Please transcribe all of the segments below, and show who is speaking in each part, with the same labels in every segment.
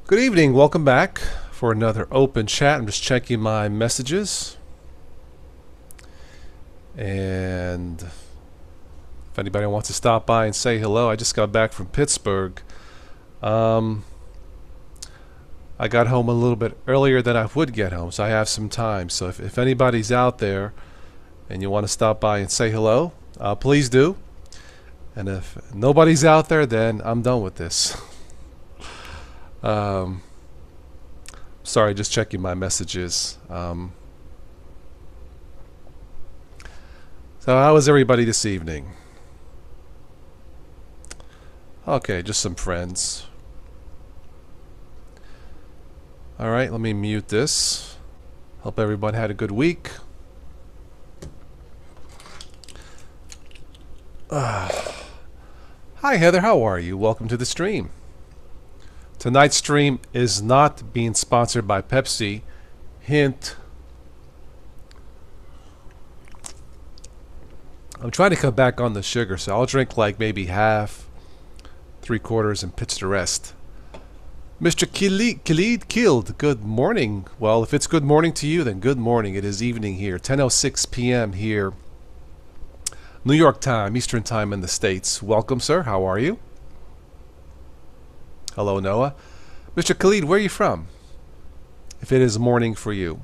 Speaker 1: Good evening. Welcome back for another open chat. I'm just checking my messages. And if anybody wants to stop by and say hello, I just got back from Pittsburgh. I got home a little bit earlier than I would get home, so I have some time. So if anybody's out there and you want to stop by and say hello, please do. And if nobody's out there, then I'm done with this. Sorry, just checking my messages. So how was everybody this evening? Okay, just some friends. Alright, let me mute this. Hope everyone had a good week. Hi Heather, how are you? Welcome to the stream. Tonight's stream is not being sponsored by Pepsi. Hint. I'm trying to cut back on the sugar, so I'll drink like maybe half, 3/4, and pitch the rest. Mr. Khalid Killed, good morning. Well, if it's good morning to you, then good morning. It is evening here, 10:06 p.m. here, New York time, Eastern time in the States. Welcome, sir. How are you? Hello, Noah. Mr. Khalid, where are you from? If it is morning for you.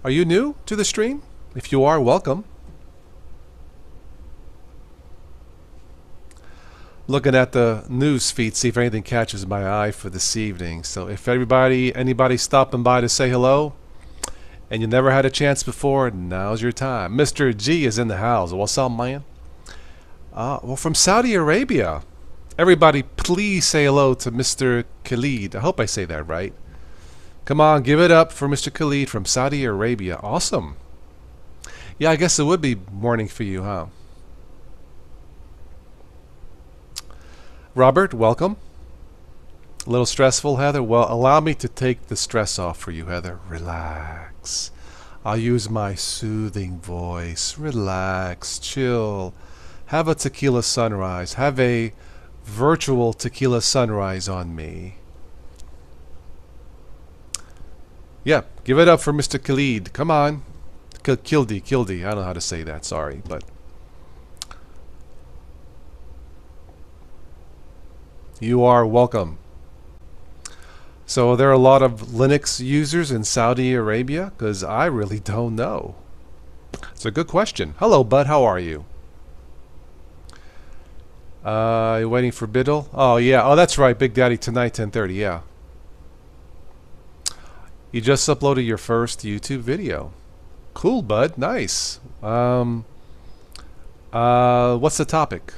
Speaker 1: Are you new to the stream? If you are, welcome. Looking at the news feed, see if anything catches my eye for this evening. So if anybody stopping by to say hello, and you never had a chance before, now's your time. Mr. G is in the house. What's up, man? Well, from Saudi Arabia. Everybody, please say hello to Mr. Khalid. I hope I say that right. Come on, give it up for Mr. Khalid from Saudi Arabia. Awesome. Yeah, I guess it would be morning for you, huh? Robert, welcome. A little stressful, Heather? Well, allow me to take the stress off for you, Heather. Relax. I'll use my soothing voice. Relax, chill. Have a tequila sunrise. Have a virtual tequila sunrise on me. Yeah, give it up for Mr. Khalid. Come on. Kildi. I don't know how to say that, sorry, but you are welcome. So there are a lot of Linux users in Saudi Arabia? Because I really don't know. It's a good question. Hello, bud. How are you? You waiting for Biddle? Oh, yeah. Oh, that's right. Big Daddy tonight, 10:30. Yeah. You just uploaded your first YouTube video. Cool, bud. Nice. What's the topic?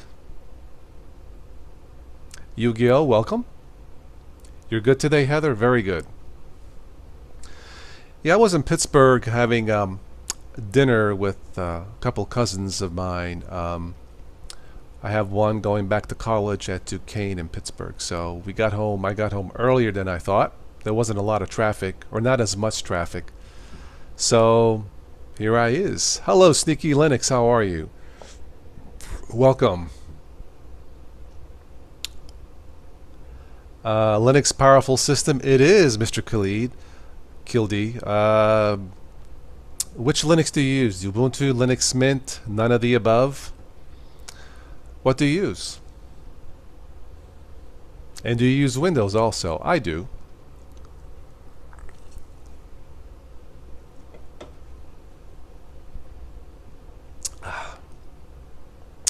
Speaker 1: Yu-Gi-Oh! Welcome. You're good today, Heather? Very good. Yeah, I was in Pittsburgh having dinner with a couple cousins of mine. I have one going back to college at Duquesne in Pittsburgh. So I got home earlier than I thought. There wasn't a lot of traffic, or not as much traffic. So here I is. Hello, Sneaky Linux. How are you? Welcome. Linux powerful system. It is, Mr. Khalid. Kildi. Which Linux do you use? Ubuntu, Linux Mint, none of the above? What do you use? And do you use Windows also? I do.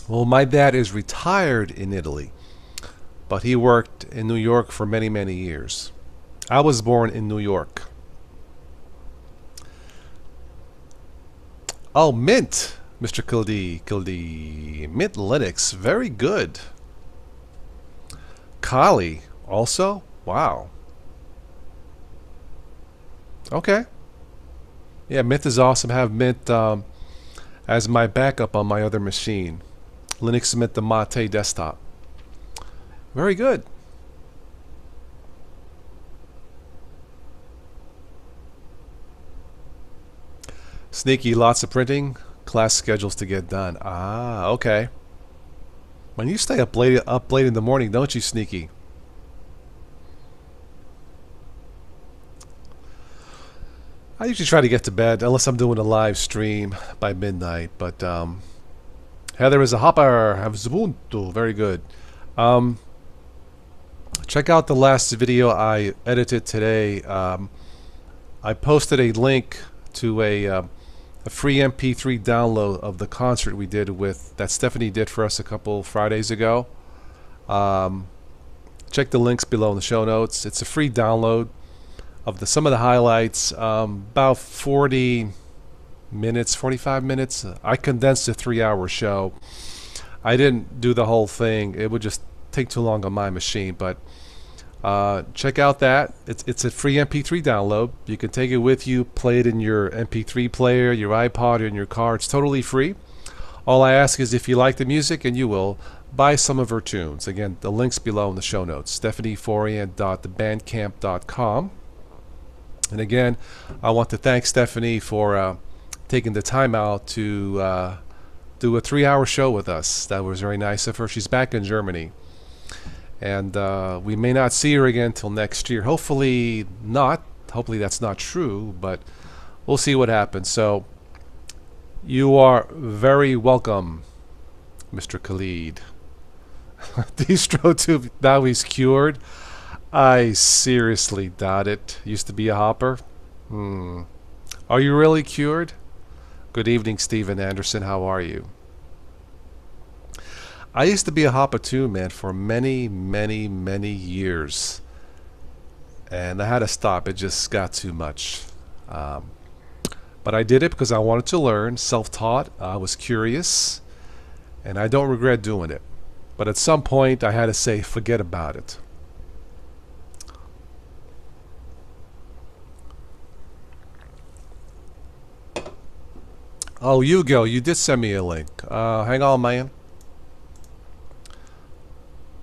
Speaker 1: Well, my dad is retired in Italy, but he worked in New York for many, many years. I was born in New York. Oh, Mint, Mr. Kildi. Mint Linux, very good. Kali, also? Wow. Okay. Yeah, Mint is awesome. I have Mint as my backup on my other machine. Linux Mint the Mate desktop. Very good. Sneaky, lots of printing. class schedules to get done. Ah, okay. When you stay up late in the morning, don't you, Sneaky? I usually try to get to bed unless I'm doing a live stream by midnight. But Heather is a hopper. Have Ubuntu. Very good. Check out the last video I edited today. I posted a link to a free MP3 download of the concert we did that Stephanie did for us a couple Fridays ago. Check the links below in the show notes. It's a free download of some of the highlights. About 40 minutes, 45 minutes. I condensed a 3-hour show. I didn't do the whole thing. It would just take too long on my machine, but check out that. It's a free MP3 download. You can take it with you, play it in your MP3 player, your iPod, or in your car. It's totally free. All I ask is if you like the music, and you will, buy some of her tunes. Again, the link's below in the show notes. StephanieForian.thebandcamp.com. And again, I want to thank Stephanie for taking the time out to do a 3-hour show with us. That was very nice of her. She's back in Germany. And we may not see her again till next year. Hopefully not. Hopefully that's not true, but we'll see what happens. So you are very welcome, Mr. Khalid. DistroTube, now he's cured. I seriously doubt it. Used to be a hopper. Are you really cured? Good evening, Steven Anderson. How are you? I used to be a hopper too, man, for many, many, many years. And I had to stop. It just got too much. But I did it because I wanted to learn, self-taught. I was curious. And I don't regret doing it. But at some point, I had to say, forget about it. Oh, Hugo, you did send me a link. Hang on, man.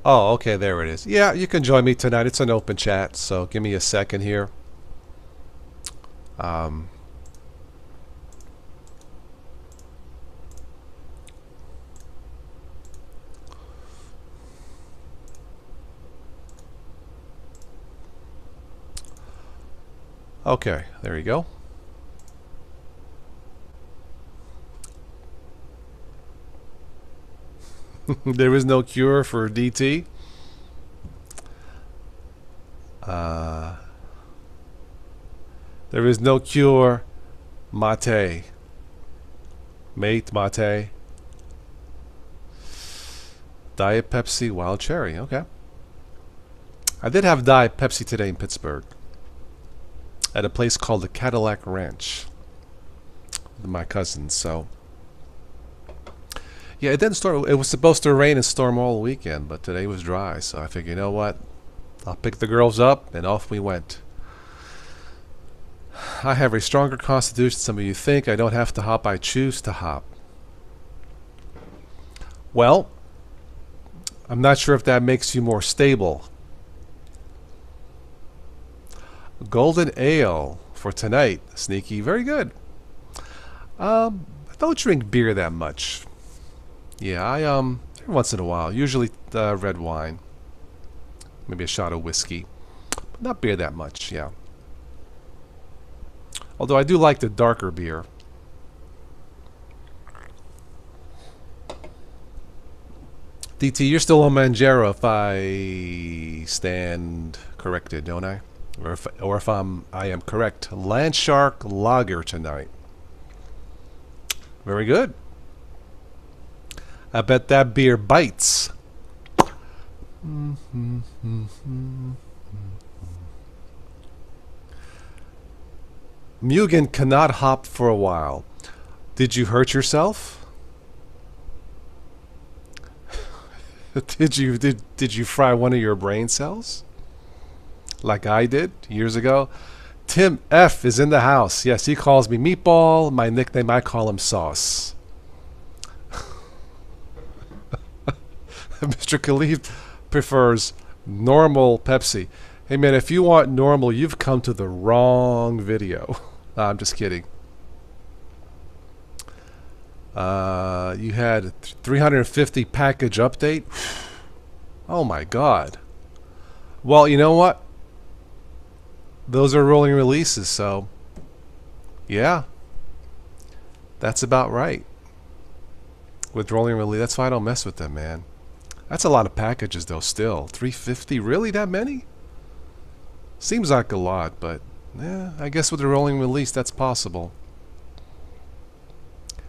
Speaker 1: Oh, okay, there it is. Yeah, you can join me tonight. It's an open chat, so give me a second here. Okay, there you go. There is no cure for DT. There is no cure, mate. Mate, mate. Diet Pepsi, wild cherry. Okay. I did have Diet Pepsi today in Pittsburgh at a place called the Cadillac Ranch with my cousins. So yeah, it didn't storm. It was supposed to rain and storm all weekend, but today was dry. So I figured, you know what? I'll pick the girls up, and off we went. I have a stronger constitution than some of you think. I don't have to hop. I choose to hop. Well, I'm not sure if that makes you more stable. Golden Ale for tonight, Sneaky. Very good. I don't drink beer that much. Yeah, I every once in a while, usually red wine, maybe a shot of whiskey, but not beer that much. Yeah. Although I do like the darker beer. DT, you're still on Manjaro if I stand corrected, don't I? Or if I am correct. Landshark Lager tonight. Very good. I bet that beer bites. Mugen cannot hop for a while. Did you hurt yourself? Did you fry one of your brain cells? Like I did years ago? Tim F is in the house. Yes, he calls me Meatball. My nickname, I call him Sauce. Mr. Khalif prefers normal Pepsi. Hey man, if you want normal, you've come to the wrong video. I'm just kidding. You had 350 package update. Oh my God. Well, you know what? Those are rolling releases, so yeah, that's about right. With rolling release, that's why I don't mess with them, man. That's a lot of packages, though. Still, 350, really that many? Seems like a lot, but yeah, I guess with the rolling release, that's possible.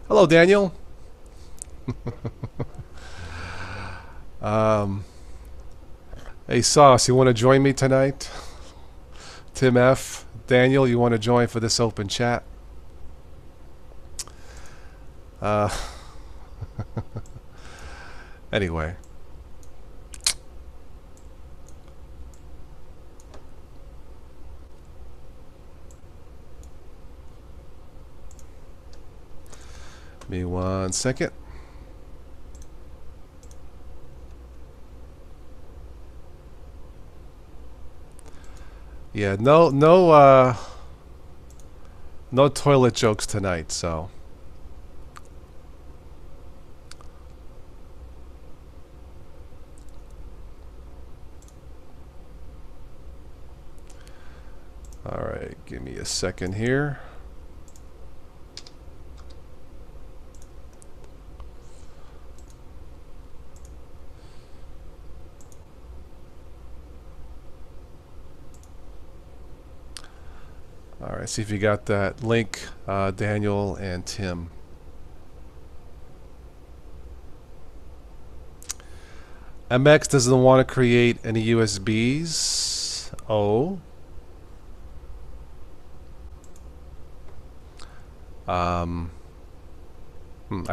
Speaker 1: Hello, Daniel. Hey, Sauce, you want to join me tonight? Tim F. Daniel, you want to join for this open chat? Anyway. Give me 1 second. Yeah, no toilet jokes tonight, so. All right, give me a second here. All right, see if you got that link, Daniel and Tim. MX doesn't want to create any USBs. Oh. I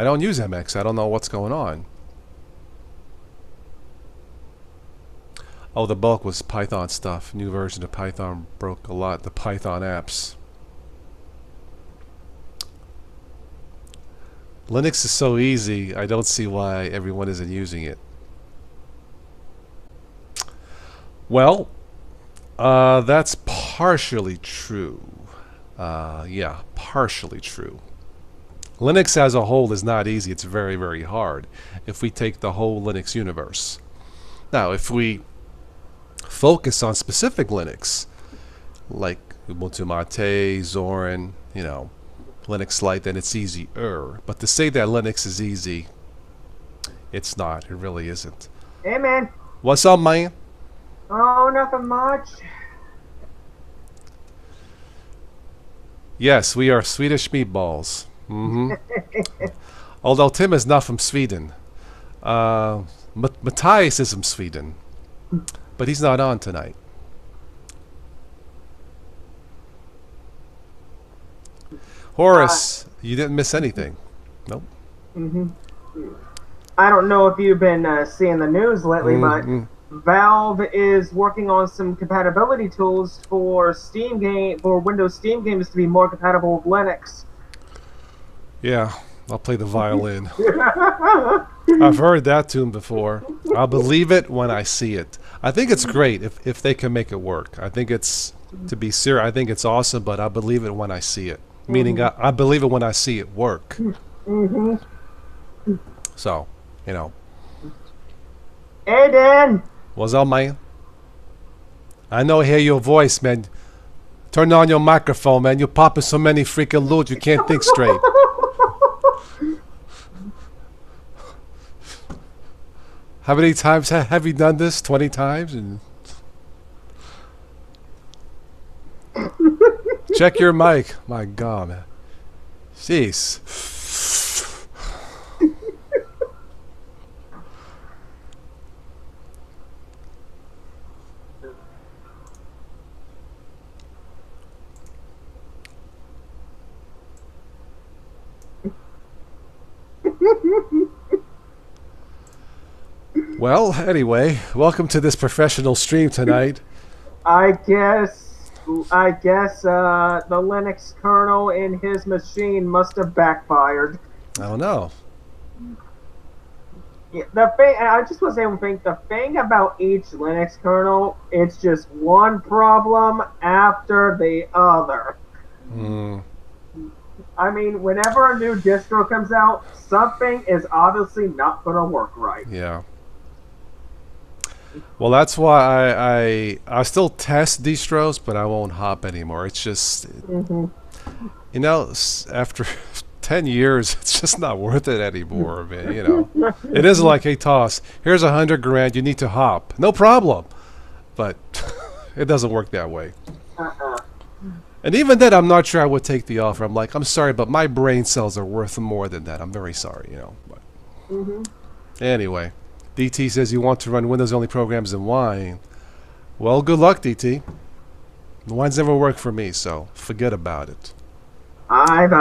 Speaker 1: don't use MX. I don't know what's going on. Oh, the bulk was Python stuff. New version of Python broke a lot. The Python apps. Linux is so easy, I don't see why everyone isn't using it. Well, that's partially true. Yeah, partially true. Linux as a whole is not easy. It's very, very hard if we take the whole Linux universe. Now, if we focus on specific Linux, like Ubuntu Mate, Zorin, you know, Linux Lite, then it's easier. But to say that Linux is easy, it's not. It really isn't.
Speaker 2: Hey, man.
Speaker 1: What's up, man?
Speaker 2: Oh, nothing much.
Speaker 1: Yes, we are Swedish meatballs. Although Tim is not from Sweden. Matthias is from Sweden. But he's not on tonight. Horace, you didn't miss anything. Nope.
Speaker 2: I don't know if you've been seeing the news lately, but Valve is working on some compatibility tools for Windows Steam games to be more compatible with Linux.
Speaker 1: Yeah, I'll play the violin. I've heard that tune before. I'll believe it when I see it. I think it's great if they can make it work. I think it's, to be serious, I think it's awesome, but I believe it when I see it. Meaning I believe it when I see it work. So, you know.
Speaker 2: Hey, Dan.
Speaker 1: What's up, man? I know I hear your voice, man. Turn on your microphone, man. You're popping so many freaking loads you can't think straight. How many times have you done this? 20 times? And check your mic. My God, man. Jeez. Well, anyway, welcome to this professional stream tonight.
Speaker 2: I guess the Linux kernel in his machine must have backfired.
Speaker 1: I don't know.
Speaker 2: Yeah, the thing, I just want to say one thing. The thing about each Linux kernel, it's just one problem after the other. I mean, whenever a new distro comes out, something is obviously not going to work right.
Speaker 1: Yeah. Well, that's why I still test distros, but I won't hop anymore. It's just, you know, after 10 years, it's just not worth it anymore, man. You know, it isn't like, hey, Toss, here's $100,000, you need to hop. No problem. But it doesn't work that way. And even then, I'm not sure I would take the offer. I'm like, I'm sorry, but my brain cells are worth more than that. I'm very sorry, you know. But anyway, DT says you want to run Windows-only programs in Wine. Well, good luck, DT. Wine's never worked for me, so forget about it.
Speaker 2: I've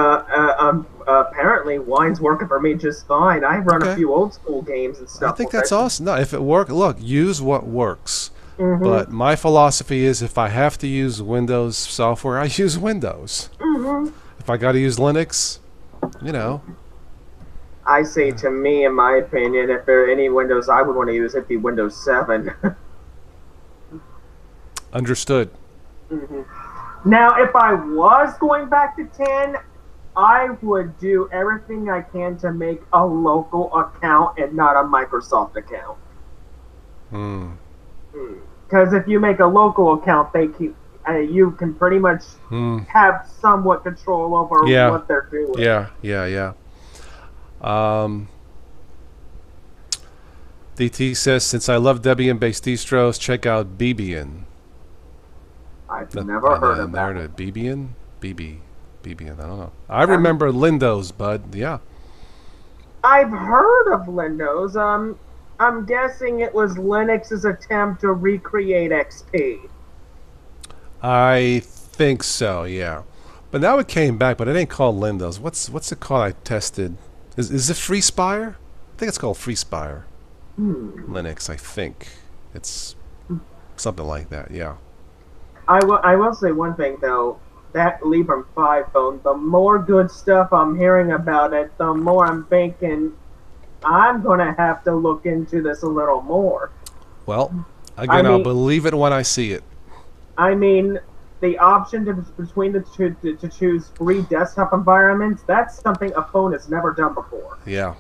Speaker 2: apparently Wine's working for me just fine. I've run a few old school games and stuff.
Speaker 1: I think that's awesome. No, if it works, look, use what works. But my philosophy is if I have to use Windows software, I use Windows. If I got to use Linux, you know.
Speaker 2: I say, to me, in my opinion, if there are any Windows I would want to use, it'd be Windows 7.
Speaker 1: Understood.
Speaker 2: Now, if I was going back to 10, I would do everything I can to make a local account and not a Microsoft account. Because if you make a local account, they keep you can pretty much have somewhat control over what they're doing.
Speaker 1: Yeah. DT says, since I love Debian-based distros, check out Bebian.
Speaker 2: I've never heard of that.
Speaker 1: Bebian? Bebian, I don't know. I remember Lindows, bud. Yeah.
Speaker 2: I've heard of Lindows. I'm guessing it was Linux's attempt to recreate XP.
Speaker 1: I think so, yeah. But now it came back, but it ain't called Lindows. What's it called I tested? Is it FreeSpire? I think it's called FreeSpire. Linux, I think. It's something like that, yeah.
Speaker 2: I will say one thing, though. That Librem 5 phone, the more good stuff I'm hearing about it, the more I'm thinking I'm going to have to look into this a little more.
Speaker 1: Well, again, I'll believe it when I see it.
Speaker 2: I mean, the option between the two to choose free desktop environments, that's something a phone has never done before.
Speaker 1: Yeah.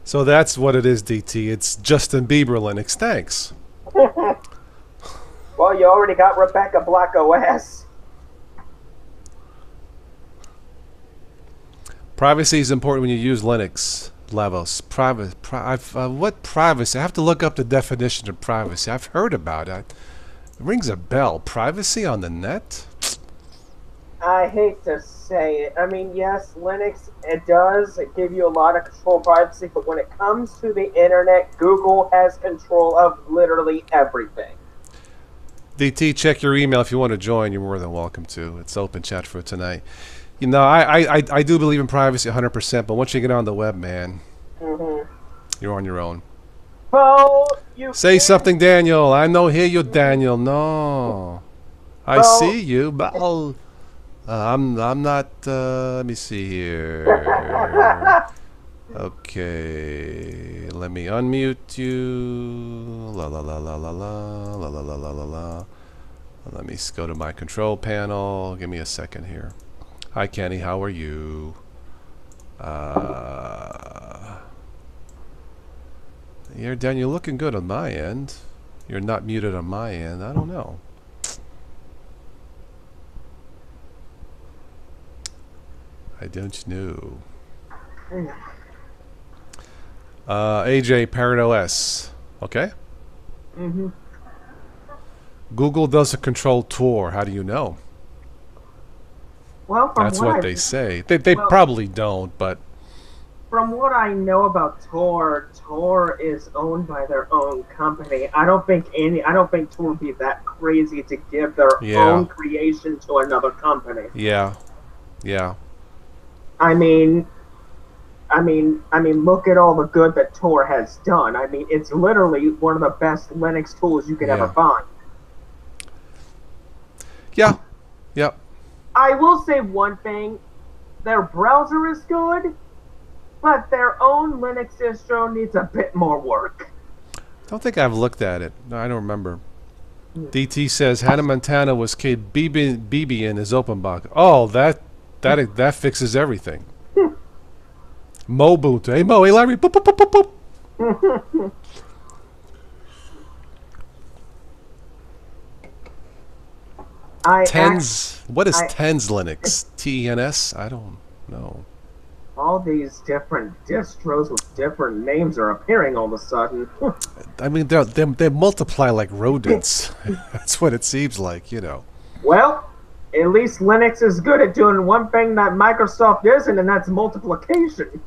Speaker 1: So that's what it is, DT. It's Justin Bieber Linux. Thanks.
Speaker 2: Well, you already got Rebecca Black OS.
Speaker 1: Privacy is important when you use Linux. Lavos. What privacy? I have to look up the definition of privacy. I've heard about it. It rings a bell. Privacy on the net?
Speaker 2: I hate to say it. I mean, yes, Linux, it does give you a lot of control privacy, but when it comes to the internet, Google has control of literally everything.
Speaker 1: DT, check your email if you want to join. You're more than welcome to. It's open chat for tonight. You know, I do believe in privacy 100%, but once you get on the web, man, you're on your own.
Speaker 2: Well, you
Speaker 1: say something, Daniel. I know hear you, Daniel. No, I see you, but I'm not. Let me see here. Okay, let me unmute you. La la la la la la la la la la la la. Let me go to my control panel. Give me a second here. Hi, Kenny. How are you? Here, Dan, you're looking good on my end. You're not muted on my end. I don't know. I don't know. AJ, Parrot OS. Okay? Google doesn't control Tor. How do you know?
Speaker 2: Well,
Speaker 1: that's what they say. They probably don't, but
Speaker 2: from what I know about Tor, Tor is owned by their own company. I don't think Tor would be that crazy to give their own creation to another company.
Speaker 1: Yeah.
Speaker 2: I mean, look at all the good that Tor has done. I mean, it's literally one of the best Linux tools you could ever find.
Speaker 1: Yeah. Yep.
Speaker 2: I will say one thing. Their browser is good, but their own Linux distro needs a bit more work.
Speaker 1: Don't think I've looked at it. No, I don't remember. DT says Hannah Montana was kid. BB in his open box. Oh, That fixes everything. Mobutu. Hey Mo, hey Larry. Boop, boop, boop, boop, boop. Tens. What is Tens Linux? TENS? I don't know.
Speaker 2: All these different distros with different names are appearing all of a sudden.
Speaker 1: I mean, they multiply like rodents. That's what it seems like, you know.
Speaker 2: Well, at least Linux is good at doing one thing that Microsoft isn't, and that's multiplication.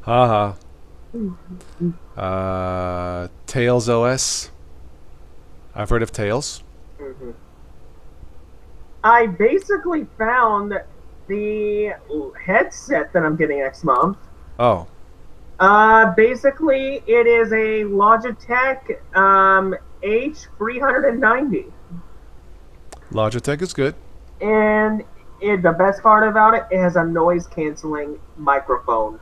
Speaker 1: Haha. Tails OS. I've heard of Tails.
Speaker 2: Mm-hmm. I basically found the headset that I'm getting next month.
Speaker 1: Oh.
Speaker 2: Basically, it is a Logitech H390.
Speaker 1: Logitech is good.
Speaker 2: And the best part about it, it has a noise-canceling microphone.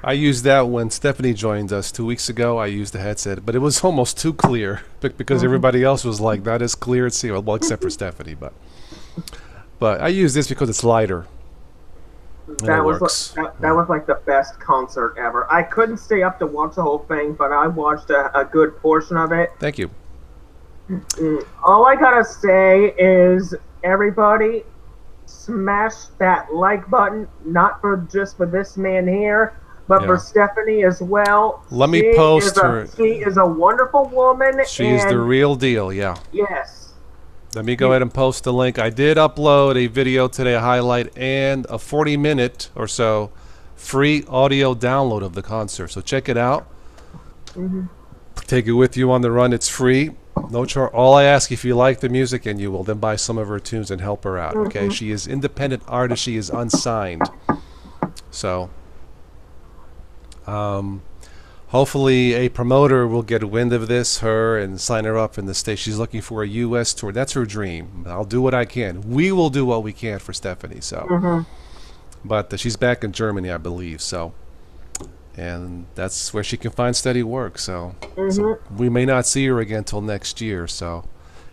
Speaker 1: I used that when Stephanie joined us 2 weeks ago. I used the headset, but it was almost too clear because everybody else was like, "That is clear." It's well, except for Stephanie, but I use this because it's lighter.
Speaker 2: That was like the best concert ever. I couldn't stay up to watch the whole thing, but I watched a good portion of it.
Speaker 1: Thank you.
Speaker 2: All I gotta say is, everybody, smash that like button. Not just for this man here, but for Stephanie as well.
Speaker 1: Let me post her.
Speaker 2: She is a wonderful woman.
Speaker 1: She is the real deal, yeah.
Speaker 2: Yes.
Speaker 1: Let me go ahead and post the link. I did upload a video today, a highlight, and a 40-minute or so free audio download of the concert. So check it out. Take it with you on the run. It's free. No charge. All I ask, if you like the music, and you will, then buy some of her tunes and help her out. Okay? She is independent artist. She is unsigned. So hopefully a promoter will get wind of this, her, and sign her up in the States. She's looking for a U.S. tour. That's her dream. I'll do what I can. We will do what we can for Stephanie. So, but she's back in Germany, I believe. So, and that's where she can find steady work. So, so we may not see her again till next year. So,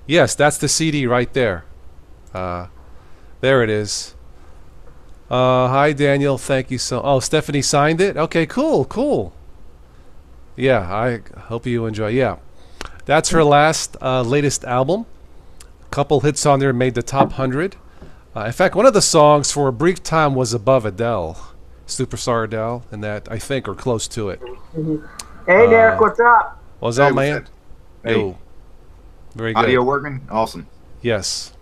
Speaker 1: yes, that's the CD right there. There it is. Hi, Daniel. Thank you so. Oh, Stephanie signed it. Okay, cool, cool. Yeah, I hope you enjoy. Yeah, that's her latest album. A couple hits on there made the top 100. In fact, one of the songs for a brief time was above Adele, Superstar Adele, and that, I think, or close to it.
Speaker 2: Hey, Derek, what's up?
Speaker 1: What's up, man?
Speaker 3: Hey.
Speaker 1: Yo. Very good.
Speaker 3: Audio working? Awesome.
Speaker 1: Yes.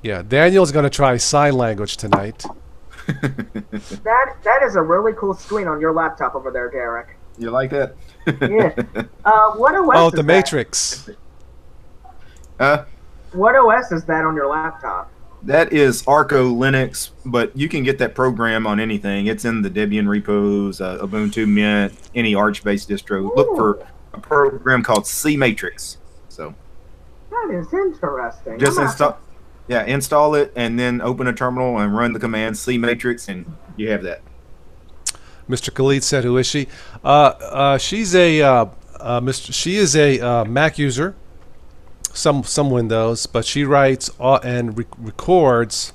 Speaker 1: Yeah, Daniel's going to try sign language tonight.
Speaker 2: That is a really cool screen on your laptop over there, Derek.
Speaker 3: You like that?
Speaker 2: Yeah. What OS?
Speaker 1: Oh,
Speaker 2: is
Speaker 1: the
Speaker 2: that?
Speaker 1: Matrix.
Speaker 2: What OS is that on your laptop?
Speaker 3: That is Arco Linux, but you can get that program on anything. It's in the Debian repos, Ubuntu, Mint, any Arch-based distro.
Speaker 2: Ooh.
Speaker 3: Look for a program called C Matrix. So
Speaker 2: That is interesting.
Speaker 3: just install it, and then open a terminal and run the command C Matrix, and you have that.
Speaker 1: Mr. Khalid said, "Who is she?" She is a Mac user, some Windows, but she writes and records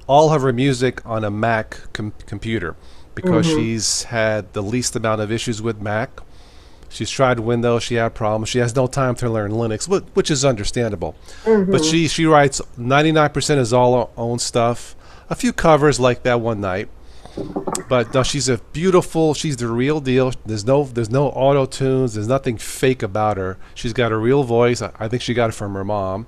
Speaker 1: all of her music on a Mac computer because she's had the least amount of issues with Mac. She's tried Windows. She had problems. She has no time to learn Linux, which is understandable. But she writes 99% is all her own stuff. A few covers like that one night. But no, she's a beautiful. She's the real deal. There's no auto tunes. There's nothing fake about her. She's got a real voice. I think she got it from her mom.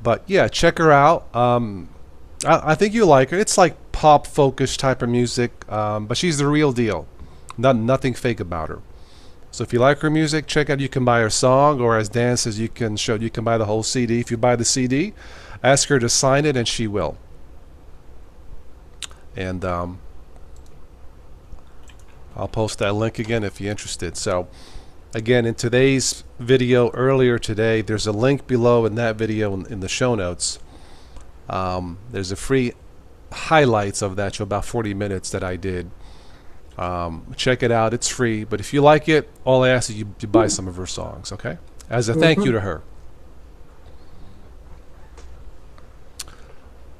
Speaker 1: But yeah, check her out. I think you like her. It's like pop folkish type of music. But she's the real deal. Nothing fake about her. So if you like her music, check out. You can buy her song, or as Dan says, you can buy the whole CD. If you buy the CD, ask her to sign it, and she will. And I'll post that link again if you're interested. So again, in today's video earlier today, there's a link below in that video in the show notes. There's a free highlights of that show, about 40 minutes that I did. Check it out. It's free. But if you like it, all I ask is you buy some of her songs, okay? As a thank you to her.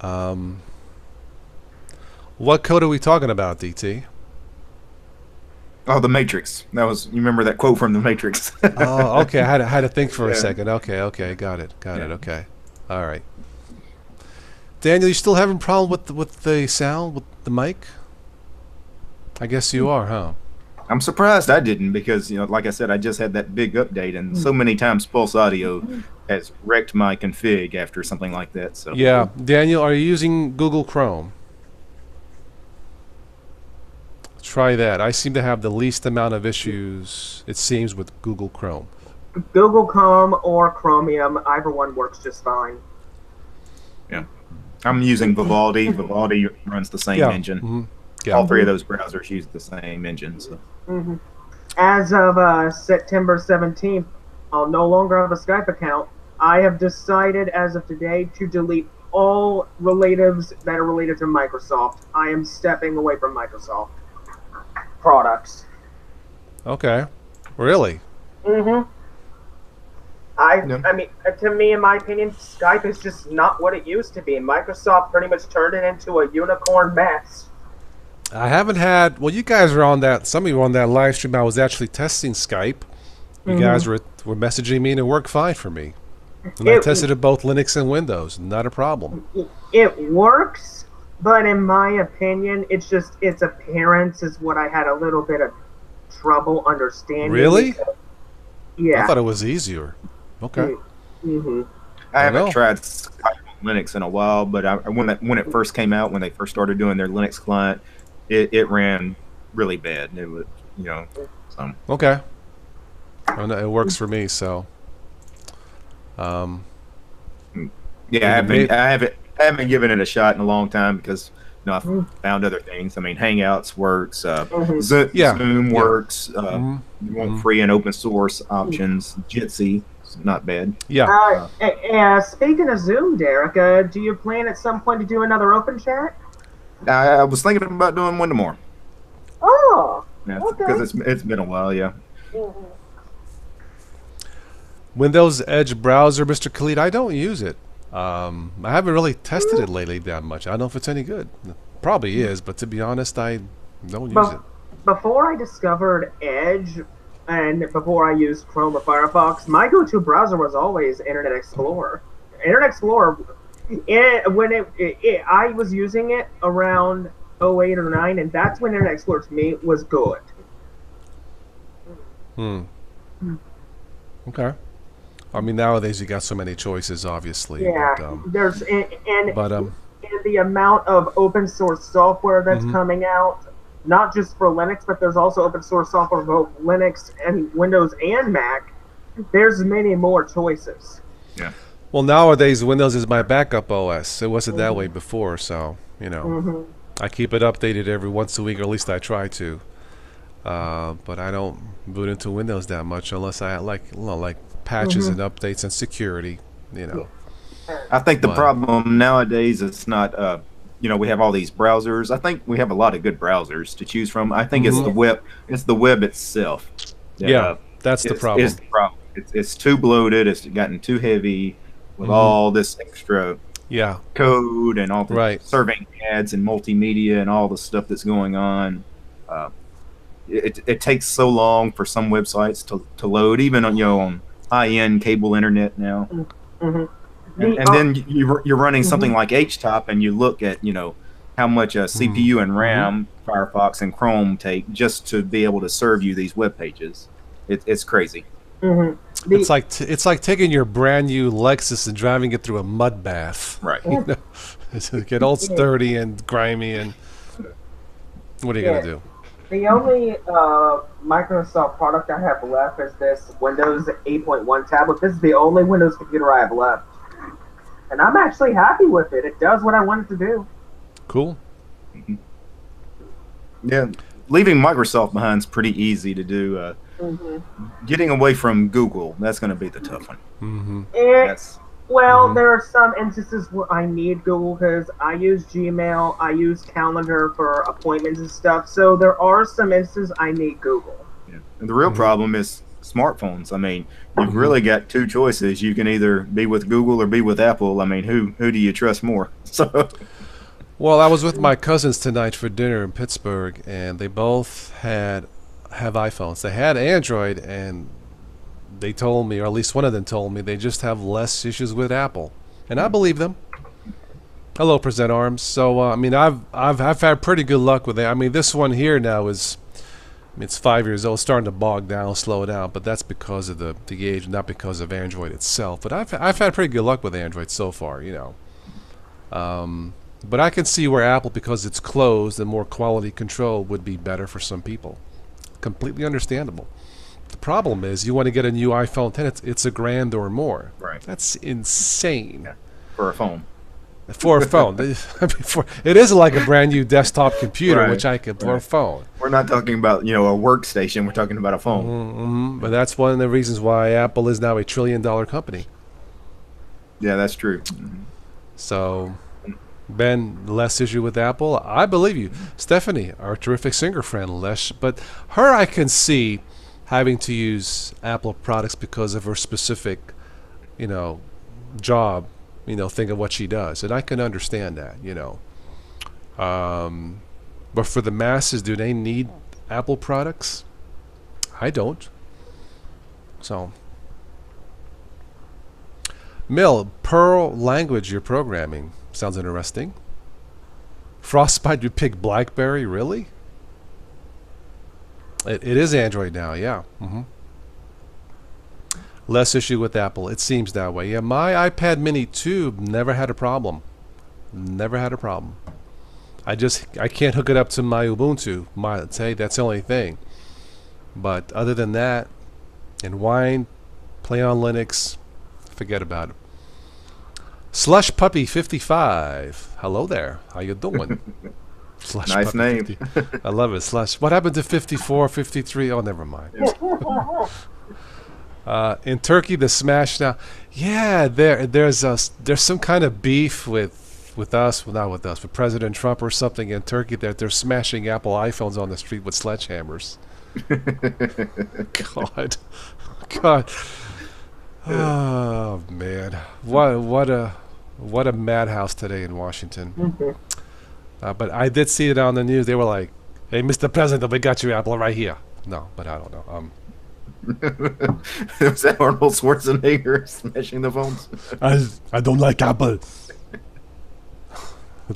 Speaker 1: What code are we talking about, DT?
Speaker 3: Oh, the Matrix. That was, you remember that quote from the Matrix?
Speaker 1: Oh, okay. I had to think for a
Speaker 3: Yeah.
Speaker 1: second. Okay. Got it.
Speaker 3: Yeah.
Speaker 1: Okay. All right. Daniel, you still having problem with the sound with the mic? I guess you are, huh?
Speaker 3: I'm surprised I didn't because, like I said, I just had that big update, and so many times Pulse Audio has wrecked my config after something like that. So
Speaker 1: Yeah. Daniel, are you using Google Chrome? Try that. I seem to have the least amount of issues, it seems, with Google Chrome.
Speaker 2: Google Chrome or Chromium, either one works just fine.
Speaker 3: I'm using Vivaldi. Vivaldi runs the same engine.
Speaker 1: Mhm. Yeah.
Speaker 3: All three of those browsers use the same engine. So.
Speaker 2: hmm As of September 17th, I'll no longer have a Skype account. I have decided as of today to delete all relatives that are related to Microsoft. I am stepping away from Microsoft products.
Speaker 1: Okay. Really?
Speaker 2: Mm-hmm.
Speaker 3: Yeah.
Speaker 2: I mean, to me, in my opinion, Skype is just not what it used to be. Microsoft pretty much turned it into a unicorn mess.
Speaker 1: I haven't had. Well, you guys were on that. Some of you were on that live stream. I was actually testing Skype. You guys were messaging me, and it worked fine for me. And I tested it both Linux and Windows. Not a problem.
Speaker 2: It works, but in my opinion, it's just its appearance is what I had a little bit of trouble understanding.
Speaker 1: Really?
Speaker 2: Yeah.
Speaker 1: I thought it was easier. Okay.
Speaker 2: Mm-hmm.
Speaker 3: I haven't
Speaker 1: know.
Speaker 3: tried Skype on Linux in a while, but when it first came out, when they first started doing their Linux client, it ran really bad. It was, so.
Speaker 1: Okay. Oh, no, it works for me. So.
Speaker 3: Yeah, I haven't given it a shot in a long time because I've found other things. I mean, Hangouts works, Zoom works. You want free and open source options. Jitsi, is not bad.
Speaker 1: Yeah.
Speaker 2: Speaking of Zoom, Derek, do you plan at some point to do another open chat?
Speaker 3: I was thinking about doing one tomorrow.
Speaker 2: Oh,
Speaker 3: Yeah,
Speaker 2: okay.
Speaker 3: because it's been a while. Yeah.
Speaker 1: Windows Edge browser, Mr. Khalid. I don't use it. I haven't really tested it lately that much. I don't know if it's any good. Probably is, but to be honest, I don't use it.
Speaker 2: Before I discovered Edge and before I used Chrome or Firefox, my go-to browser was always Internet Explorer. Internet Explorer, I was using it around 08 or 09, and that's when Internet Explorer to me was good.
Speaker 1: Okay. I mean, nowadays you got so many choices, obviously.
Speaker 2: Yeah,
Speaker 1: But,
Speaker 2: there's and
Speaker 1: but
Speaker 2: the amount of open source software that's coming out, not just for Linux, but there's also open source software for both Linux and Windows and Mac. There's many more choices.
Speaker 3: Yeah.
Speaker 1: well, nowadays Windows is my backup OS. It wasn't that way before, so I keep it updated every once a week, or at least I try to. But I don't boot into Windows that much unless I like patches and updates and security.
Speaker 3: I think the
Speaker 1: But-
Speaker 3: problem nowadays is not, we have all these browsers. I think we have a lot of good browsers to choose from. I think it's the web. It's the web itself.
Speaker 1: Yeah, that's the problem.
Speaker 3: It's the problem. It's too bloated. It's gotten too heavy with all this extra
Speaker 1: Yeah.
Speaker 3: code and all the
Speaker 1: Right.
Speaker 3: serving ads and multimedia and all the stuff that's going on. It takes so long for some websites to load, even on high-end cable internet now. And then you're running something like HTOP, and you look at how much CPU and RAM Firefox and Chrome take just to be able to serve you these web pages. It's crazy.
Speaker 1: It's like taking your brand new Lexus and driving it through a mud bath.
Speaker 3: Right.
Speaker 1: It's get all sturdy and grimy, and what are you gonna do?
Speaker 2: The only Microsoft product I have left is this Windows 8.1 tablet. This is the only Windows computer I have left. And I'm actually happy with it. It does what I want it to do.
Speaker 1: Cool.
Speaker 3: Yeah, leaving Microsoft behind is pretty easy to do. Getting away from Google, that's going to be the tough one. That's
Speaker 2: There are some instances where I need Google because I use Gmail, I use Calendar for appointments and stuff. So there are some instances I need Google.
Speaker 3: And the real problem is smartphones. I mean, you've really got two choices. You can either be with Google or be with Apple. I mean, who do you trust more? So,
Speaker 1: Well, I was with my cousins tonight for dinner in Pittsburgh, and they both have iPhones. They had Android, and they told me, or at least one of them told me, they just have less issues with Apple, and I believe them. Hello, Present Arms. So, I mean, I've had pretty good luck with it. I mean, this one here now is, I mean, it's 5 years old, starting to bog down, slow down, but that's because of the age, not because of Android itself. But I've had pretty good luck with Android so far, you know. But I can see where Apple, because it's closed and more quality control, would be better for some people. Completely understandable. The problem is, you want to get a new iPhone 10, it's $1,000 or more.
Speaker 3: right,
Speaker 1: That's insane.
Speaker 3: for a phone.
Speaker 1: For a phone. It is like a brand new desktop computer,
Speaker 3: Right,
Speaker 1: which I could, for a
Speaker 3: right.
Speaker 1: phone.
Speaker 3: We're not talking about, a workstation. We're talking about a phone.
Speaker 1: Mm-hmm. But that's one of the reasons why Apple is now a $1 trillion company.
Speaker 3: Yeah, that's true.
Speaker 1: So, Ben, less issue with Apple. I believe you. Stephanie, our terrific singer friend, less. But her, I can see having to use Apple products because of her specific, job, think of what she does. And I can understand that, But for the masses, do they need Apple products? I don't. So, Mill, Perl language you're programming. Sounds interesting. Frostbite, you pick BlackBerry? Really? It is Android now, yeah. Less issue with Apple. It seems that way. Yeah, my iPad Mini 2 never had a problem. Never had a problem. I can't hook it up to my Ubuntu. That's the only thing. But other than that, and Wine, play on Linux, forget about it. Slush Puppy 55. Hello there. How you doing? Slush
Speaker 3: Nice
Speaker 1: Puppy
Speaker 3: name.
Speaker 1: 50. I love it. Slush. What happened to 54, 53? Oh, never mind. In Turkey, the smash now. Yeah, there's some kind of beef with us, well, not with us, with President Trump or something in Turkey that they're smashing Apple iPhones on the street with sledgehammers. God. Oh man, what a madhouse today in Washington. But I did see it on the news. They were like, "Hey, Mr. President, we got your Apple right here." No, but I don't know.
Speaker 3: Was that Arnold Schwarzenegger smashing the phones?
Speaker 1: I don't like Apple.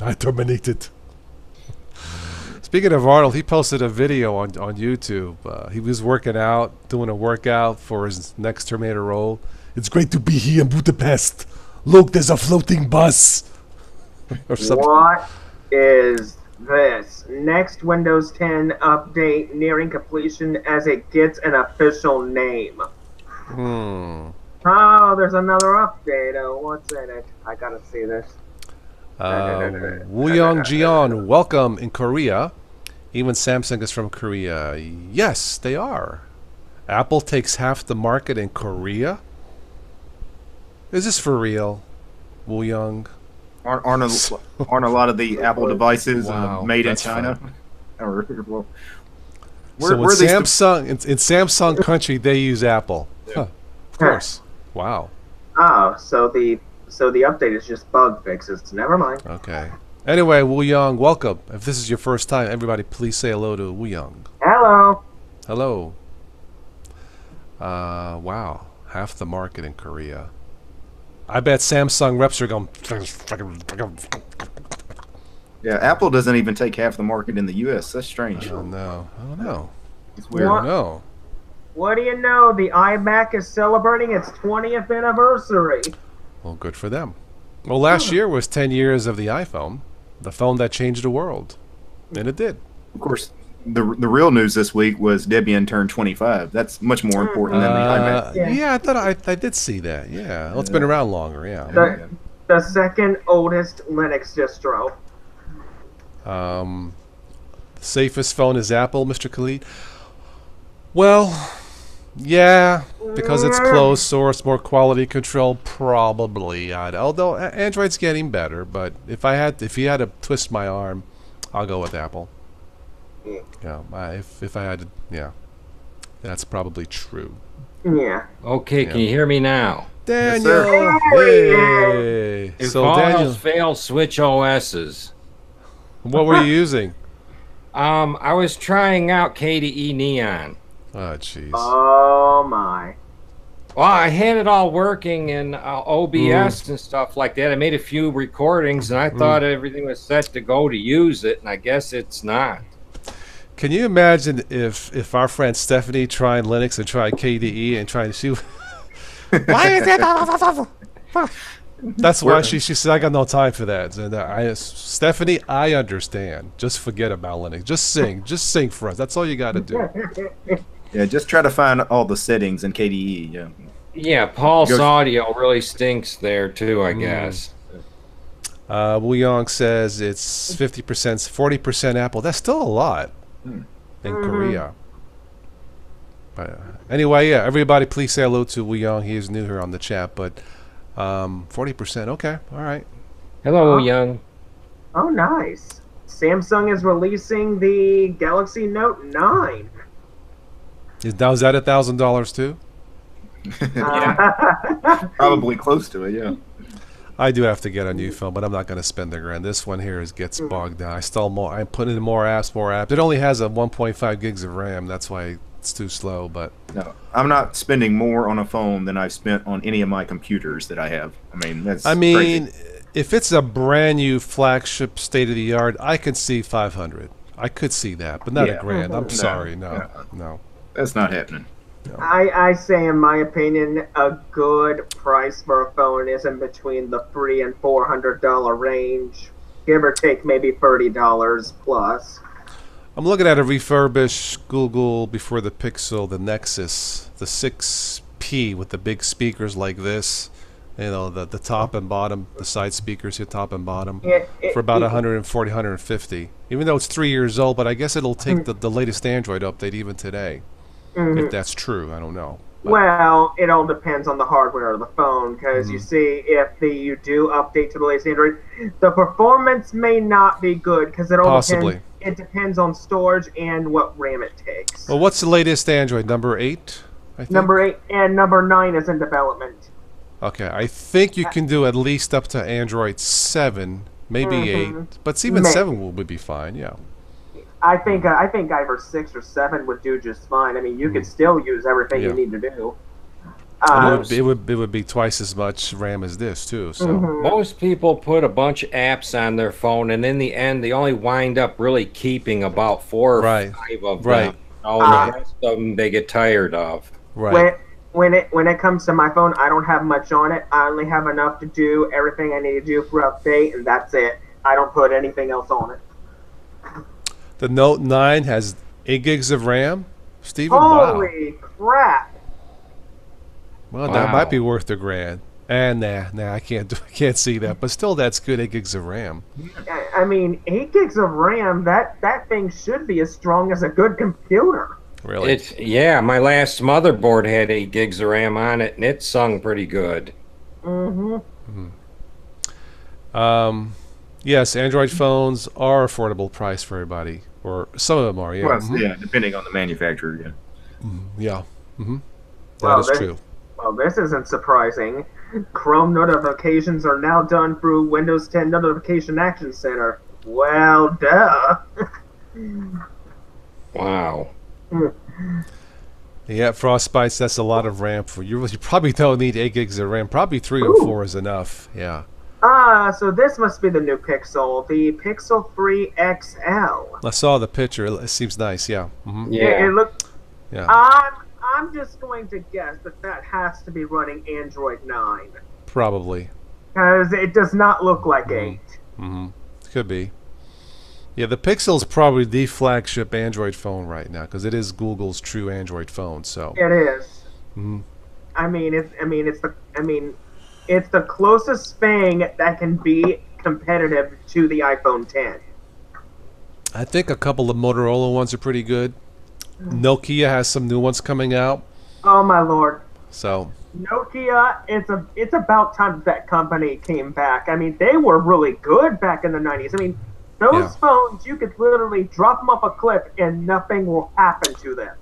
Speaker 1: I terminate it. Speaking of Arnold, he posted a video on YouTube. He was working out, doing a workout for his next Terminator role. It's great to be here in Budapest. Look, there's a floating bus. Or something.
Speaker 2: What is this? Next Windows 10 update nearing completion as it gets an official name. Oh, there's another update. Oh, what's in it? I gotta see this.
Speaker 1: Wooyoung Jion, welcome in Korea. Even Samsung is from Korea. Yes, they are. Apple takes half the market in Korea? Is this for real, Wooyoung?
Speaker 3: Aren't a lot of the Apple devices
Speaker 1: Wow,
Speaker 3: made in
Speaker 1: that's
Speaker 3: China? Or, well,
Speaker 1: So in Samsung country, they use Apple. Huh, of course. Wow.
Speaker 2: Oh, so the update is just bug fixes. Never mind.
Speaker 1: Okay. Anyway, Wooyoung, welcome. If this is your first time, everybody please say hello to Wooyoung.
Speaker 2: Hello.
Speaker 1: Hello. Wow. Half the market in Korea. I bet Samsung reps are going.
Speaker 3: yeah, Apple doesn't even take half the market in the U.S. That's
Speaker 1: I
Speaker 3: strange.
Speaker 1: don't know.
Speaker 3: It's weird.
Speaker 1: I don't know.
Speaker 2: What do you know? The iMac is celebrating its 20th anniversary.
Speaker 1: Well, good for them. Well, last year was 10 years of the iPhone, the phone that changed the world, and it did.
Speaker 3: Of course, the real news this week was Debian turned 25. That's much more important than the iMac.
Speaker 1: Yeah, I thought I did see that. Yeah, well, it's been around longer. Yeah.
Speaker 2: The second oldest Linux distro.
Speaker 1: The safest phone is Apple, Mr. Khalid. Well, yeah, because it's closed source, more quality control, probably. Although Android's getting better, but if you had to twist my arm, I'll go with Apple. Yeah, if I had to, yeah. That's probably true.
Speaker 2: Yeah.
Speaker 4: Okay, can you hear me now?
Speaker 3: Yes,
Speaker 1: Daniel,
Speaker 3: sir.
Speaker 1: hey.
Speaker 4: If
Speaker 1: So
Speaker 4: all
Speaker 1: Daniel,
Speaker 4: else fails, switch OSs.
Speaker 1: what were you using?
Speaker 4: I was trying out KDE Neon.
Speaker 1: Oh, jeez.
Speaker 2: Oh my.
Speaker 4: Well, I had it all working in OBS and stuff like that. I made a few recordings, and I thought everything was set to go to use it, and I guess it's not.
Speaker 1: Can you imagine if our friend Stephanie tried Linux and tried KDE and trying to see why is it? That's why she said I got no time for that. And Stephanie, I understand. Just forget about Linux. Just sing for us. That's all you got to do.
Speaker 3: Yeah, just try to find all the settings in KDE. Yeah.
Speaker 4: Yeah, Paul's audio really stinks there too, I guess.
Speaker 1: Wu Yong says it's 50%, 40% Apple. That's still a lot in Korea. But anyway, yeah, everybody please say hello to Wu Yong. He is new here on the chat, but 40%. Okay, all right.
Speaker 4: Hello, Young.
Speaker 2: Oh, nice. Samsung is releasing the Galaxy Note 9.
Speaker 1: Now is that $1,000 too?
Speaker 3: Probably close to it, yeah.
Speaker 1: I do have to get a new phone, but I'm not going to spend the grand. This one here gets bogged down. I install more. I put in more apps. It only has a 1.5 gigs of RAM. That's why it's too slow. But
Speaker 3: No, I'm not spending more on a phone than I've spent on any of my computers that I have. I mean, that's crazy.
Speaker 1: If it's a brand new flagship, state of the art, I could see 500. I could see that, but not a grand. I'm sorry, no.
Speaker 3: That's not happening.
Speaker 2: I say, in my opinion, a good price for a phone is in between the $300 and $400 range, give or take maybe $30 plus.
Speaker 1: I'm looking at a refurbished Google before the Pixel, the Nexus, the 6P with the big speakers like this. You know, the top and bottom, the side speakers here, top and bottom, for about 140, 150. Even though it's 3 years old, but I guess it'll take the latest Android update even today. If that's true, I don't know. But
Speaker 2: Well, it all depends on the hardware of the phone, because you see, if you do update to the latest Android, the performance may not be good, because it all
Speaker 1: Possibly.
Speaker 2: depends on storage and what RAM it takes.
Speaker 1: well, what's the latest Android? Number 8, I think?
Speaker 2: Number 8 and number 9 is in development.
Speaker 1: Okay, I think you can do at least up to Android 7, maybe 8, but even
Speaker 2: Maybe.
Speaker 1: 7 would be fine, yeah.
Speaker 2: I think either 6 or 7 would do just fine. I mean, you could still use everything
Speaker 1: Yeah.
Speaker 2: you need to do.
Speaker 1: And it would be twice as much RAM as this, too. So
Speaker 4: Most people put a bunch of apps on their phone, and in the end, they only wind up really keeping about 4 or
Speaker 1: Right.
Speaker 4: 5 of
Speaker 1: Right.
Speaker 4: them. All the rest of them they get tired of.
Speaker 1: right.
Speaker 2: When it comes to my phone, I don't have much on it. I only have enough to do everything I need to do throughout the day, and that's it. I don't put anything else on it.
Speaker 1: The Note 9 has 8 gigs of RAM. Steven, wow.
Speaker 2: Holy crap!
Speaker 1: Well, that
Speaker 4: Wow.
Speaker 1: might be worth the grand. And I can't see that. But still, that's good. 8 gigs of RAM.
Speaker 2: I mean, 8 gigs of RAM. That thing should be as strong as a good computer.
Speaker 1: Really.
Speaker 4: Yeah, my last motherboard had 8 gigs of RAM on it, and it sung pretty good.
Speaker 1: Yes, Android phones are affordable price for everybody, or some of them are. Yeah.
Speaker 3: Well, yeah, depending on the manufacturer. Yeah.
Speaker 1: Yeah. That
Speaker 2: Well,
Speaker 1: is
Speaker 2: then-
Speaker 1: true.
Speaker 2: Well, this isn't surprising. Chrome notifications are now done through Windows 10 Notification Action Center. Well, duh.
Speaker 4: Wow.
Speaker 1: Yeah, Frostbites. That's a lot of RAM for you. You probably don't need 8 gigs of RAM. Probably 3 or 4 is enough. Yeah.
Speaker 2: So this must be the new Pixel, the Pixel 3 XL.
Speaker 1: I saw the picture. It seems nice. Yeah.
Speaker 4: Yeah.
Speaker 2: It look.
Speaker 1: Yeah.
Speaker 2: I'm just going to guess that has to be running Android 9,
Speaker 1: Probably.
Speaker 2: because it does not look like 8.
Speaker 1: Could be. Yeah, the Pixel's probably the flagship Android phone right now because it is Google's true Android phone. So
Speaker 2: It is. It's the closest thing that can be competitive to the iPhone 10.
Speaker 1: I think a couple of Motorola ones are pretty good. Nokia has some new ones coming out.
Speaker 2: Oh my lord.
Speaker 1: So
Speaker 2: Nokia, it's about time that company came back. I mean, they were really good back in the 90s. I mean, those
Speaker 1: Yeah.
Speaker 2: phones, you could literally drop them off a cliff and nothing will happen to them.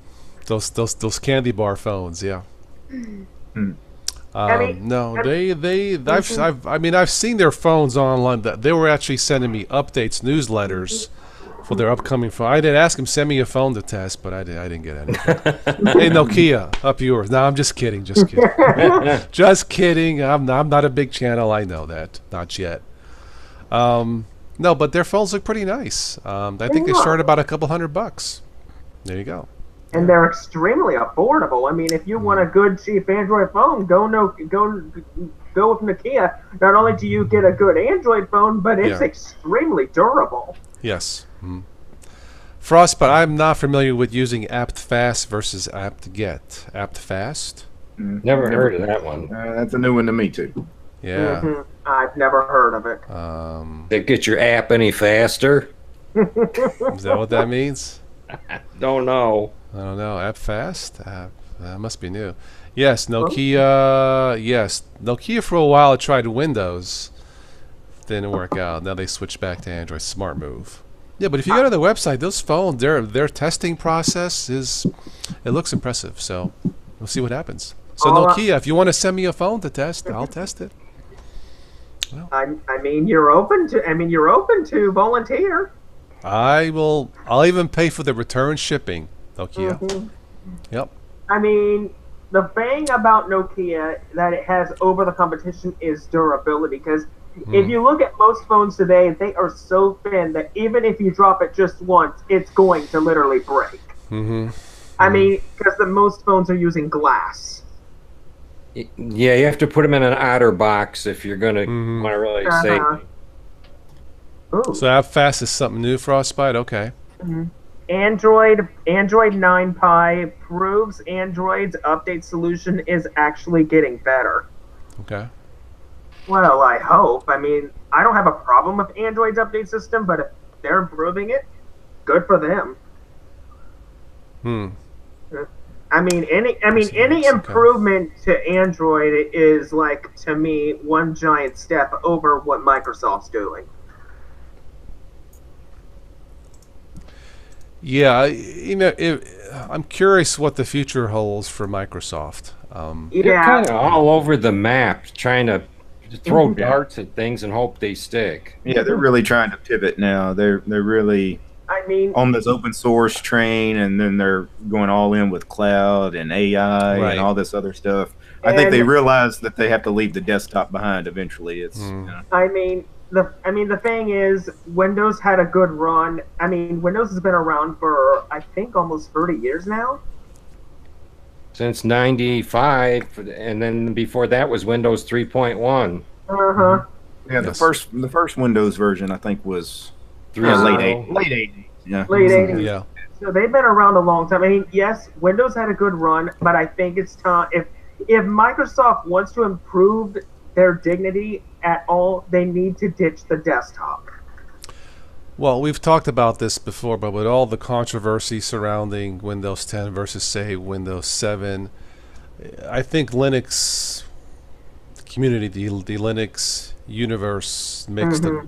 Speaker 1: Those candy bar phones, yeah.
Speaker 3: Hmm.
Speaker 1: No, I've seen their phones online. That they were actually sending me updates, newsletters for their upcoming phone. I did ask them send me a phone to test, but I didn't get anything. Hey, Nokia, up yours. No, I'm just kidding. Just kidding. Just kidding. I'm not a big channel. I know that. Not yet. No, but their phones look pretty nice. I think they start about a couple $100. There you go.
Speaker 2: And they're extremely affordable. I mean, if you want a good cheap Android phone, go with Nokia. Not only do you get a good Android phone, but it's extremely durable.
Speaker 1: Yes. Frostbite, I'm not familiar with using apt-fast versus apt-get. Apt-fast?
Speaker 4: Never heard of that one.
Speaker 3: That's a new one to me too.
Speaker 1: Yeah.
Speaker 2: I've never heard of it.
Speaker 4: Did it get your app any faster?
Speaker 1: Is that what that means?
Speaker 4: Don't know.
Speaker 1: I don't know. Apt-fast? That must be new. Yes, Nokia. Yes, Nokia for a while tried Windows. Didn't work out. Now they switched back to Android. Smart move. Yeah, but if you go to the website, those phones, their testing process it looks impressive. So we'll see what happens. So Nokia, if you want to send me a phone to test, I'll test it. Well,
Speaker 2: I mean, you're open to volunteer.
Speaker 1: I'll even pay for the return shipping. Nokia. Yep.
Speaker 2: I mean, the thing about Nokia that it has over the competition is durability. Because if you look at most phones today, they are so thin that even if you drop it just once, it's going to literally break. I mean, because most phones are using glass.
Speaker 4: Yeah, you have to put them in an OtterBox if you're going to want to really save them.
Speaker 1: So apt-fast is something new, Frostbite? Okay.
Speaker 2: Android 9 Pie proves Android's update solution is actually getting better.
Speaker 1: Okay.
Speaker 2: Well, I hope. I mean, I don't have a problem with Android's update system, but if they're improving it, good for them. I mean, any improvement to Android is, like, to me, one giant step over what Microsoft's doing.
Speaker 1: Yeah, I'm curious what the future holds for Microsoft.
Speaker 4: They're kind of all over the map, trying to throw darts at things and hope they stick.
Speaker 3: Yeah, they're really trying to pivot now. They're really on this open source train, and then they're going all in with cloud and AI and all this other stuff. I think they realize that they have to leave the desktop behind eventually. It's
Speaker 2: the thing is, Windows had a good run. I mean, Windows has been around for, I think, almost 30 years now.
Speaker 4: Since 95, and then before that was Windows 3.1.
Speaker 3: Yeah, the first Windows version, I think, was late 80s. Yeah.
Speaker 2: Late 80s.
Speaker 1: Yeah.
Speaker 2: So they've been around a long time. I mean, yes, Windows had a good run, but I think it's time. If Microsoft wants to improve their dignity at all, they need to ditch the desktop.
Speaker 1: Well, we've talked about this before, but with all the controversy surrounding Windows 10 versus, say, Windows 7, I think Linux community, the Linux universe,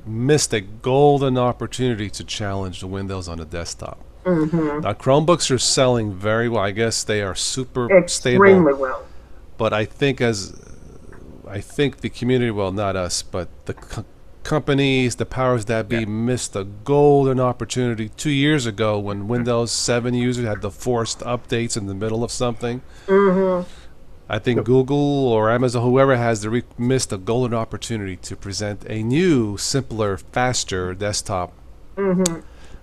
Speaker 1: missed a golden opportunity to challenge the Windows on the desktop. Now, Chromebooks are selling very well. I guess they are
Speaker 2: extremely well.
Speaker 1: But I think the community, well, not us, but the companies, the powers that be, missed a golden opportunity 2 years ago when Windows 7 users had the forced updates in the middle of something. I think Google or Amazon, whoever has missed a golden opportunity to present a new, simpler, faster desktop.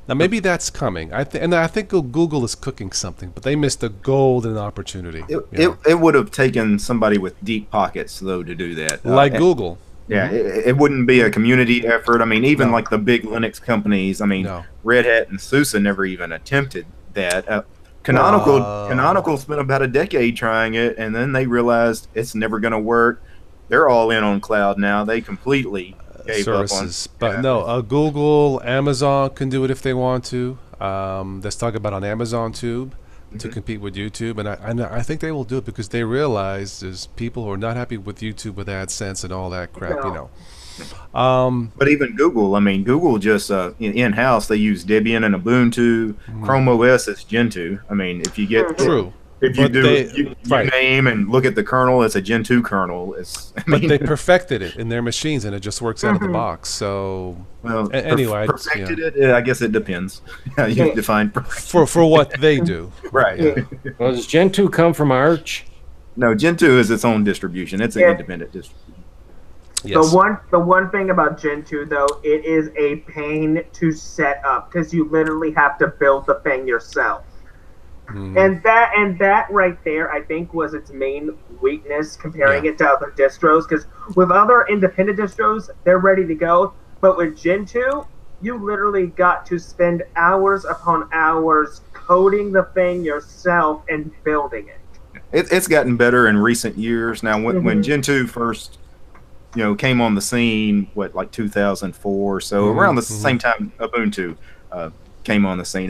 Speaker 1: Now maybe that's coming. I think Google is cooking something, but they missed a golden opportunity.
Speaker 3: It would have taken somebody with deep pockets though to do that.
Speaker 1: Like Google.
Speaker 3: Yeah, it wouldn't be a community effort. I mean, even like the big Linux companies. I mean, Red Hat and SUSE never even attempted that. Canonical spent about a decade trying it, and then they realized it's never going to work. They're all in on cloud now. They completely gave
Speaker 1: services.
Speaker 3: up on.
Speaker 1: But Google, Amazon can do it if they want to. Let's talk about on Amazon Tube to compete with YouTube, and I think they will do it because they realize there's people who are not happy with YouTube with AdSense and all that crap.
Speaker 3: But even Google, I mean, Google just in-house they use Debian and Ubuntu. Chrome OS is Gentoo. I mean, if you get
Speaker 1: True.
Speaker 3: if you
Speaker 1: But
Speaker 3: do
Speaker 1: they-
Speaker 3: you
Speaker 1: right.
Speaker 3: name and look at the kernel, it's a Gentoo kernel. It's I
Speaker 1: But
Speaker 3: mean,
Speaker 1: they perfected it in their machines, and it just works out of the box. So
Speaker 3: well,
Speaker 1: anyway,
Speaker 3: perfected it. Yeah, I guess it depends how you
Speaker 2: Yeah.
Speaker 3: define.
Speaker 1: for what they do,
Speaker 3: Right.
Speaker 1: Yeah.
Speaker 4: Well, does Gentoo come from Arch?
Speaker 3: No, Gentoo is its own distribution. It's an
Speaker 2: Yeah.
Speaker 3: independent distribution.
Speaker 1: Yes.
Speaker 2: The one thing about Gentoo though, it is a pain to set up because you literally have to build the thing yourself.
Speaker 1: Mhm.
Speaker 2: And that right there, I think, was its main weakness comparing it to other distros. Because with other independent distros, they're ready to go, but with Gentoo, you literally got to spend hours upon hours coding the thing yourself and building it.
Speaker 3: It's gotten better in recent years. Now, when Gentoo first, came on the scene, like 2004, so around the same time Ubuntu came on the scene.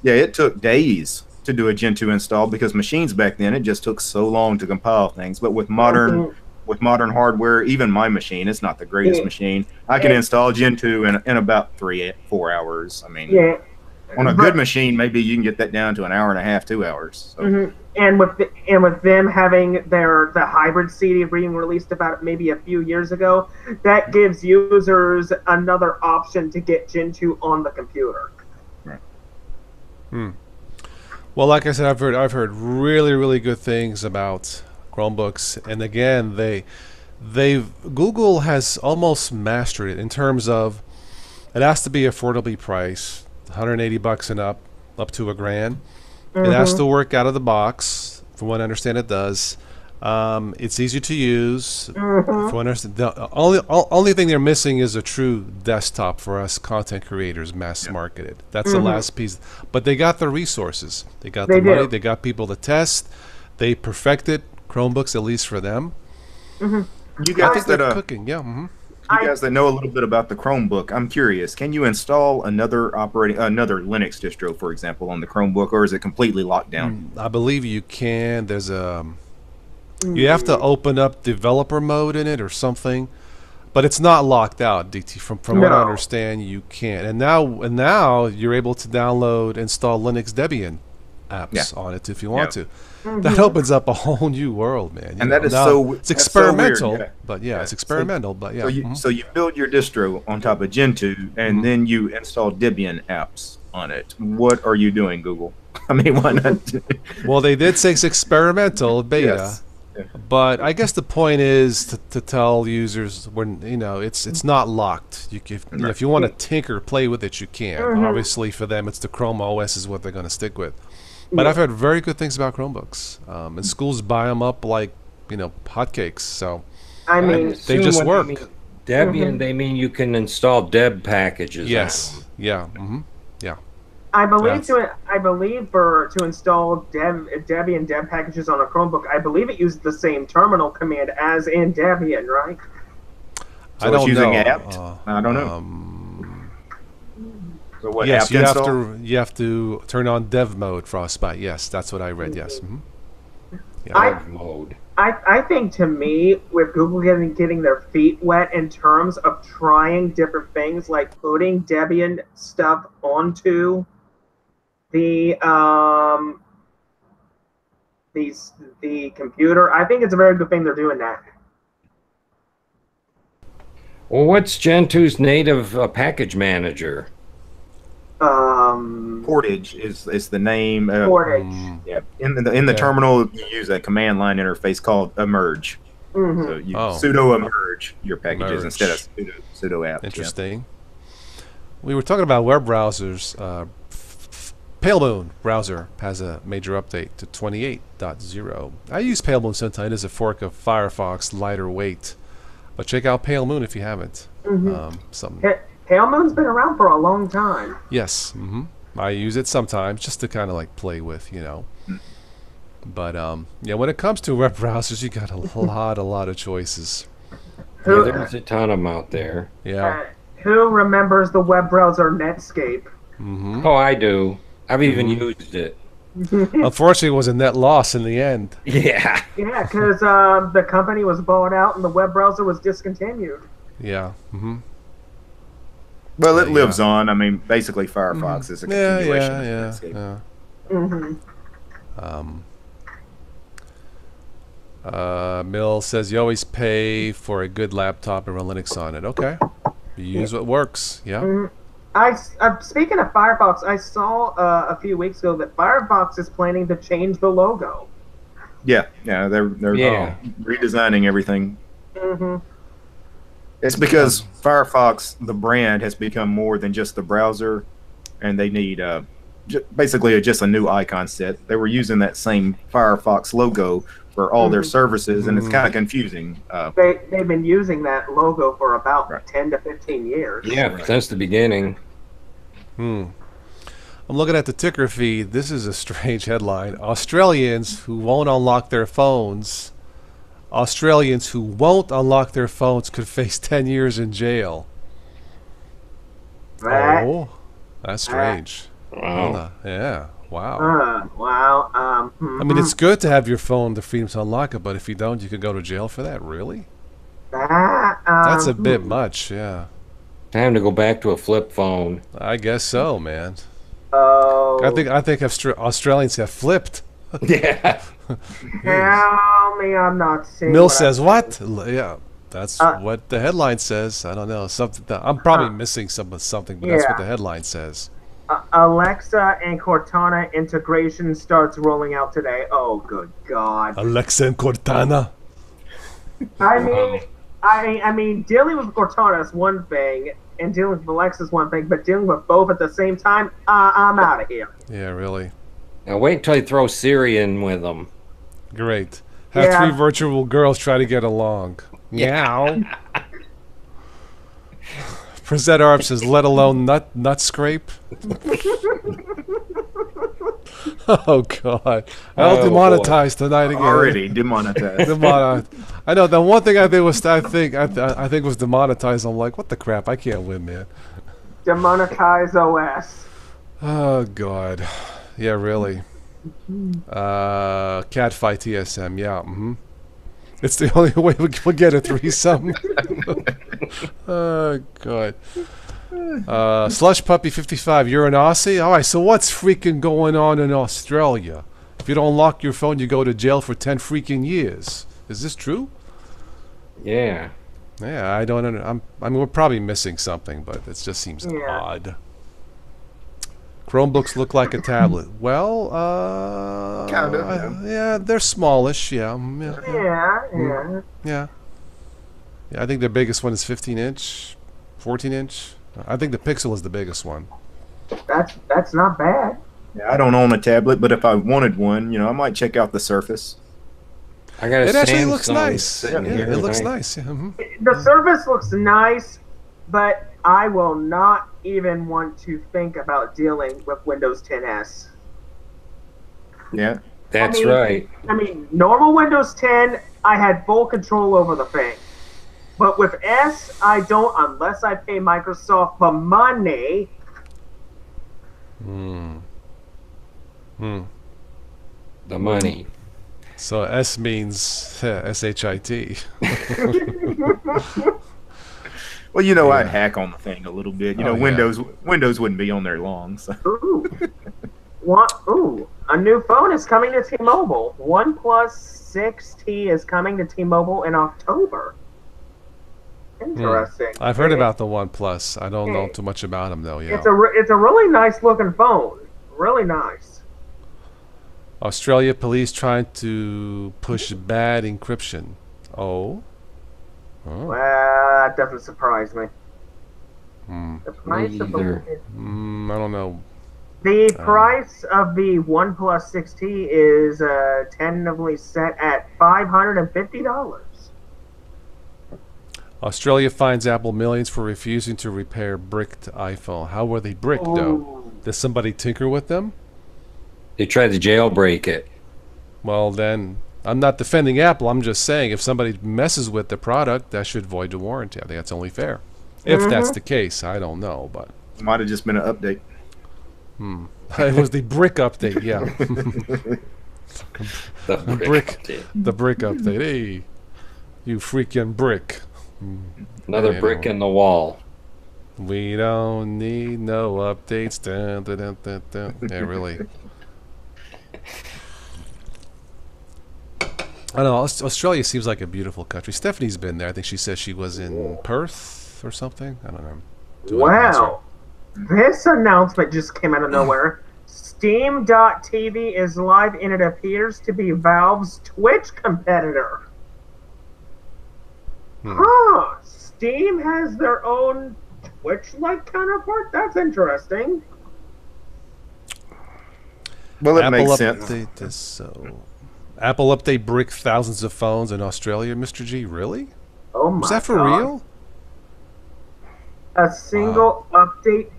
Speaker 3: Yeah, it took days to do a Gentoo install because machines back then it just took so long to compile things. But with modern hardware, even my machine, it's not the greatest machine. I can install Gentoo in about 3-4 hours. I mean,
Speaker 2: Yeah.
Speaker 3: on a good machine, maybe you can get that down to an hour and a half, 2 hours. So.
Speaker 2: And with them having the hybrid CD being released about maybe a few years ago, that gives users another option to get Gentoo on the computer.
Speaker 1: Well, like I said, I've heard really, really good things about Chromebooks, and again, Google has almost mastered it in terms of it has to be affordably priced, $180 and up to $1,000. It has to work out of the box. From what I understand, it does. It's easy to use. From what I understand, the only thing they're missing is a true desktop for us content creators, mass marketed. That's the last piece. But they got the resources. They got the money. They got people to test. They perfected Chromebooks, at least for them.
Speaker 3: You
Speaker 1: I
Speaker 3: guys
Speaker 1: think
Speaker 3: that
Speaker 1: they're cooking. Yeah. Mm-hmm.
Speaker 3: you guys that know a little bit about the Chromebook, I'm curious. Can you install another Linux distro, for example, on the Chromebook, or is it completely locked down?
Speaker 1: I believe you can. There's you have to open up developer mode in it or something, but it's not locked out. DT, from what I understand, you can. And now you're able to install Linux Debian apps on it if you want to. That opens up a whole new world, man.
Speaker 3: And that is
Speaker 1: it's experimental,
Speaker 3: weird,
Speaker 1: but it's experimental, but yeah.
Speaker 3: So you build your distro on top of Gentoo, and then you install Debian apps on it. What are you doing, Google? I mean, why not?
Speaker 1: Well, they did say it's experimental beta.
Speaker 3: Yes. Yeah.
Speaker 1: But I guess the point is to tell users when it's not locked. If you want to tinker, play with it, you can. Obviously, for them, it's the Chrome OS is what they're going to stick with. But I've heard very good things about Chromebooks, and schools buy them up like hotcakes. So
Speaker 2: I mean,
Speaker 1: they just work.
Speaker 4: Debian, they mean you can install deb packages.
Speaker 1: Yes. Yeah. Yeah.
Speaker 2: I believe to install Debian deb packages on a Chromebook, I believe it uses the same terminal command as in Debian, right?
Speaker 3: So
Speaker 1: I don't
Speaker 3: it's using
Speaker 1: know.
Speaker 3: apt? I don't know. So what?
Speaker 1: Yes,
Speaker 3: apt install?
Speaker 1: you have to turn on dev mode, Frostbite. Yes, that's what I read. Yes.
Speaker 4: Dev mode.
Speaker 2: I think to me, with Google getting their feet wet in terms of trying different things like putting Debian stuff onto the computer, I think it's a very good thing they're doing that.
Speaker 4: Well, what's Gentoo's native package manager?
Speaker 3: Portage is the name.
Speaker 2: Portage.
Speaker 3: Yeah, in the terminal, you use a command line interface called emerge.
Speaker 2: Mm-hmm.
Speaker 3: So you sudo emerge your packages
Speaker 1: Merge.
Speaker 3: instead of sudo apt.
Speaker 1: Interesting. We were talking about web browsers. Pale Moon browser has a major update to 28.0. I use Pale Moon sometimes as a fork of Firefox, lighter weight. But check out Pale Moon if you haven't.
Speaker 2: Pale Moon's been around for a long time.
Speaker 1: Yes. I use it sometimes just to kind of like play with, But when it comes to web browsers, you got a lot of choices.
Speaker 4: Yeah, there's a ton of them out there.
Speaker 1: Yeah.
Speaker 2: Who remembers the web browser Netscape?
Speaker 4: Oh, I do. I've even used it.
Speaker 1: Unfortunately, it was a net loss in the end.
Speaker 4: Yeah.
Speaker 2: Yeah, because the company was bought out and the web browser was discontinued.
Speaker 1: Yeah. Mm-hmm.
Speaker 3: Well, it
Speaker 1: Yeah.
Speaker 3: lives on. I mean, basically, Firefox is a
Speaker 1: Yeah,
Speaker 3: continuation
Speaker 1: yeah,
Speaker 3: of
Speaker 1: yeah,
Speaker 3: Netscape.
Speaker 1: yeah.
Speaker 2: Mm-hmm.
Speaker 1: Mill says you always pay for a good laptop and run Linux on it. Okay. You use what works. Yeah.
Speaker 2: Speaking of Firefox, I saw a few weeks ago that Firefox is planning to change the logo.
Speaker 3: Yeah, they're
Speaker 4: Yeah.
Speaker 3: redesigning everything.
Speaker 2: Mm-hmm.
Speaker 3: It's because Firefox, the brand, has become more than just the browser, and they need basically just a new icon set. They were using that same Firefox logo for all their services, and it's kind of confusing.
Speaker 2: They've been using that logo for about
Speaker 3: Right.
Speaker 2: 10 to 15 years.
Speaker 4: Yeah, since the beginning.
Speaker 1: I'm looking at the ticker feed. This is a strange headline. Australians who won't unlock their phones. Australians who won't unlock their phones could face 10 years in jail.
Speaker 2: Right?
Speaker 1: Oh, that's strange.
Speaker 4: Wow.
Speaker 1: Yeah. Wow.
Speaker 2: Wow.
Speaker 1: I mean, it's good to have your phone, the freedom to unlock it, but if you don't, you could go to jail for that. Really? That's a bit much. Yeah.
Speaker 4: Time to go back to a flip phone.
Speaker 1: I guess so, man.
Speaker 2: Oh.
Speaker 1: I think Australians have flipped.
Speaker 4: Yeah.
Speaker 2: Tell me I'm not seeing.
Speaker 1: Mill
Speaker 2: what
Speaker 1: says
Speaker 2: I'm
Speaker 1: what?
Speaker 2: seeing.
Speaker 1: Yeah, that's what the headline says. I don't know something. I'm probably missing something, but that's what
Speaker 2: Yeah.
Speaker 1: the headline says.
Speaker 2: Alexa and Cortana integration starts rolling out today. Oh, good God!
Speaker 1: Alexa and Cortana.
Speaker 2: I mean, dealing with Cortana is one thing, and dealing with Alexa is one thing, but dealing with both at the same time, I'm out of here.
Speaker 1: Yeah, really.
Speaker 4: Now wait until you throw Siri in with them.
Speaker 1: Great. Have
Speaker 2: Yeah.
Speaker 1: 3 virtual girls try to get along. Meow. Present Arp says, let alone nut scrape. Oh God! I'll
Speaker 4: Oh,
Speaker 1: demonetize tonight again.
Speaker 3: Already demonetized.
Speaker 1: I know the one thing I think was I think was demonetized. I'm like, what the crap? I can't win, man.
Speaker 2: Demonetize OS.
Speaker 1: Oh God, yeah, really. Catfight TSM, yeah. It's the only way we'll get a threesome. Oh God. Slush Puppy 55, you're an Aussie? Alright, so what's freaking going on in Australia? If you don't lock your phone, you go to jail for 10 freaking years. Is this true?
Speaker 4: Yeah.
Speaker 1: Yeah, I don't know. I mean, we're probably missing something, but it just seems
Speaker 2: Yeah.
Speaker 1: odd. Chromebooks look like a tablet. Well,
Speaker 3: Kind of,
Speaker 1: yeah, they're smallish. Yeah, yeah. I think the biggest one is 15-inch, 14-inch. I think the Pixel is the biggest one.
Speaker 2: That's not bad.
Speaker 3: Yeah, I don't own a tablet, but if I wanted one, I might check out the Surface.
Speaker 4: I got a
Speaker 1: It actually looks
Speaker 4: Samsung
Speaker 1: nice.
Speaker 4: sitting
Speaker 1: Yeah,
Speaker 4: here
Speaker 1: it looks
Speaker 4: tonight.
Speaker 1: nice. Yeah,
Speaker 2: The Surface looks nice, but I will not even want to think about dealing with Windows 10s.
Speaker 3: Yeah.
Speaker 4: That's
Speaker 2: I mean-
Speaker 4: right.
Speaker 2: I mean, normal Windows 10, I had full control over the thing. But with S, I don't unless I pay Microsoft the money.
Speaker 4: The money.
Speaker 1: So S means SHIT.
Speaker 3: Well, I'd hack on the thing a little bit.
Speaker 1: Oh, yeah.
Speaker 3: Windows wouldn't be on there long. So.
Speaker 2: Ooh, a new phone is coming to T-Mobile. OnePlus 6T is coming to T-Mobile in October. Interesting.
Speaker 1: I've heard about the OnePlus. I don't know too much about them though. Yeah.
Speaker 2: It's a really nice looking phone. Really nice.
Speaker 1: Australia police trying to push bad encryption. Oh.
Speaker 2: Well, that doesn't surprise me. The price of
Speaker 4: either.
Speaker 1: I don't know.
Speaker 2: The price of the OnePlus 6T is tentatively set at $550.
Speaker 1: Australia fines Apple millions for refusing to repair bricked iPhone. How were they bricked though?
Speaker 2: Ooh.
Speaker 1: Did somebody tinker with them?
Speaker 4: They tried to jailbreak it.
Speaker 1: Well, then I'm not defending Apple. I'm just saying if somebody messes with the product, that should void the warranty. I think that's only fair. If that's the case, I don't know, but
Speaker 3: Might have just been an update.
Speaker 1: it was the brick update. Yeah,
Speaker 4: The
Speaker 1: brick. The brick update. Hey, you freaking brick.
Speaker 4: Another
Speaker 1: You
Speaker 4: brick
Speaker 1: know.
Speaker 4: in the wall.
Speaker 1: We don't need no updates. Dun, dun, dun, dun, dun. Yeah, really. I don't know. Australia seems like a beautiful country. Stephanie's been there. I think she said she was in Perth or something. I don't know. Do I pronounce
Speaker 2: Wow. This announcement just came out of nowhere. Steam.tv is live and it appears to be Valve's Twitch competitor. Huh. Steam has their own Twitch-like counterpart? That's interesting.
Speaker 3: Well, it
Speaker 1: Apple
Speaker 3: makes sense.
Speaker 1: update this so. Apple update brick thousands of phones in Australia, Mr. G. Really?
Speaker 2: Oh my
Speaker 1: Is that for
Speaker 2: God.
Speaker 1: real?
Speaker 2: A single update?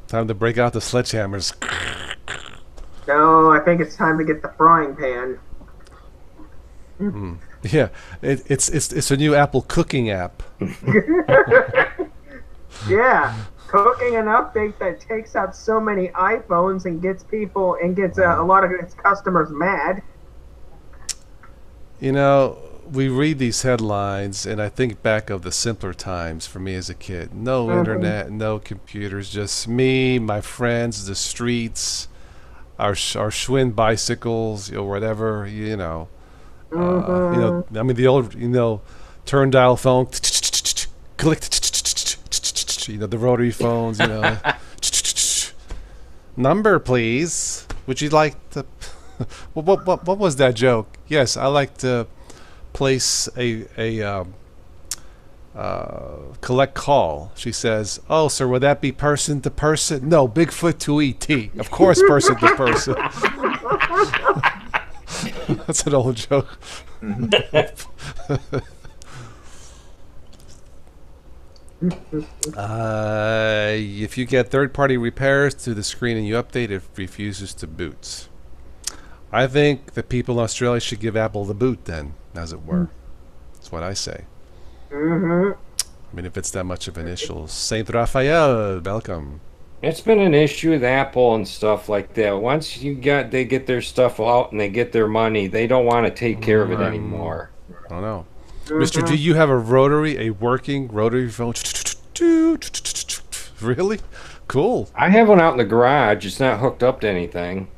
Speaker 1: Time to break out the sledgehammers.
Speaker 2: No, I think it's time to get the frying pan.
Speaker 1: Yeah, it's a new Apple cooking app.
Speaker 2: Yeah, cooking an update that takes out so many iPhones and gets people and gets a lot of its customers mad.
Speaker 1: You know, we read these headlines, and I think back of the simpler times for me as a kid. No internet, no computers, just me, my friends, the streets, our Schwinn bicycles, or whatever. You know, I mean the old, turn dial phone, click, the rotary phones. Number, please. Would you like to? What was that joke? Yes, I like to place a collect call. She says, "Oh, sir, would that be person to person?" No, Bigfoot to ET. Of course, person to person. That's an old joke. If you get third-party repairs to the screen and you update, it refuses to boot. I think the people in Australia should give Apple the boot then, as it were. That's what I say. I mean, if it's that much of an issue. Saint Raphael, welcome.
Speaker 4: It's been an issue with Apple and stuff like that. Once they get their stuff out and they get their money, they don't want to take care of it anymore.
Speaker 1: I don't know. Mr. G, you have a working rotary phone? Really? Cool.
Speaker 4: I have one out in the garage. It's not hooked up to anything.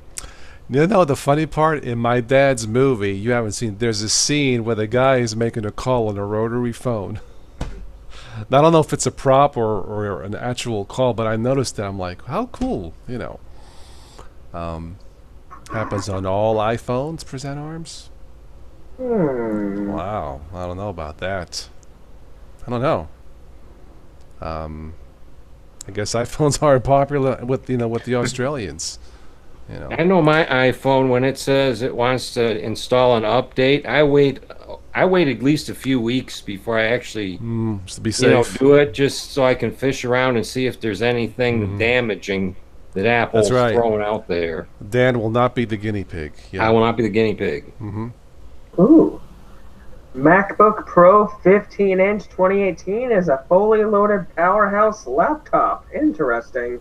Speaker 1: You know the funny part? In my dad's movie, you haven't seen, there's a scene where the guy is making a call on a rotary phone. Now, I don't know if it's a prop or an actual call, but I noticed that. I'm like, how cool, happens on all iPhones, present arms. Wow, I don't know about that. I don't know. I guess iPhones are popular with the Australians.
Speaker 4: I know my iPhone, when it says it wants to install an update, I wait at least a few weeks before I actually
Speaker 1: Just to be safe.
Speaker 4: do it, just so I can fish around and see if there's anything damaging that Apple's
Speaker 1: right.
Speaker 4: throwing out there.
Speaker 1: Dan will not be the guinea pig. Yeah.
Speaker 4: I will not be the guinea pig.
Speaker 2: Ooh. MacBook Pro 15-inch 2018 is a fully loaded powerhouse laptop. Interesting.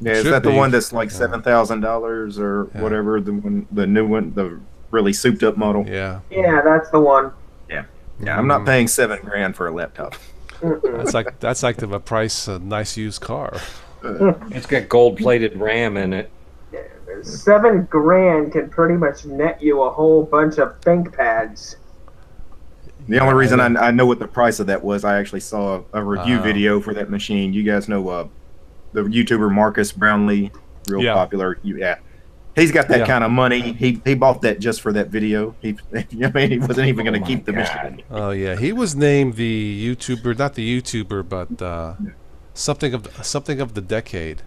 Speaker 3: Yeah, is
Speaker 1: Should
Speaker 3: that the
Speaker 1: be.
Speaker 3: one that's like $7,000 or whatever? The new one, the really souped up model.
Speaker 1: Yeah.
Speaker 2: Yeah, that's the one.
Speaker 3: Yeah, I'm not paying $7,000 for a laptop.
Speaker 1: That's like the price of a nice used car.
Speaker 4: It's got gold-plated RAM in it.
Speaker 2: $7,000 can pretty much net you a whole bunch of ThinkPads.
Speaker 3: The only reason I know what the price of that was, I actually saw a review video for that machine. You guys know the YouTuber Marcus Brownlee, real popular. He's got that kind of money. He bought that just for that video. He wasn't even going to keep the machine.
Speaker 1: Oh yeah, he was named the YouTuber, not the YouTuber, but something of the decade.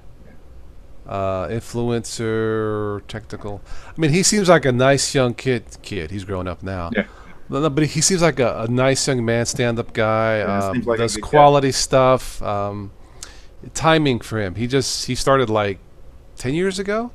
Speaker 1: Influencer, technical. I mean, he seems like a nice young kid. He's grown up now.
Speaker 3: Yeah.
Speaker 1: No, but he seems like a nice young man, stand-up guy.
Speaker 3: Seems like a
Speaker 1: does
Speaker 3: good guy.
Speaker 1: quality stuff. Timing for him. He started like 10 years ago.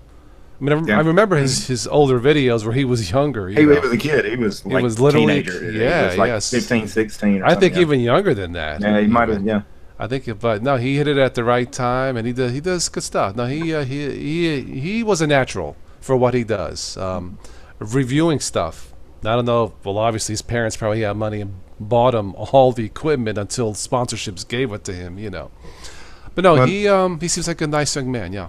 Speaker 1: I mean, I remember his older videos where he was younger.
Speaker 3: He was a kid. He was like
Speaker 1: was literally-
Speaker 3: teenager.
Speaker 1: yeah,
Speaker 3: he was like
Speaker 1: yes.
Speaker 3: 15, 16. Or
Speaker 1: I think
Speaker 3: something.
Speaker 1: even younger than that.
Speaker 3: Yeah, he might have. Yeah.
Speaker 1: I think, but no, he hit it at the right time, and he does good stuff. No, he was a natural for what he does. Reviewing stuff, I don't know. Well, obviously his parents probably had money and bought him all the equipment until sponsorships gave it to him, you know. But no,
Speaker 3: Well-
Speaker 1: he seems like a nice young man. Yeah.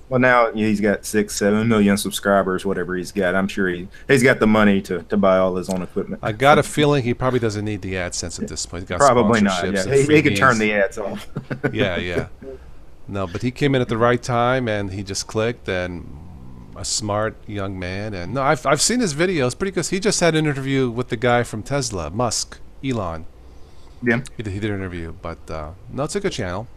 Speaker 3: Well, now he's got 6-7 million subscribers, whatever he's got. I'm sure he's got the money to buy all his own equipment.
Speaker 1: I got a feeling he probably doesn't need the AdSense at this point. He's got
Speaker 3: Probably not.
Speaker 1: sponsorships
Speaker 3: Yeah,
Speaker 1: and
Speaker 3: he could turn
Speaker 1: freebies.
Speaker 3: the ads off.
Speaker 1: Yeah. No, but he came in at the right time and he just clicked, and a smart young man. And no, I've seen his videos, pretty good. He just had an interview with the guy from Tesla, Musk, Elon.
Speaker 3: Yeah.
Speaker 1: He did an interview, but no, it's a good channel.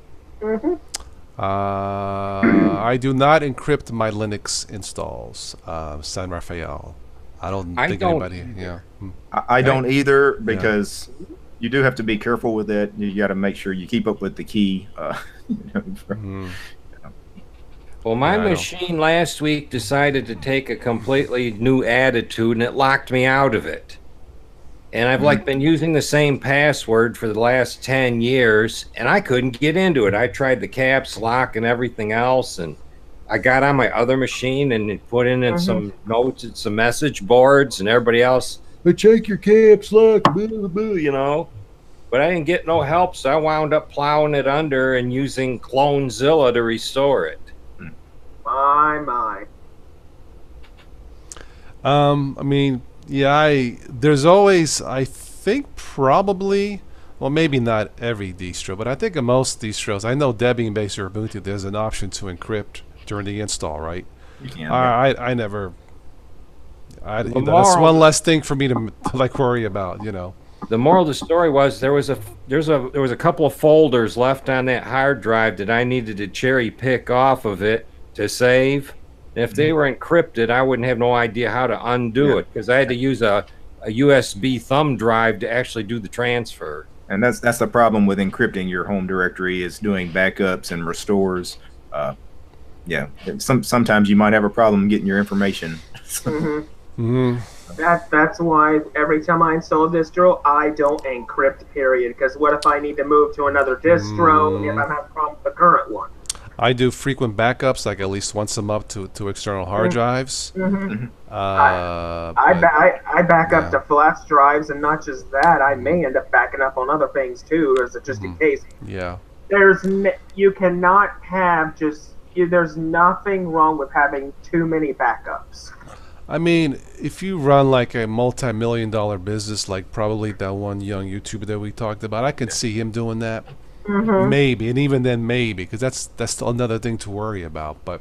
Speaker 1: I do not encrypt my Linux installs, San Rafael. I don't
Speaker 4: I
Speaker 1: think
Speaker 4: don't
Speaker 1: anybody. Yeah.
Speaker 3: I don't either, because you do have to be careful with that. You got to make sure you keep up with the key.
Speaker 4: Well, my
Speaker 1: Yeah, I know.
Speaker 4: machine last week decided to take a completely new attitude, and it locked me out of it. And I've like been using the same password for the last 10 years, and I couldn't get into it. I tried the caps lock and everything else, and I got on my other machine and it put in some notes and some message boards, and everybody else, "But check your caps lock, blah, blah, blah," you know. But I didn't get no help, so I wound up plowing it under and using Clonezilla to restore it.
Speaker 2: My.
Speaker 1: I mean, yeah, there's always, I think probably, well, maybe not every distro, but I think in most distros, I know Debian based or Ubuntu, there's an option to encrypt during the install, right?
Speaker 3: You can.
Speaker 1: I never, that's
Speaker 4: moral-
Speaker 1: one less thing for me to like worry about, you know.
Speaker 4: The moral of the story was there was a couple of folders left on that hard drive that I needed to cherry pick off of it to save. And if they were encrypted, I wouldn't have no idea how to undo it, because I had to use a USB thumb drive to actually do the transfer.
Speaker 3: And that's the problem with encrypting your home directory, is doing backups and restores. Sometimes you might have a problem getting your information.
Speaker 2: That's why every time I install a distro, I don't encrypt, period. Because what if I need to move to another distro if I'm having a problem with the current one?
Speaker 1: I do frequent backups, like at least once a month to external hard drives.
Speaker 2: I back up to flash drives, and not just that, I may end up backing up on other things too, just in case.
Speaker 1: Yeah.
Speaker 2: You cannot have there's nothing wrong with having too many backups.
Speaker 1: I mean, if you run like a multi-million-dollar business, like probably that one young YouTuber that we talked about, I could see him doing that. Maybe, and even then, maybe, because that's still another thing to worry about. But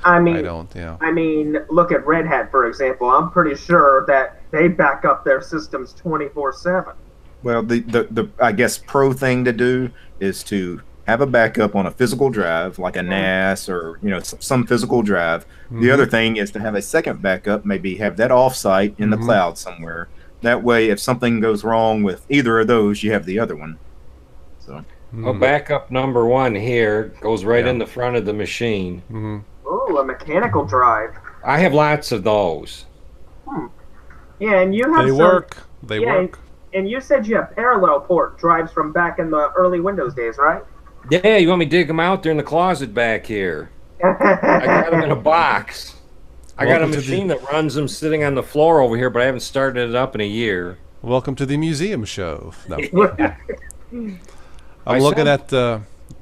Speaker 2: I mean,
Speaker 1: I don't. Yeah.
Speaker 2: I mean, look at Red Hat, for example. I'm pretty sure that they back up their systems 24/7.
Speaker 3: Well, the I guess pro thing to do is to have a backup on a physical drive, like a NAS or some physical drive. The other thing is to have a second backup, maybe have that offsite in the cloud somewhere. That way, if something goes wrong with either of those, you have the other one. So.
Speaker 4: Well, backup number one here goes right in the front of the machine.
Speaker 2: Ooh, a mechanical drive.
Speaker 4: I have lots of those.
Speaker 2: Yeah, and you have
Speaker 1: They
Speaker 2: some,
Speaker 1: work. They
Speaker 2: yeah,
Speaker 1: work.
Speaker 2: And you said you have parallel port drives from back in the early Windows days, right?
Speaker 4: Yeah, you want me to dig them out? They're in the closet back here. I got them in a box. I got a
Speaker 1: Welcome to
Speaker 4: machine that runs them sitting on the floor over here, but I haven't started it up in a year.
Speaker 1: Welcome to the museum show. No.
Speaker 4: I
Speaker 1: I'm looking
Speaker 4: sent-
Speaker 1: at.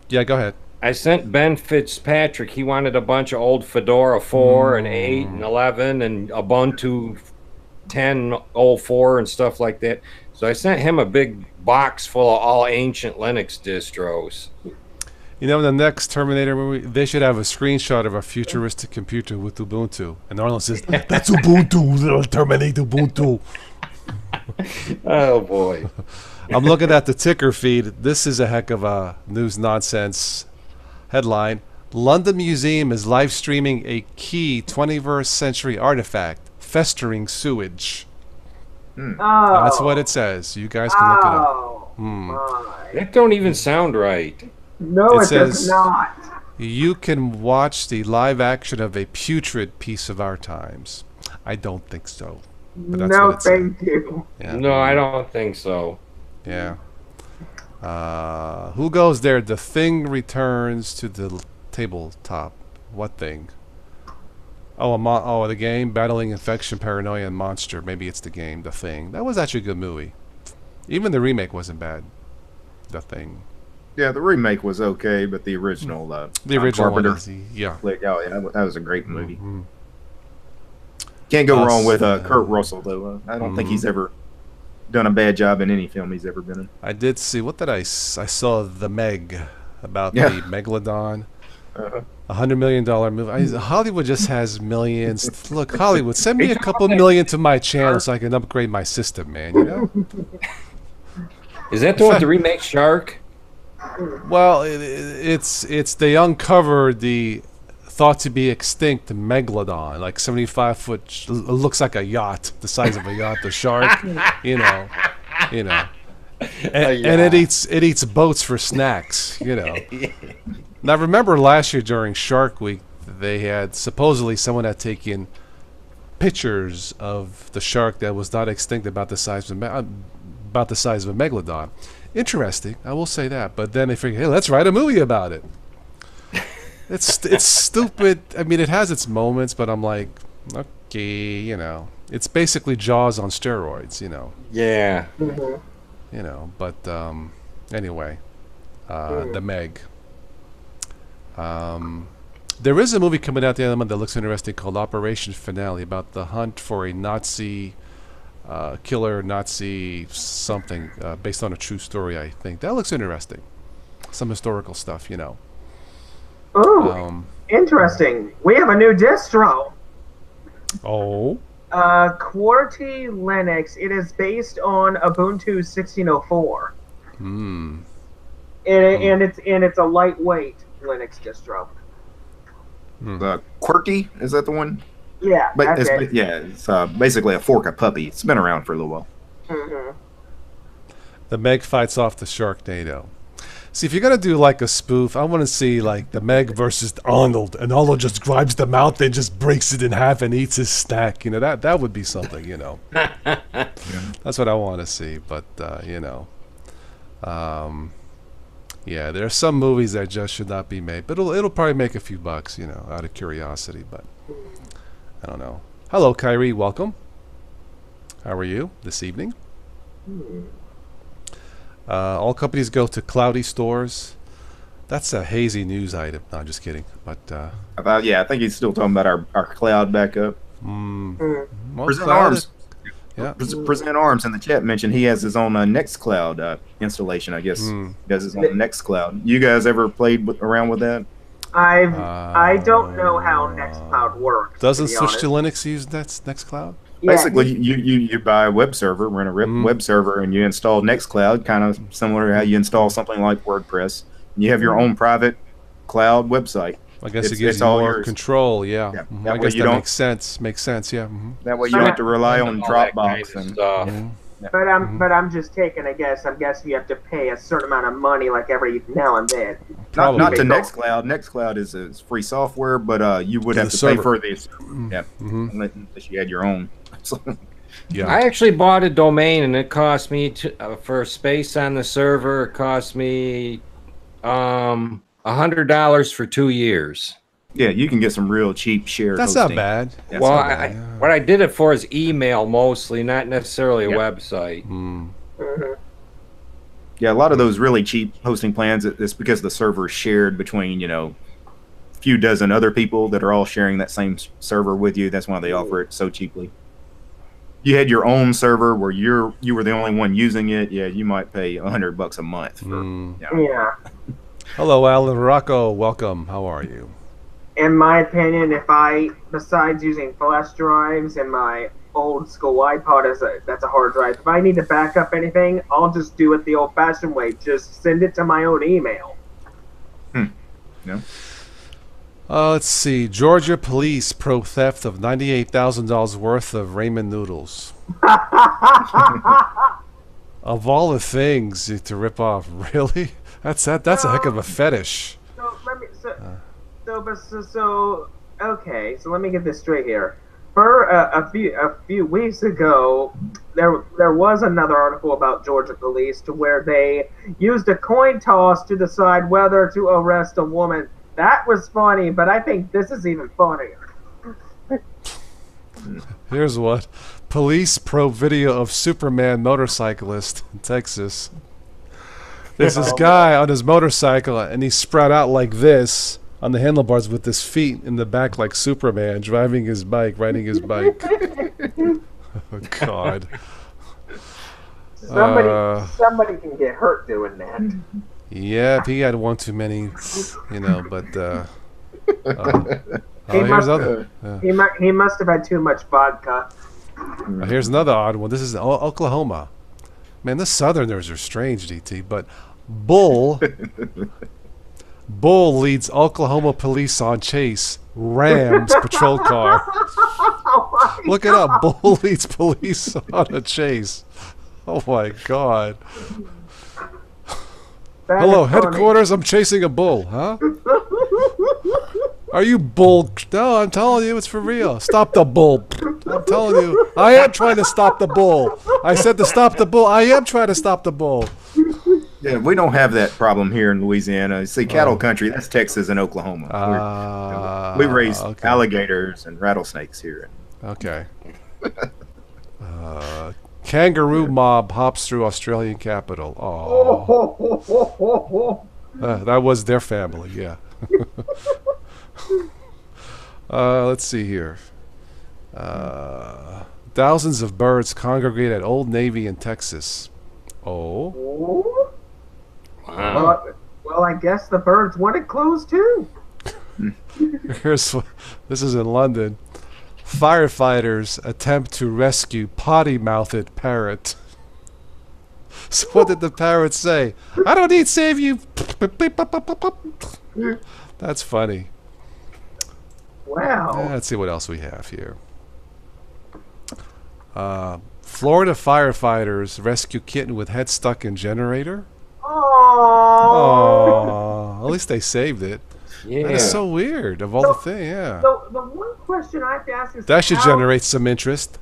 Speaker 1: Yeah, go ahead.
Speaker 4: I sent Ben Fitzpatrick. He wanted a bunch of old Fedora 4 and 8 and 11 and Ubuntu 10.04 and stuff like that. So I sent him a big box full of all ancient Linux distros.
Speaker 1: You know, in the next Terminator movie, they should have a screenshot of a futuristic computer with Ubuntu, and Arnold says, "That's Ubuntu, little Terminator Ubuntu."
Speaker 4: Oh boy.
Speaker 1: I'm looking at the ticker feed. This is a heck of a news nonsense headline. London Museum is live streaming a key 21st century artifact, festering sewage.
Speaker 2: Oh,
Speaker 1: That's what it says. You guys can look it up.
Speaker 2: Oh, my.
Speaker 4: That don't even sound right.
Speaker 2: No,
Speaker 1: It
Speaker 2: it does
Speaker 1: says-
Speaker 2: not.
Speaker 1: You can watch the live action of a putrid piece of our times. I don't think so. But that's
Speaker 2: No,
Speaker 1: what it said.
Speaker 2: thank you.
Speaker 1: Yeah.
Speaker 4: No, I don't think so.
Speaker 1: Yeah. Who goes there? The thing returns to the tabletop. What thing? The game, Battling Infection, Paranoia, and Monster. Maybe it's the game, The Thing. That was actually a good movie. Even the remake wasn't bad. The Thing.
Speaker 3: Yeah, the remake was okay, but the original,
Speaker 1: The original one,
Speaker 3: Carpenter
Speaker 1: yeah.
Speaker 3: flick, oh yeah, that was a great movie. Can't go wrong with Kurt Russell, though. I don't think he's ever done a bad job in any film he's ever been in.
Speaker 1: I did see, what did I saw The Meg, about the Megalodon. $100 million movie. Hollywood just has millions. Look, Hollywood, send me a couple million to my channel so I can upgrade my system, man. You know?
Speaker 4: Is that the one with the remake Shark?
Speaker 1: Well, it's they uncovered the thought to be extinct Megalodon, like 75-foot. Looks like a yacht, the size of a yacht. The shark, you know. And it eats boats for snacks, you know. Now remember last year during Shark Week, they had supposedly someone had taken pictures of the shark that was not extinct about the size of a megalodon. Interesting, I will say that. But then they figured, hey, let's write a movie about it. It's stupid. I mean, it has its moments, but I'm like, okay, you know, it's basically Jaws on steroids, you know.
Speaker 4: Yeah.
Speaker 1: You know, but anyway, The Meg. There is a movie coming out the end of the month that looks interesting called Operation Finale, about the hunt for a Nazi killer, Nazi something, based on a true story, I think. That looks interesting. Some historical stuff, you know.
Speaker 2: Ooh, interesting. We have a new distro.
Speaker 1: Oh.
Speaker 2: QWERTY Linux. It is based on Ubuntu 1604. And it's a lightweight Linux distro.
Speaker 3: QWERTY, is that the one?
Speaker 2: Yeah,
Speaker 3: But
Speaker 2: that's it.
Speaker 3: it's basically a fork of puppy. It's been around for a little while.
Speaker 1: The Meg fights off the Sharknado. See, if you're gonna do like a spoof, I want to see like the Meg versus Arnold, and Arnold just grabs the mouth and just breaks it in half and eats his snack. You know, that would be something. You know, that's what I want to see. But you know, yeah, there are some movies that just should not be made, but it'll probably make a few bucks. You know, out of curiosity. But I don't know. Hello, Kyrie. Welcome. How are you this evening? All companies go to cloudy stores. That's a hazy news item. No, I'm just kidding. But
Speaker 3: I think he's still talking about our cloud backup.
Speaker 1: well,
Speaker 3: Present
Speaker 1: cloud
Speaker 3: Arms.
Speaker 1: is- yeah.
Speaker 3: Present Arms in the chat mentioned he has his own Nextcloud installation. I guess he does his own Nextcloud. You guys ever played around with that?
Speaker 2: I don't know how Nextcloud works.
Speaker 1: Doesn't
Speaker 2: to be
Speaker 1: Switch
Speaker 2: honest.
Speaker 1: to Linux use Nextcloud?
Speaker 2: Yeah,
Speaker 3: Basically, you buy a web server, rent a web server, and you install Nextcloud, kind of similar to how you install something like WordPress. And you have your own private cloud website.
Speaker 1: I guess
Speaker 3: It's-
Speaker 1: it gives
Speaker 3: it's
Speaker 1: you
Speaker 3: all
Speaker 1: more
Speaker 3: yours.
Speaker 1: control. Yeah,
Speaker 3: Yeah,
Speaker 1: Mhm.
Speaker 3: that
Speaker 1: I
Speaker 3: way
Speaker 1: guess
Speaker 3: you
Speaker 1: that
Speaker 3: don't-
Speaker 1: makes sense. Makes sense. Yeah.
Speaker 3: That way you don't have to rely on
Speaker 4: All that kind
Speaker 3: Dropbox
Speaker 4: of
Speaker 3: and
Speaker 4: stuff.
Speaker 2: But I'm just taking a guess. I'm guessing you have to pay a certain amount of money like every now and then.
Speaker 3: not to
Speaker 2: Probably.
Speaker 3: Nextcloud. Nextcloud is free software, but you would
Speaker 1: To
Speaker 3: have
Speaker 1: the
Speaker 3: to pay
Speaker 1: server.
Speaker 3: for this. Yeah, unless you had your own.
Speaker 1: Yeah.
Speaker 4: I actually bought a domain, and it cost me for space on the server. It cost me $100 for 2 years.
Speaker 3: Yeah, you can get some real cheap shared
Speaker 1: That's
Speaker 3: hosting.
Speaker 1: not bad.
Speaker 3: That's
Speaker 4: Well,
Speaker 3: not
Speaker 1: bad.
Speaker 4: what I did it for is email mostly, not necessarily a website.
Speaker 3: Yeah, a lot of those really cheap hosting plans, it's because the server is shared between, a few dozen other people that are all sharing that same server with you. That's why they offer it so cheaply. You had your own server where you were the only one using it. Yeah, you might pay $100 a month.
Speaker 2: Yeah.
Speaker 1: Hello, Alan Rocco. Welcome. How are you?
Speaker 2: In my opinion, besides using flash drives and my old school iPod that's a hard drive, if I need to back up anything, I'll just do it the old-fashioned way. Just send it to my own email.
Speaker 3: No?
Speaker 1: Let's see. Georgia police probe theft of $98,000 worth of ramen noodles. Of all the things to rip off, really? That's a heck of a fetish.
Speaker 2: Okay, so let me get this straight here. For a few weeks ago, there was another article about Georgia police to where they used a coin toss to decide whether to arrest a woman. That was funny, but I think this is even funnier.
Speaker 1: Here's what. Police probe video of Superman motorcyclist in Texas. There's this guy on his motorcycle, and he's spread out like this on the handlebars with his feet in the back like Superman, driving his bike, riding his bike. Oh, God.
Speaker 2: Somebody can get hurt doing that.
Speaker 1: Yeah, he had one too many, you know, but...
Speaker 2: He
Speaker 1: here's
Speaker 2: must-
Speaker 1: other.
Speaker 2: He must have had too much vodka.
Speaker 1: Here's another odd one. This is Oklahoma. Man, the Southerners are strange, DT. But Bull leads Oklahoma police on chase. Rams patrol car. Look it up. Bull leads police on a chase. Oh my God.
Speaker 2: That
Speaker 1: Hello,
Speaker 2: is funny.
Speaker 1: headquarters. I'm chasing a bull, huh? Are you bull? No, I'm telling you, it's for real. Stop the bull. I'm telling you, I am trying to stop the bull. I said to stop the bull. I am trying to stop the bull.
Speaker 3: Yeah, we don't have that problem here in Louisiana. See, cattle country, that's Texas and Oklahoma. We raise
Speaker 1: Okay.
Speaker 3: alligators and rattlesnakes here.
Speaker 1: Okay. Kangaroo mob hops through Australian capital. Oh, that was their family. Yeah. Let's see here. Thousands of birds congregate at Old Navy in Texas. Oh.
Speaker 4: Wow.
Speaker 2: Well, I guess the birds want it closed too.
Speaker 1: This is in London. Firefighters attempt to rescue potty-mouthed parrot. So what did the parrot say? I don't need save you. That's funny.
Speaker 2: Wow.
Speaker 1: Let's see what else we have here. Florida firefighters rescue kitten with head stuck in generator.
Speaker 2: Oh.
Speaker 1: Oh, at least they saved it.
Speaker 4: Yeah.
Speaker 1: That is so weird. Of all the things, yeah.
Speaker 2: The one question I have to ask is
Speaker 1: That should
Speaker 2: how,
Speaker 1: generate some interest.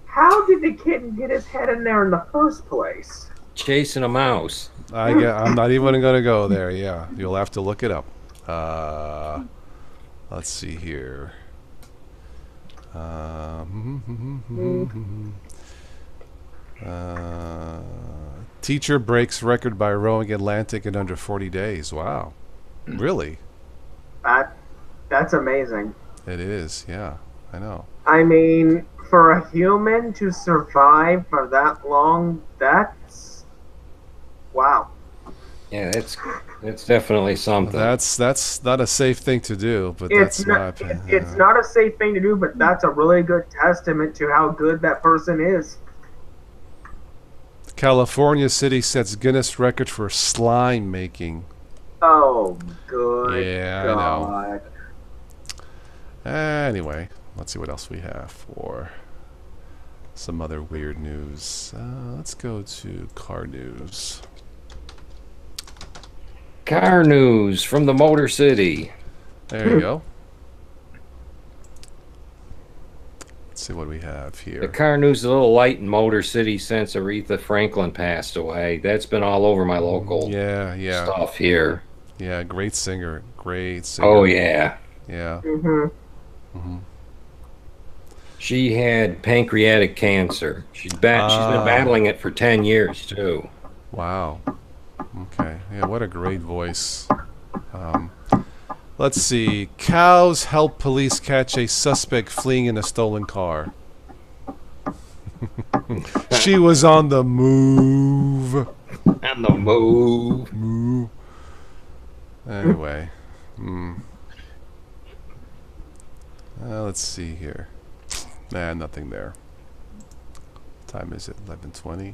Speaker 2: How did the kitten get his head in there in the first place?
Speaker 4: Chasing a mouse.
Speaker 1: I'm not even going to go there. Yeah, you'll have to look it up. Let's see here. Teacher breaks record by rowing Atlantic in under 40 days. Wow. Really?
Speaker 2: That's amazing.
Speaker 1: It is. Yeah, I know.
Speaker 2: I mean, for a human to survive for that long, that's wow.
Speaker 4: Yeah, that's definitely something.
Speaker 1: That's not a safe thing to do, but
Speaker 2: It's
Speaker 1: that's
Speaker 2: not,
Speaker 1: not.
Speaker 2: it's not a safe thing to do, but that's a really good testament to how good that person is.
Speaker 1: California city sets Guinness record for slime making.
Speaker 2: Oh, good
Speaker 1: Yeah, I know.
Speaker 2: God.
Speaker 1: Anyway, let's see what else we have for some other weird news. Let's go to car news.
Speaker 4: Car news from the Motor City.
Speaker 1: There you go. Let's see what we have
Speaker 4: The
Speaker 1: here.
Speaker 4: car news is a little light in Motor City since Aretha Franklin passed away. That's been all over my local
Speaker 1: Yeah,
Speaker 4: stuff here.
Speaker 1: yeah. Great singer. Great singer.
Speaker 4: Oh, yeah.
Speaker 1: Yeah.
Speaker 2: Mm-hmm.
Speaker 4: She had pancreatic cancer. She's been battling it for 10 years, too.
Speaker 1: Wow. Okay. Yeah, what a great voice. Let's see. Cows help police catch a suspect fleeing in a stolen car. She was on the move.
Speaker 4: On the move.
Speaker 1: Move. Anyway. Let's see here. Nah, nothing there. What time is it? 11:20.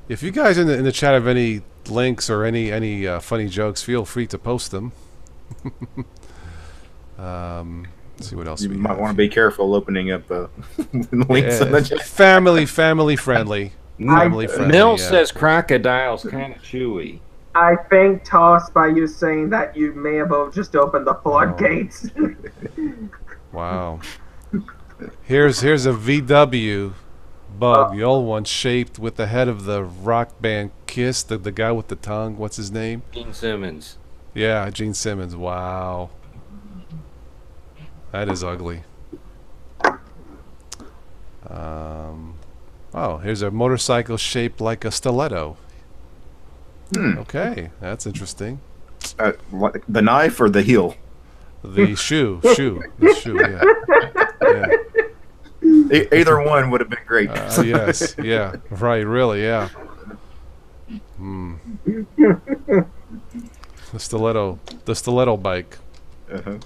Speaker 1: If you guys in the chat have any links or any funny jokes, feel free to post them. Let's see what else
Speaker 3: You
Speaker 1: we
Speaker 3: might
Speaker 1: have
Speaker 3: want to be careful opening up links in the chat.
Speaker 1: family friendly. Family friendly.
Speaker 4: Mill
Speaker 1: yeah.
Speaker 4: says crocodile's kind of chewy.
Speaker 2: I thank Toss by you saying that you may have just opened the floodgates.
Speaker 1: Wow. Here's a VW bug, the old one, shaped with the head of the rock band Kiss, the guy with the tongue. What's his name?
Speaker 4: Gene Simmons.
Speaker 1: Yeah, Gene Simmons. Wow. That is ugly. Oh, here's a motorcycle shaped like a stiletto.
Speaker 3: Hmm.
Speaker 1: Okay, that's interesting.
Speaker 3: What, the knife or the heel?
Speaker 1: The shoe, the shoe, yeah.
Speaker 3: Either one would have been great.
Speaker 1: Yes, yeah, right, really, yeah. The stiletto bike.
Speaker 3: Uh-huh.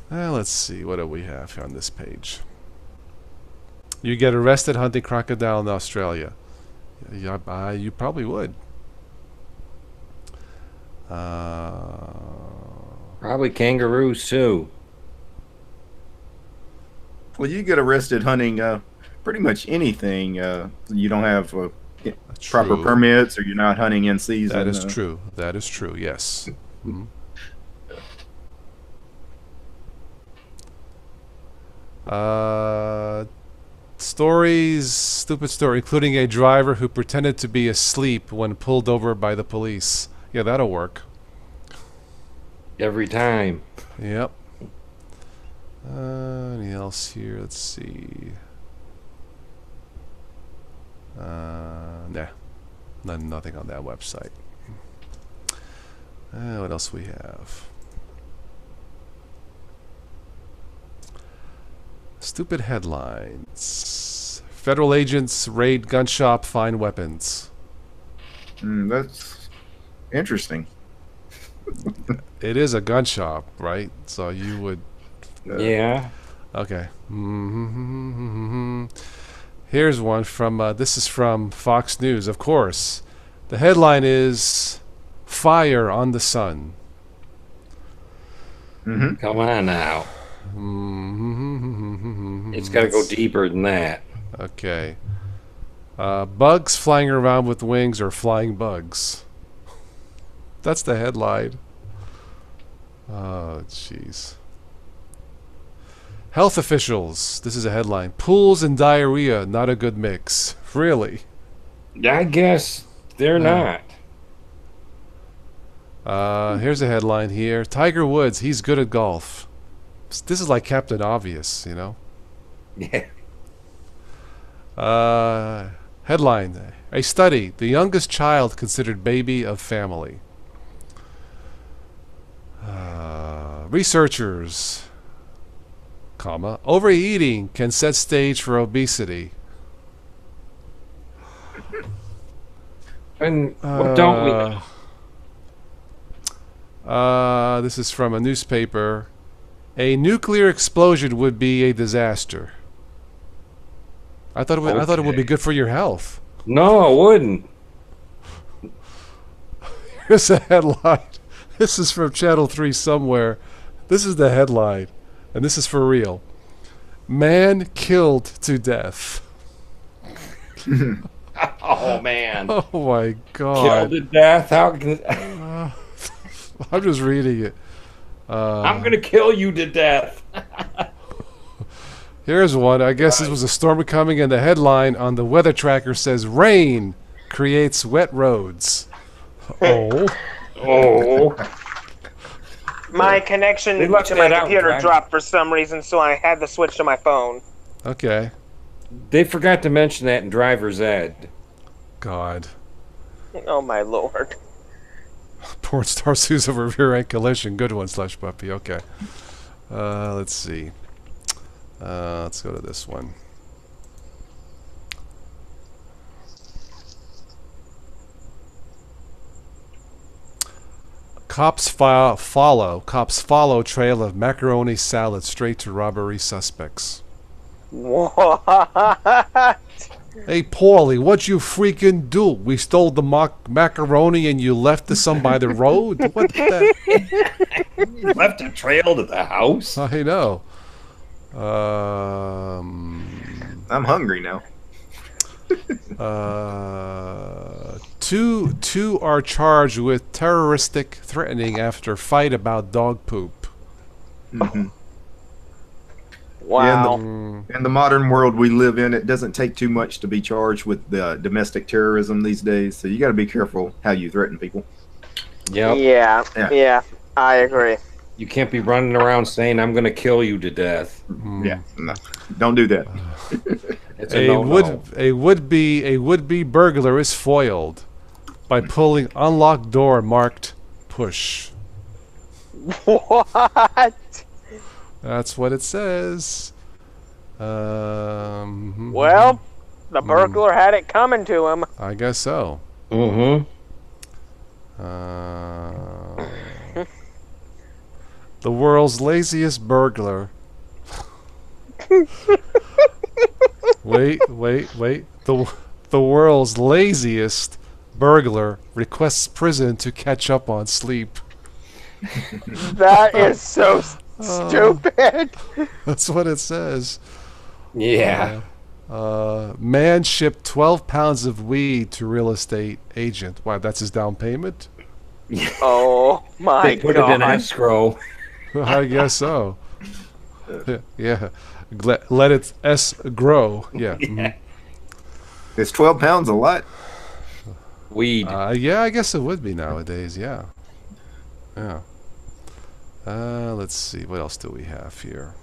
Speaker 1: Let's see, what do we have here on this page? You get arrested hunting crocodile in Australia. Yeah, you probably would.
Speaker 4: Probably kangaroos too.
Speaker 3: Well, you get arrested hunting pretty much anything. You don't have proper
Speaker 1: True.
Speaker 3: permits, or you're not hunting in season.
Speaker 1: That is true. That is true. Yes. Mhm. Stupid story, including a driver who pretended to be asleep when pulled over by the police. Yeah, that'll work.
Speaker 4: Every time.
Speaker 1: Yep. Anything else here? Let's see. Nah. Nothing on that website. What else we have? Stupid headlines. Federal agents raid gun shop, find weapons.
Speaker 3: That's interesting.
Speaker 1: It is a gun shop, right? So you would...
Speaker 4: Yeah.
Speaker 1: Okay. Here's one from, this is from Fox News, of course. The headline is, Fire on the Sun.
Speaker 3: Mm-hmm.
Speaker 4: Come on now. It's got to go deeper than that.
Speaker 1: Okay. Bugs flying around with wings or flying bugs. That's the headline. Oh, jeez. Health officials. This is a headline. Pools and diarrhea, not a good mix. Really?
Speaker 4: I guess they're not.
Speaker 1: Here's a headline here. Tiger Woods, he's good at golf. This is like Captain Obvious, you know?
Speaker 4: Yeah.
Speaker 1: Headline. A study. The youngest child considered baby of family. Researchers, comma, overeating can set stage for obesity.
Speaker 4: And what don't we know?
Speaker 1: This is from a newspaper. A nuclear explosion would be a disaster. I thought it would be good for your health.
Speaker 4: No, it wouldn't.
Speaker 1: Here's a headline. This is from Channel 3 somewhere. This is the headline, and this is for real. Man killed to death.
Speaker 4: Oh man.
Speaker 1: Oh my God.
Speaker 4: Killed to death. How can
Speaker 1: I'm just reading it.
Speaker 4: I'm gonna kill you to death.
Speaker 1: Here's one. I guess this was a storm coming, and the headline on the weather tracker says, "Rain creates wet roads." Oh.
Speaker 4: Oh.
Speaker 2: My connection
Speaker 4: They
Speaker 2: to
Speaker 4: left
Speaker 2: my
Speaker 4: that out,
Speaker 2: computer
Speaker 4: right?
Speaker 2: dropped for some reason, so I had to switch to my phone.
Speaker 1: Okay.
Speaker 4: They forgot to mention that in driver's ed.
Speaker 1: God.
Speaker 2: Oh my lord.
Speaker 1: Porn star sues over rear end collision. Good one, Slush Puppy. Okay. Let's see. Let's go to this one. Cops follow trail of macaroni salad straight to robbery suspects.
Speaker 2: What?
Speaker 1: Hey, Paulie, what'd you freaking do? We stole the macaroni and you left some by the road? What the?
Speaker 4: You left a trail to the house.
Speaker 1: I know.
Speaker 3: I'm hungry now.
Speaker 1: Two are charged with terroristic threatening after fight about dog poop.
Speaker 3: Mm-hmm.
Speaker 2: Wow.
Speaker 3: In the modern world we live in, it doesn't take too much to be charged with domestic terrorism these days. So you got to be careful how you threaten people.
Speaker 4: Yep.
Speaker 2: Yeah, I agree.
Speaker 4: You can't be running around saying I'm going to kill you to death.
Speaker 3: Yeah, no, don't do that.
Speaker 4: It's a no-no.
Speaker 1: A would-be burglar is foiled by pulling unlocked door marked push.
Speaker 5: What?
Speaker 1: That's what it says.
Speaker 5: Well, the burglar had it coming to him.
Speaker 1: I guess so.
Speaker 4: Mm-hmm.
Speaker 1: The world's laziest burglar. Wait. The world's laziest burglar requests prison to catch up on sleep.
Speaker 5: That is so stupid.
Speaker 1: That's what it says.
Speaker 4: Yeah.
Speaker 1: Man shipped 12 pounds of weed to real estate agent. Wow, that's his down payment?
Speaker 5: Oh my
Speaker 4: They put it in
Speaker 5: god.
Speaker 4: escrow.
Speaker 1: I guess so. Yeah. Let it grow. Yeah. Mhm.
Speaker 3: Is 12 pounds a lot?
Speaker 4: Weed.
Speaker 1: Yeah, I guess it would be nowadays. Yeah. Yeah. Let's see. What else do we have here?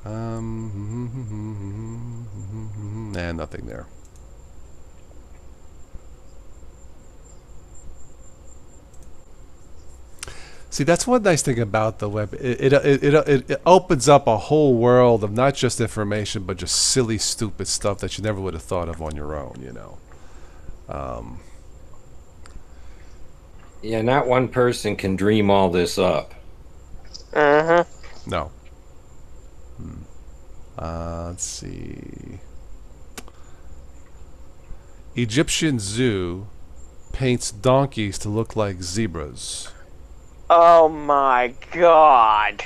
Speaker 1: Nah, nothing there. See, that's one nice thing about the web. It opens up a whole world of not just information, but just silly, stupid stuff that you never would have thought of on your own, you know.
Speaker 4: Yeah, not one person can dream all this up.
Speaker 1: No. Let's see. Egyptian zoo paints donkeys to look like zebras.
Speaker 5: Oh my god.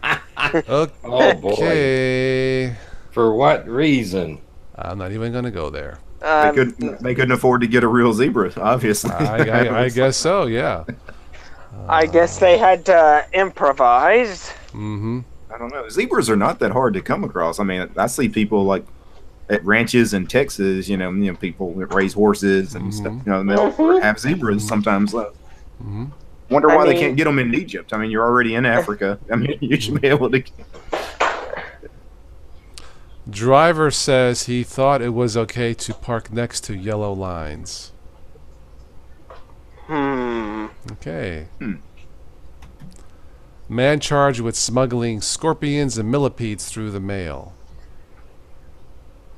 Speaker 1: Okay.
Speaker 4: Oh boy. For what reason?
Speaker 1: I'm not even going to go there.
Speaker 3: They couldn't afford to get a real zebra, obviously.
Speaker 1: I guess so, yeah.
Speaker 5: I guess they had to improvise.
Speaker 1: Mm-hmm.
Speaker 3: I don't know. Zebras are not that hard to come across. I mean, I see people like at ranches in Texas, you know people that raise horses and stuff. You know, they'll have zebras sometimes. Wonder why they can't get them in Egypt. I mean, you're already in Africa. I mean, you should be able to.
Speaker 1: Driver says he thought it was okay to park next to yellow lines. Okay. Man charged with smuggling scorpions and millipedes through the mail.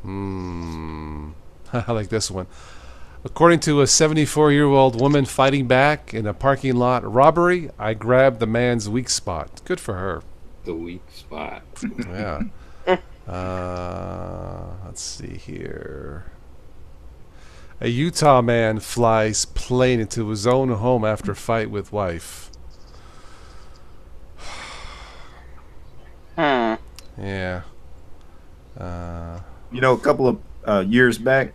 Speaker 1: I like this one. According to a 74-year-old woman fighting back in a parking lot robbery, I grabbed the man's weak spot. Good for her.
Speaker 4: The weak spot.
Speaker 1: Yeah. Let's see here. A Utah man flies plane into his own home after fight with wife. Yeah.
Speaker 3: You know, a couple of years back,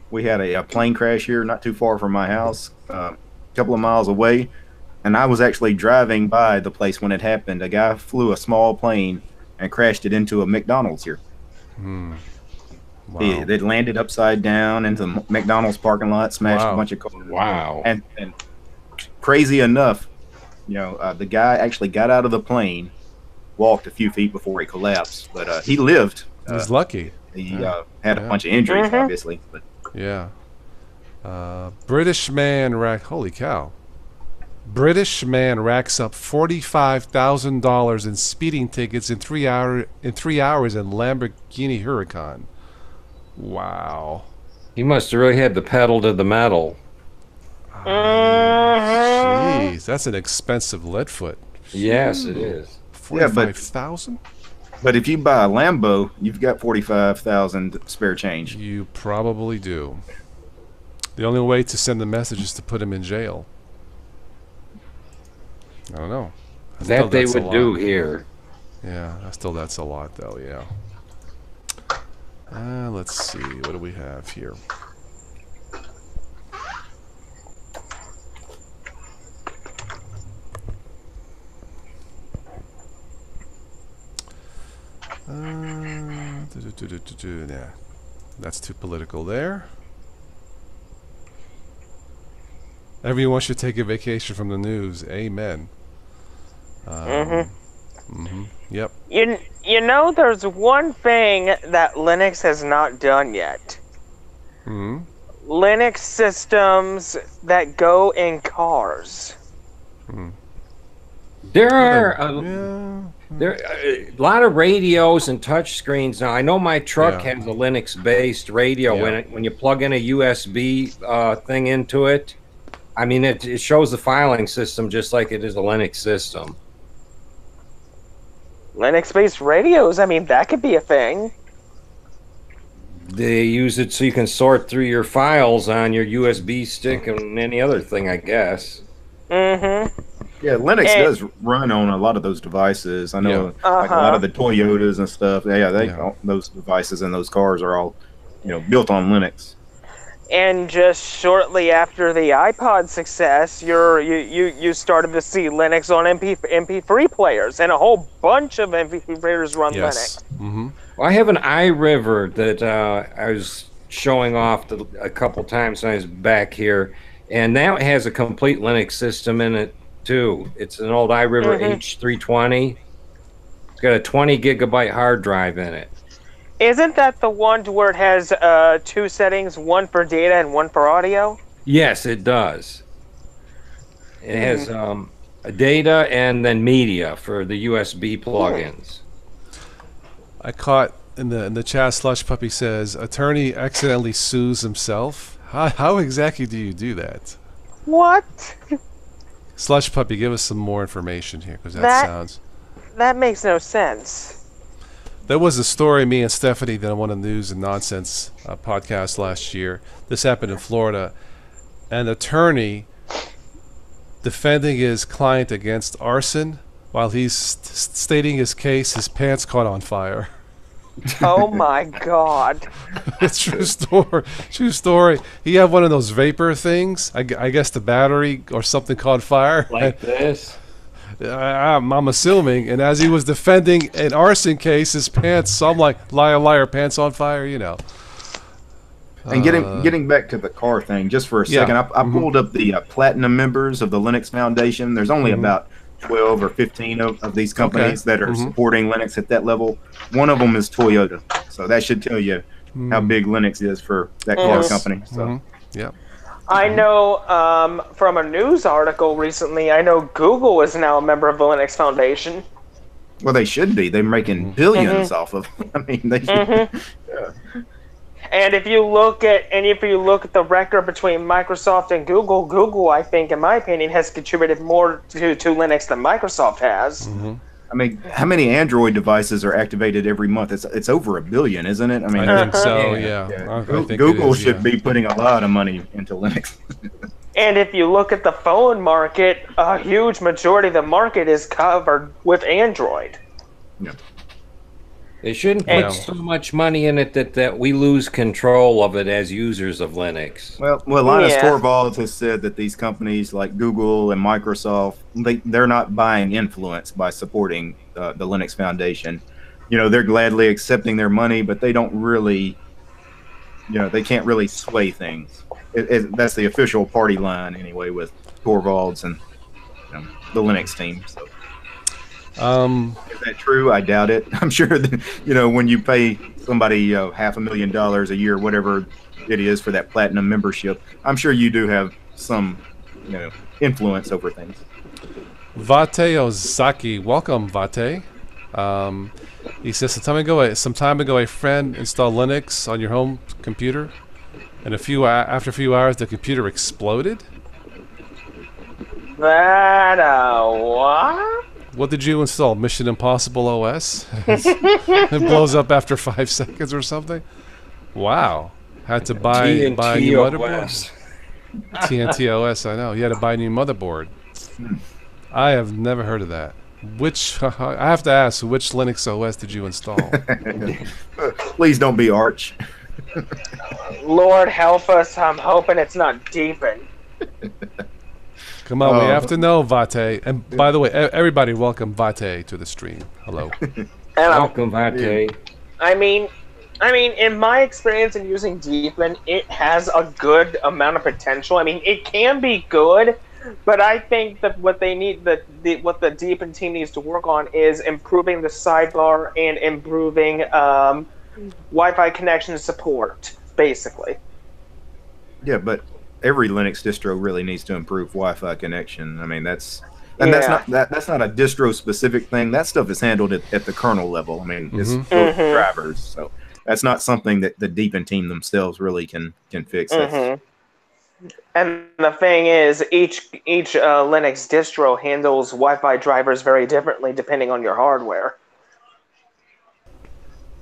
Speaker 3: we had a plane crash here not too far from my house, a couple of miles away, and I was actually driving by the place when it happened. A guy flew a small plane and crashed it into a McDonald's here.
Speaker 1: Wow.
Speaker 3: It landed upside down into the McDonald's parking lot, smashed a bunch of cars.
Speaker 4: Wow.
Speaker 3: And crazy enough, the guy actually got out of the plane, walked a few feet before he collapsed, but he lived.
Speaker 1: He's lucky.
Speaker 3: He had a bunch of injuries, obviously. But
Speaker 1: Yeah. British man holy cow. British man racks up $45,000 in speeding tickets in 3 hours in Lamborghini Huracan. Wow.
Speaker 4: He must have really had the pedal to the metal.
Speaker 1: Jeez, that's an expensive lead foot.
Speaker 4: Yes, it is.
Speaker 1: 45,000?
Speaker 3: But if you buy a Lambo, you've got 45,000 spare change.
Speaker 1: You probably do. The only way to send the message is to put him in jail. I don't know.
Speaker 4: That they would do here.
Speaker 1: Yeah, that's a lot though, yeah. Let's see, what do we have here? Yeah, that's too political there. Everyone should take a vacation from the news. Amen. Yep.
Speaker 5: You know, there's one thing that Linux has not done yet.
Speaker 1: Hmm.
Speaker 5: Linux systems that go in cars.
Speaker 4: There are
Speaker 1: Yeah.
Speaker 4: a lot of radios and touch screens now. I know my truck
Speaker 1: Yeah.
Speaker 4: has a Linux-based radio.
Speaker 1: Yeah.
Speaker 4: When you plug in a USB thing into it, I mean, it shows the filing system just like it is a Linux system.
Speaker 5: Linux-based radios, I mean, that could be a thing.
Speaker 4: They use it so you can sort through your files on your USB stick and any other thing, I guess.
Speaker 5: Mm-hmm.
Speaker 3: Yeah, Linux
Speaker 5: And-
Speaker 3: does run on a lot of those devices. I know,
Speaker 1: Yeah.
Speaker 3: like a lot of the Toyotas and stuff. Yeah,
Speaker 1: Yeah.
Speaker 3: those devices and those cars are all, built on Linux.
Speaker 5: And just shortly after the iPod success, you started to see Linux on MP3 players, and a whole bunch of MP3 players run
Speaker 1: Yes.
Speaker 5: Linux.
Speaker 1: Mm-hmm.
Speaker 4: Well, I have an iRiver that I was showing off a couple times when I was back here, and that has a complete Linux system in it too. It's an old iRiver H320. It's got a 20 gigabyte hard drive in it.
Speaker 5: Isn't that the one where it has two settings, one for data and one for audio?
Speaker 4: Yes, it does. It has data and then media for the USB plugins.
Speaker 1: I caught in the chat. Slush Puppy says attorney accidentally sues himself. How exactly do you do that?
Speaker 5: What?
Speaker 1: Slush Puppy, give us some more information here, because
Speaker 5: That-
Speaker 1: sounds.
Speaker 5: That makes no sense.
Speaker 1: There was a story me and Stephanie did on one of the News and Nonsense podcast last year. This happened in Florida. An attorney defending his client against arson while he's stating his case, his pants caught on fire.
Speaker 5: Oh my god.
Speaker 1: It's true story. True story. He had one of those vapor things. I guess the battery or something caught fire.
Speaker 4: Like this.
Speaker 1: I'm assuming. And as he was defending an arson case, his pants. So I'm like, liar, liar, pants on fire.
Speaker 3: And getting back to the car thing, just for a
Speaker 1: Yeah.
Speaker 3: second, I pulled up the platinum members of the Linux Foundation. There's only about 12 or 15 of these companies that are supporting Linux at that level. One of them is Toyota, so that should tell you how big Linux is for that car company. So
Speaker 1: Yeah.
Speaker 5: I know from a news article recently, I know Google is now a member of the Linux Foundation.
Speaker 3: well, they should be. They're making 1000000000s off of. I mean, they should.
Speaker 5: And if you look at the record between Microsoft and Google, Google, I think, in my opinion, has contributed more to Linux than Microsoft has.
Speaker 3: I mean, how many Android devices are activated every month? It's over 1 billion, isn't it? I mean,
Speaker 1: I think so.
Speaker 4: Yeah.
Speaker 1: Yeah. I think it
Speaker 3: Google
Speaker 1: is,
Speaker 3: should
Speaker 1: yeah.
Speaker 3: be putting a lot of money into Linux.
Speaker 5: And if you look at the phone market, a huge majority of the market is covered with Android.
Speaker 4: They shouldn't put
Speaker 1: Yeah.
Speaker 4: so much money in it that we lose control of it as users of Linux.
Speaker 3: Well, Linus
Speaker 5: Yeah.
Speaker 3: Torvalds has said that these companies like Google and Microsoft, they're not buying influence by supporting the Linux Foundation. They're gladly accepting their money, but they don't really, they can't really sway things. That's the official party line anyway with Torvalds and the Linux team. So. Is that true? I doubt it. I'm sure that, when you pay somebody $500,000 a year, whatever it is for that platinum membership, I'm sure you do have some, influence over things.
Speaker 1: Vate Ozaki, welcome Vate. He says some time ago, a friend installed Linux on your home computer, and after a few hours, the computer exploded.
Speaker 5: That, what?
Speaker 1: What did you install? Mission Impossible OS? It blows up after 5 seconds or something. Wow! Had to buy a new motherboard. TNT OS, I know. You had to buy a new motherboard. I have never heard of that. I have to ask, which Linux OS did you install?
Speaker 3: Please don't be Arch.
Speaker 5: Lord help us, I'm hoping it's not Deepin.
Speaker 1: Come on, we have to know, Vate. And by the way, everybody welcome Vate to the stream. Hello.
Speaker 5: And
Speaker 4: Welcome, Vate.
Speaker 5: I mean, I mean, in my experience in using Deepin, it has a good amount of potential. I mean, it can be good, but I think that what they need, what the Deepin team needs to work on is improving the sidebar and improving Wi-Fi connection support, basically.
Speaker 3: Yeah, but every Linux distro really needs to improve Wi-Fi connection. I mean, that's
Speaker 5: Yeah.
Speaker 3: that's not a distro specific thing. That stuff is handled at the kernel level. I mean, it's built with drivers, so that's not something that the Deepin team themselves really can fix.
Speaker 5: And the thing is, each Linux distro handles Wi-Fi drivers very differently depending on your hardware.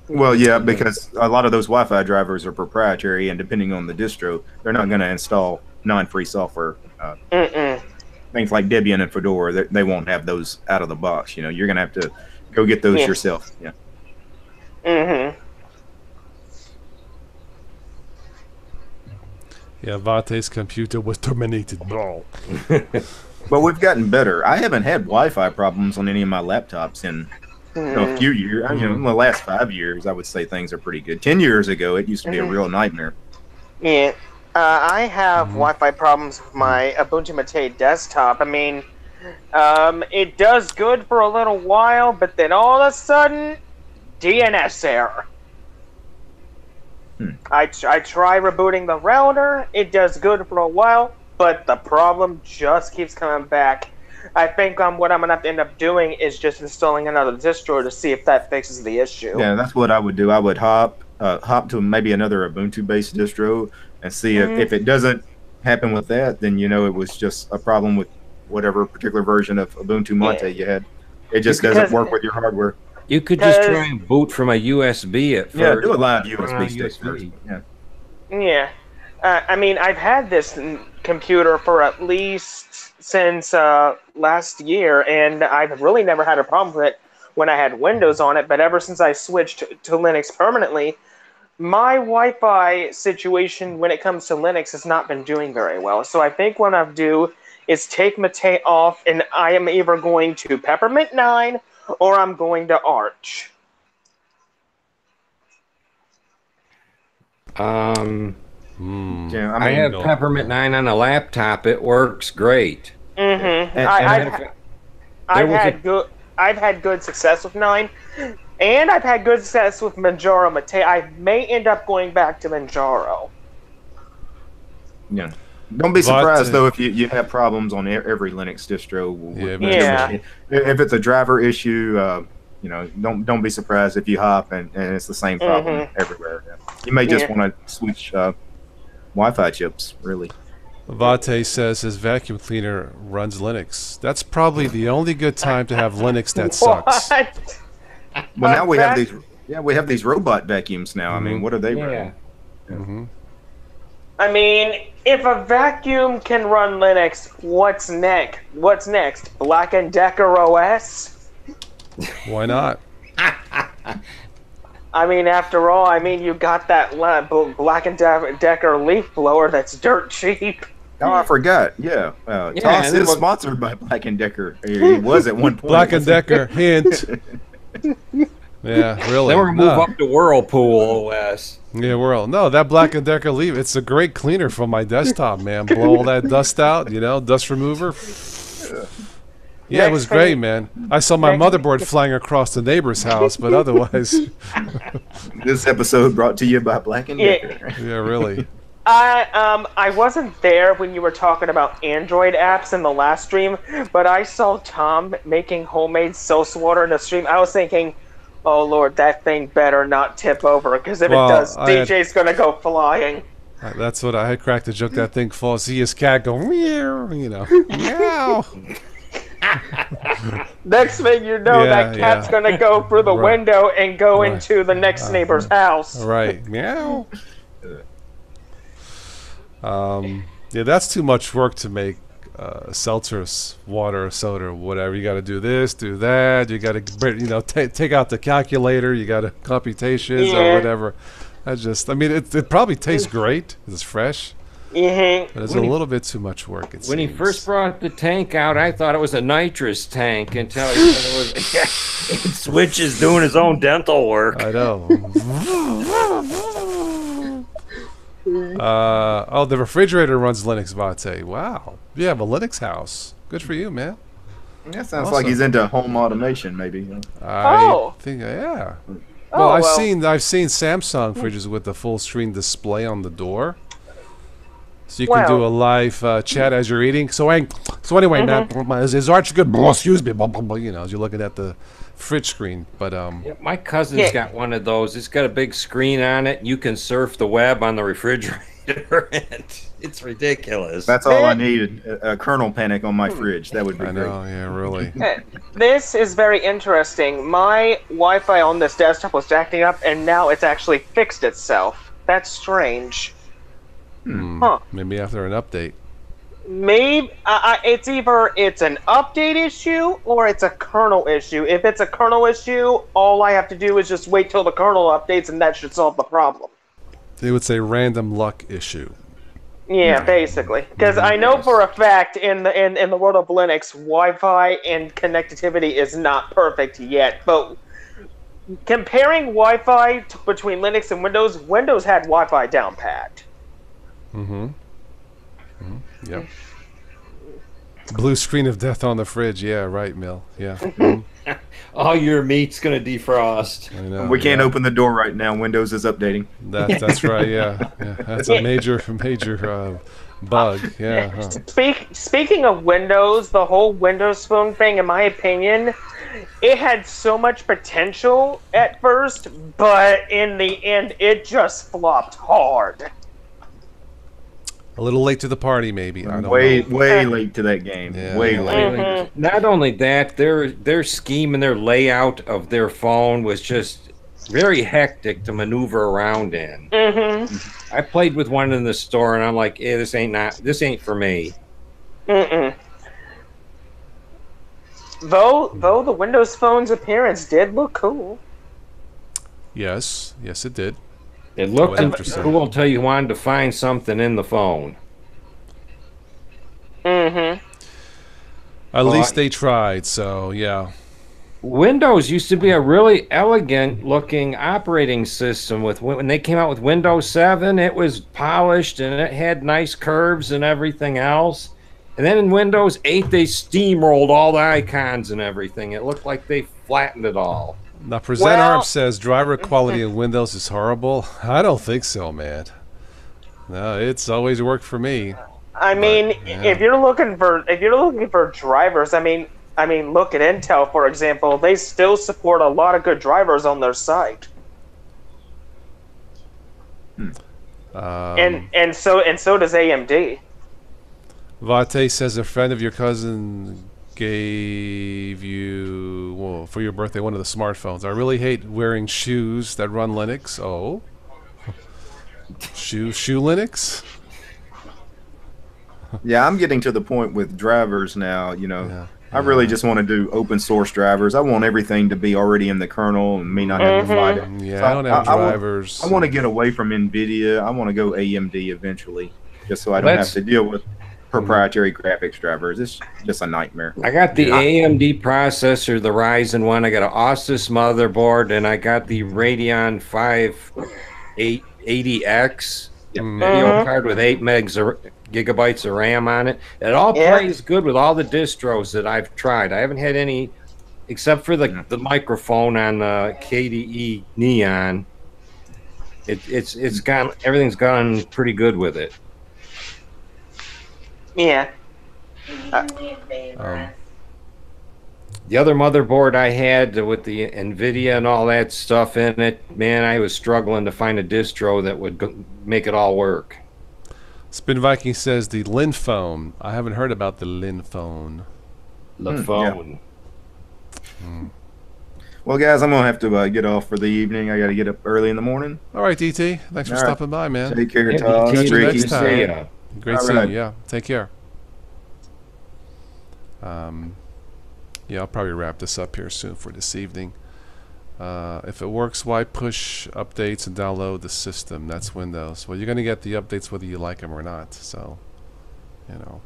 Speaker 3: Well, yeah, because a lot of those Wi-Fi drivers are proprietary, and depending on the distro, they're not going to install non-free software. Things like Debian and Fedora, they won't have those out of the box. You know, you're going to have to go get those yourself. Yeah.
Speaker 1: Yeah, Vate's computer was terminated. Blah.
Speaker 3: But we've gotten better. I haven't had Wi-Fi problems on any of my laptops in a few years. You know, in the last 5 years, I would say things are pretty good. 10 years ago, it used to be a real nightmare.
Speaker 5: Yeah. I have Wi-Fi problems with my Ubuntu Mate desktop. I mean, it does good for a little while, but then all of a sudden, DNS error. I try rebooting the router, it does good for a while, but the problem just keeps coming back. I think what I'm going to have to end up doing is just installing another distro to see if that fixes the issue.
Speaker 3: Yeah, that's what I would do. I would hop to maybe another Ubuntu-based distro and see if it doesn't happen with that, then you know it was just a problem with whatever particular version of Ubuntu Mate you had. It just doesn't work with your hardware.
Speaker 4: You could just try and boot from a USB at first.
Speaker 3: Yeah, do a live USB stick first. Yeah.
Speaker 5: Yeah. I mean, I've had this computer for at least since last year, and I've really never had a problem with it when I had Windows on it, but ever since I switched to Linux permanently, my Wi-Fi situation when it comes to Linux has not been doing very well. So I think what I'll do is take Mate off, and I am either going to Peppermint 9 or I'm going to Arch.
Speaker 3: Yeah,
Speaker 4: I have Peppermint 9 on a laptop. It works great.
Speaker 5: I've had good success with 9, and I've had good success with Manjaro Mate. I may end up going back to Manjaro.
Speaker 3: Yeah. Don't be surprised though if you have problems on every Linux distro. If it's a driver issue, you know, don't be surprised if you hop and it's the same problem everywhere. Yeah. You may just want to switch Wi-Fi chips, really.
Speaker 1: Vate says his vacuum cleaner runs Linux. That's probably the only good time to have Linux that sucks.
Speaker 3: Well, now we have these. Yeah, we have these robot vacuums now. I mean, what are they running?
Speaker 5: I mean, if a vacuum can run Linux, what's next? What's next? Black & Decker OS?
Speaker 1: Why not?
Speaker 5: I mean, after all, you got that Black & Decker leaf blower that's dirt cheap.
Speaker 3: Oh, I forgot. Yeah, Toss is sponsored by Black & Decker. He was at one point.
Speaker 1: Black & Decker, hint. Yeah, really.
Speaker 4: Then we're going to move up to Whirlpool OS.
Speaker 1: Yeah, no, that Black & Decker leaf, it's a great cleaner for my desktop, man. Blow all that dust out, you know, dust remover. Yeah, it was great, man. I saw my motherboard flying across the neighbor's house, but otherwise.
Speaker 3: This episode brought to you by Black & Decker.
Speaker 1: Yeah, really.
Speaker 5: I wasn't there when you were talking about Android apps in the last stream, but I saw Tom making homemade soda water in the stream. I was thinking, oh Lord, that thing better not tip over, because if it does, DJ's gonna go flying.
Speaker 1: That's what I had cracked the joke. That thing falls. See his cat go meow, you know, meow.
Speaker 5: Next thing you know, that cat's gonna go through the window and go into the next neighbor's house.
Speaker 1: Right, meow. Yeah, that's too much work to make seltzers, water, soda, whatever. You got to do this, do that. You got to, you know, take out the calculator. You got to computations or whatever. It probably tastes great. It's fresh.
Speaker 5: Mhm.
Speaker 1: But it's a
Speaker 4: When he-
Speaker 1: little bit too much work.
Speaker 4: When he first brought the tank out, I thought it was a nitrous tank until he said it was. Switch is doing his own dental work.
Speaker 1: I know. The refrigerator runs Linux, Vate. Wow. You have a Linux house. Good for you, man.
Speaker 3: That sounds
Speaker 1: Awesome.
Speaker 3: like he's into home automation, maybe. You know?
Speaker 1: I think, yeah.
Speaker 5: Oh,
Speaker 1: Well, I've seen Samsung fridges with the full screen display on the door, so you can do a live chat as you're eating. So anyway, man, is Arch good? Excuse me, you know, as you're looking at the fridge screen. But
Speaker 4: Yeah, my cousin's got one of those. It's got a big screen on it. You can surf the web on the refrigerator. It's ridiculous.
Speaker 3: That's all I need. A kernel panic on my fridge. That would be
Speaker 1: I
Speaker 3: great.
Speaker 1: know, yeah, really.
Speaker 5: This is very interesting. My Wi-Fi on this desktop was acting up, and now it's actually fixed itself. That's strange. Huh.
Speaker 1: Maybe after an update.
Speaker 5: Maybe it's either it's an update issue or it's a kernel issue. If it's a kernel issue, all I have to do is just wait till the kernel updates, and that should solve the problem.
Speaker 1: They would say random luck issue.
Speaker 5: Yeah, basically. Because I know for a fact in the world of Linux, Wi-Fi and connectivity is not perfect yet. But comparing Wi-Fi between Linux and Windows, Windows had Wi-Fi down pat.
Speaker 1: Yep. Blue screen of death on the fridge. Yeah, right, Mill. Yeah.
Speaker 4: All your meat's gonna defrost.
Speaker 1: I know.
Speaker 3: We can't open the door right now. Windows is updating.
Speaker 1: That's right. Yeah. That's a major bug. Yeah. Huh.
Speaker 5: Speaking of Windows, the whole Windows Phone thing, in my opinion, it had so much potential at first, but in the end, it just flopped hard.
Speaker 1: A little late to the party, maybe. I don't
Speaker 3: Way
Speaker 1: know.
Speaker 3: late to that game.
Speaker 1: Yeah.
Speaker 3: Way late.
Speaker 4: Not only that, their scheme and their layout of their phone was just very hectic to maneuver around in. I played with one in the store, and I'm like, this ain't for me.
Speaker 5: Though the Windows Phone's appearance did look cool.
Speaker 1: Yes, it did.
Speaker 4: It looked
Speaker 1: Interesting.
Speaker 4: cool until you wanted to find something in the phone.
Speaker 1: At least they tried. So yeah.
Speaker 4: Windows used to be a really elegant looking operating system. When they came out with Windows 7, it was polished and it had nice curves and everything else. And then in Windows 8, they steamrolled all the icons and everything. It looked like they flattened it all.
Speaker 1: Now, Present Arm says driver quality in Windows is horrible. I don't think so, man. No, it's always worked for me.
Speaker 5: I mean, if you're looking for drivers, I mean, look at Intel, for example. They still support a lot of good drivers on their site. And so does AMD.
Speaker 1: Vate says a friend of your cousin gave you, for your birthday, one of the smartphones. I really hate wearing shoes that run Linux. Oh. Shoe Linux?
Speaker 3: Yeah, I'm getting to the point with drivers now, I really just want to do open source drivers. I want everything to be already in the kernel and me not have to fight it.
Speaker 1: Yeah,
Speaker 3: So
Speaker 1: I don't have drivers.
Speaker 3: I want to get away from NVIDIA. I want to go AMD eventually, just so I don't have to deal with proprietary graphics drivers. It's just a nightmare.
Speaker 4: I got the AMD processor, the Ryzen one. I got an Asus motherboard, and I got the Radeon 5880X video card with 8 gigabytes of RAM on it. It all plays good with all the distros that I've tried. I haven't had any, except for the microphone on the KDE Neon. Everything's gone pretty good with it.
Speaker 5: Yeah.
Speaker 4: The other motherboard I had with the NVIDIA and all that stuff in it, man, I was struggling to find a distro that would make it all work.
Speaker 1: Spin Viking says the Lin phone. I haven't heard about the Lin phone.
Speaker 4: The phone.
Speaker 3: Well, guys, I'm going to have to get off for the evening. I got to get up early in the morning.
Speaker 1: All right, DT. Thanks for stopping by, man.
Speaker 3: Take care,
Speaker 4: Yeah,
Speaker 3: Todd.
Speaker 1: See you
Speaker 3: Ricky.
Speaker 1: next time.
Speaker 4: Yeah.
Speaker 1: Great
Speaker 3: All
Speaker 1: seeing
Speaker 3: right.
Speaker 1: you. Yeah, take care. Yeah, I'll probably wrap this up here soon for this evening. If it works, why push updates and download the system? That's Windows. Well, you're going to get the updates whether you like them or not. So, you know.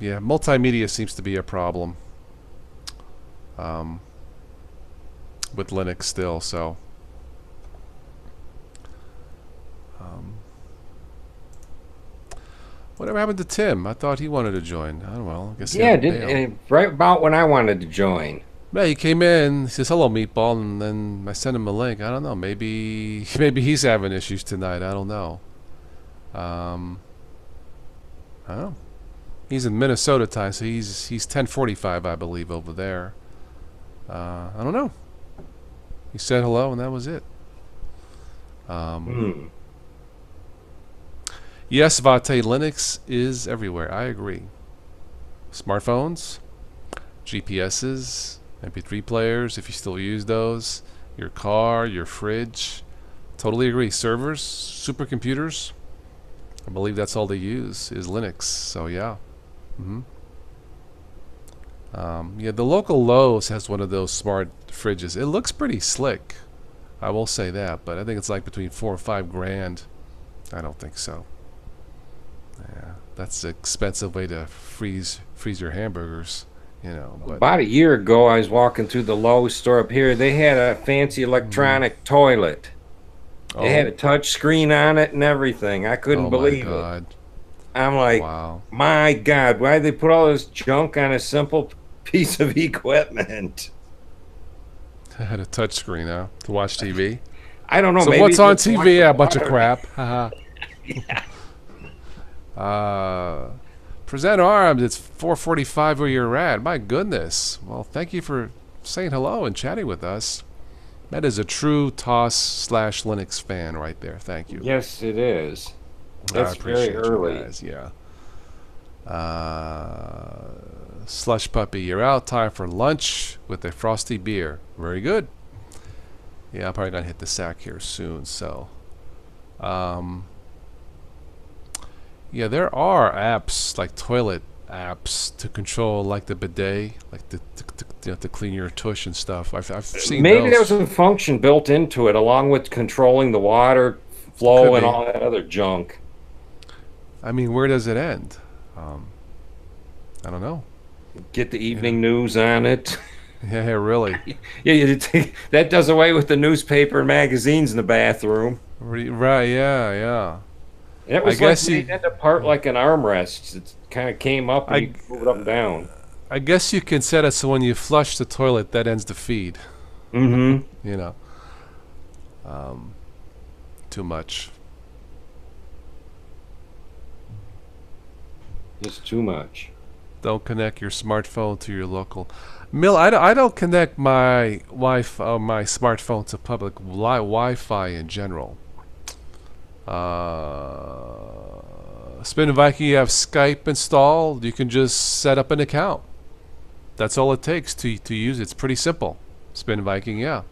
Speaker 1: Yeah, multimedia seems to be a problem with Linux still. So, whatever happened to Tim? I thought he wanted to join. I don't know. I guess he
Speaker 4: Yeah,
Speaker 1: had to bail.
Speaker 4: right about when I wanted to join.
Speaker 1: Yeah, he came in. He says, "Hello, Meatball," and then I sent him a link. I don't know. Maybe he's having issues tonight. I don't know. I don't know. He's in Minnesota time, so he's 10:45, I believe, over there. I don't know. He said hello, and that was it. Yes, Vate, Linux is everywhere. I agree. Smartphones, GPSs, MP3 players, if you still use those, your car, your fridge. Totally agree. Servers, supercomputers, I believe that's all they use is Linux. So yeah. Yeah, the local Lowe's has one of those smart fridges. It looks pretty slick. I will say that, but I think it's like between $4 or $5 grand. I don't think so. Yeah, that's an expensive way to freeze your hamburgers, you know. But
Speaker 4: About a year ago, I was walking through the Lowe's store up here. They had a fancy electronic toilet. It had a touch screen on it and everything. I couldn't believe it. I'm like,
Speaker 1: wow.
Speaker 4: My God, why did they put all this junk on a simple piece of equipment?
Speaker 1: I had a touch screen, huh? To watch TV.
Speaker 4: I don't know.
Speaker 1: So
Speaker 4: maybe
Speaker 1: what's on
Speaker 4: just watch
Speaker 1: TV? Yeah, a
Speaker 4: the
Speaker 1: bunch of
Speaker 4: water.
Speaker 1: crap. Haha. Present arms. It's 4:45 where you're at. My goodness. Well, thank you for saying hello and chatting with us. That is a true TOS/Linux fan right there. Thank you.
Speaker 4: Yes, it is.
Speaker 1: I
Speaker 4: That's
Speaker 1: appreciate
Speaker 4: very early.
Speaker 1: you guys. Yeah. Slush Puppy, you're out. Time for lunch with a frosty beer. Very good. Yeah, I'm probably gonna hit the sack here soon. So, yeah, there are apps like toilet apps to control like the bidet, like to clean your tush and stuff. I've seen
Speaker 4: Maybe
Speaker 1: those.
Speaker 4: there was a function built into it, along with controlling the water flow
Speaker 1: Could
Speaker 4: and
Speaker 1: be.
Speaker 4: all that other junk.
Speaker 1: I mean, where does it end? I don't know.
Speaker 4: Get the evening news on it.
Speaker 1: Yeah, really.
Speaker 4: Yeah, that does away with the newspaper and magazines in the bathroom.
Speaker 1: Right? Yeah.
Speaker 4: It was
Speaker 1: guess
Speaker 4: like made apart like an armrest. It kind of came up and you could move it up and down.
Speaker 1: I guess you can set it so when you flush the toilet, that ends the feed.
Speaker 4: Mm-hmm.
Speaker 1: You know. Too much.
Speaker 4: Just too much.
Speaker 1: Don't connect your smartphone to your local. Mill, I don't connect my my smartphone to public Wi-Fi in general. Spin Viking, you have Skype installed. You can just set up an account. That's all it takes to use it. It's pretty simple. Spin Viking, yeah.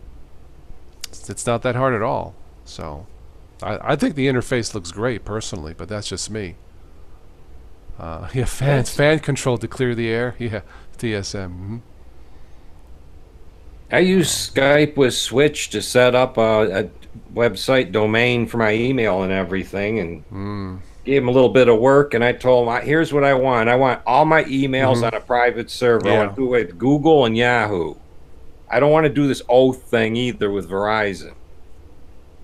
Speaker 1: It's not that hard at all. So, I think the interface looks great personally, but that's just me. Yeah, fan control to clear the air. Yeah, TSM.
Speaker 4: I use Skype with Switch to set up a website domain for my email and everything, and gave him a little bit of work. And I told him, "Here's what I want. I want all my emails on a private server. I want to do it with Google and Yahoo. I don't want to do this oath thing either with Verizon."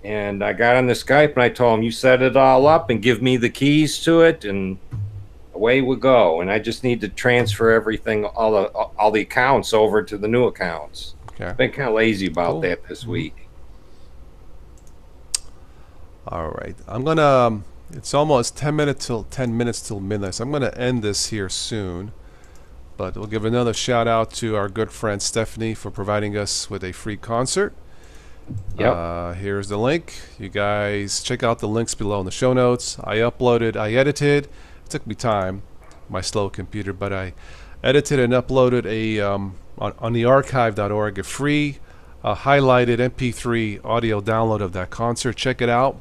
Speaker 4: And I got on the Skype and I told him, "You set it all up and give me the keys to it, and away we go." And I just need to transfer everything, all the accounts over to the new accounts.
Speaker 1: Okay.
Speaker 4: I've been kind of lazy about that this week.
Speaker 1: All right, I'm gonna. It's almost 10 minutes till midnight, so I'm gonna end this here soon. But we'll give another shout out to our good friend Stephanie for providing us with a free concert.
Speaker 4: Yep.
Speaker 1: Here's the link. You guys check out the links below in the show notes. I edited. It took me time, my slow computer, but I edited and uploaded a on the archive.org a free highlighted MP3 audio download of that concert. Check it out.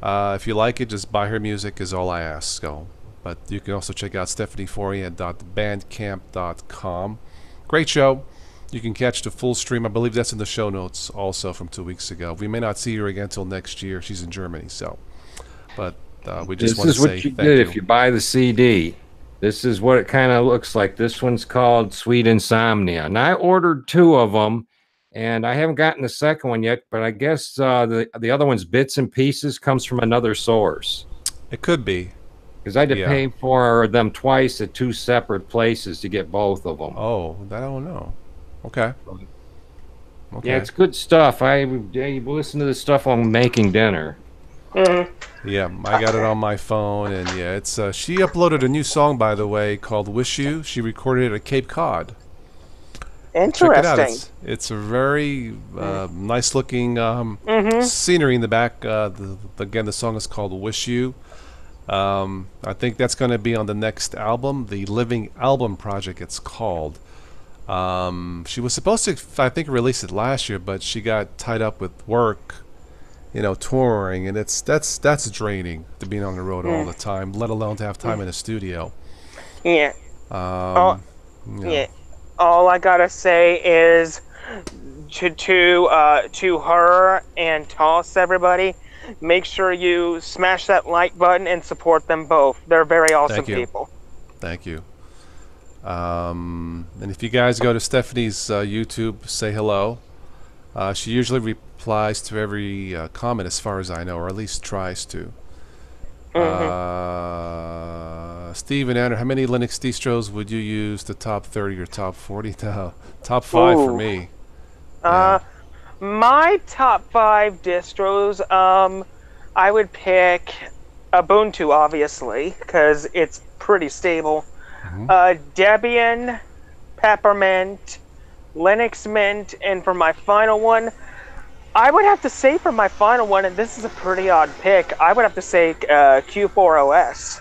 Speaker 1: If you like it, just buy her music is all I ask. So, but you can also check out stephanieforia.bandcamp.com. Great show. You can catch the full stream. I believe that's in the show notes also from 2 weeks ago. We may not see her again until next year. She's in Germany, so. But we just
Speaker 4: This
Speaker 1: want to
Speaker 4: is
Speaker 1: say
Speaker 4: what you
Speaker 1: thank
Speaker 4: get
Speaker 1: you.
Speaker 4: if you buy the CD. This is what it kind of looks like. This one's called Sweet Insomnia. And I ordered 2 of them, and I haven't gotten the second one yet, but I guess the other one's Bits and Pieces comes from another source.
Speaker 1: It could be.
Speaker 4: Because I had to
Speaker 1: Yeah.
Speaker 4: pay for them twice at 2 separate places to get both of them.
Speaker 1: Oh, I don't know. Okay. Okay.
Speaker 4: Yeah, it's good stuff. I listen to this stuff on making dinner.
Speaker 1: Yeah, I got it on my phone, and yeah, it's. She uploaded a new song, by the way, called "Wish You." She recorded it at Cape Cod. Check it out.
Speaker 5: Interesting.
Speaker 1: It's a very nice-looking scenery in the back. Again, the song is called "Wish You." I think that's going to be on the next album, the Living Album Project. It's called. She was supposed to, I think, release it last year, but she got tied up with work. Touring, and that's draining to be on the road all the time, let alone to have time in the studio.
Speaker 5: Yeah.
Speaker 1: Yeah.
Speaker 5: Yeah. All I gotta say is to her and Toss, everybody, make sure you smash that like button and support them both. They're very awesome
Speaker 1: Thank you.
Speaker 5: people.
Speaker 1: Thank you. And if you guys go to Stephanie's YouTube, say hello. She usually replies to every comment, as far as I know, or at least tries to. Steve and Andrew, how many Linux distros would you use? The top 30 or top 40? No, top 5 for
Speaker 5: Ooh.
Speaker 1: me. Yeah.
Speaker 5: My top 5 distros, I would pick Ubuntu, obviously, because it's pretty stable. Debian, Peppermint, Linux Mint, and for my final one, I would have to say for my final one, and this is a pretty odd pick, I would have to say Q4OS.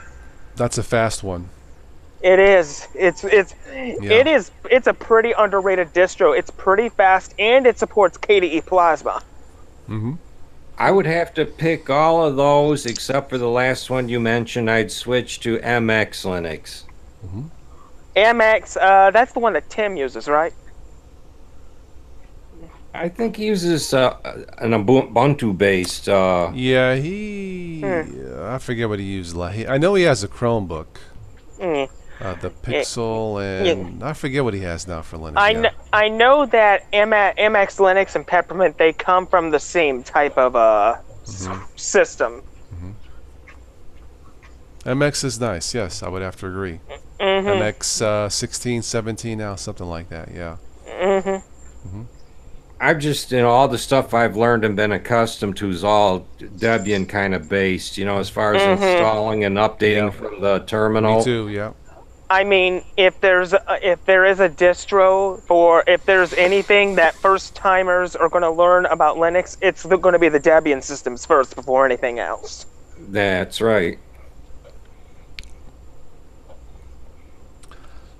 Speaker 1: That's a fast one.
Speaker 5: It is. It's a pretty underrated distro. It's pretty fast, and it supports KDE Plasma.
Speaker 4: I would have to pick all of those except for the last one you mentioned. I'd switch to MX Linux.
Speaker 5: MX, that's the one that Tim uses, right?
Speaker 4: I think he uses an Ubuntu-based.
Speaker 1: Yeah, he. I forget what he used. I know he has a Chromebook, the Pixel, and I forget what he has now for Linux.
Speaker 5: I know that MX Linux and Peppermint, they come from the same type of system.
Speaker 1: MX is nice. Yes, I would have to agree. MX 16, 17 now, something like that. Yeah.
Speaker 4: I've just, all the stuff I've learned and been accustomed to is all Debian kind of based, as far as installing and updating from the terminal.
Speaker 1: Me too. Yeah.
Speaker 5: I mean, if there is a distro if there's anything that first timers are going to learn about Linux, it's going to be the Debian systems first before anything else.
Speaker 4: That's right.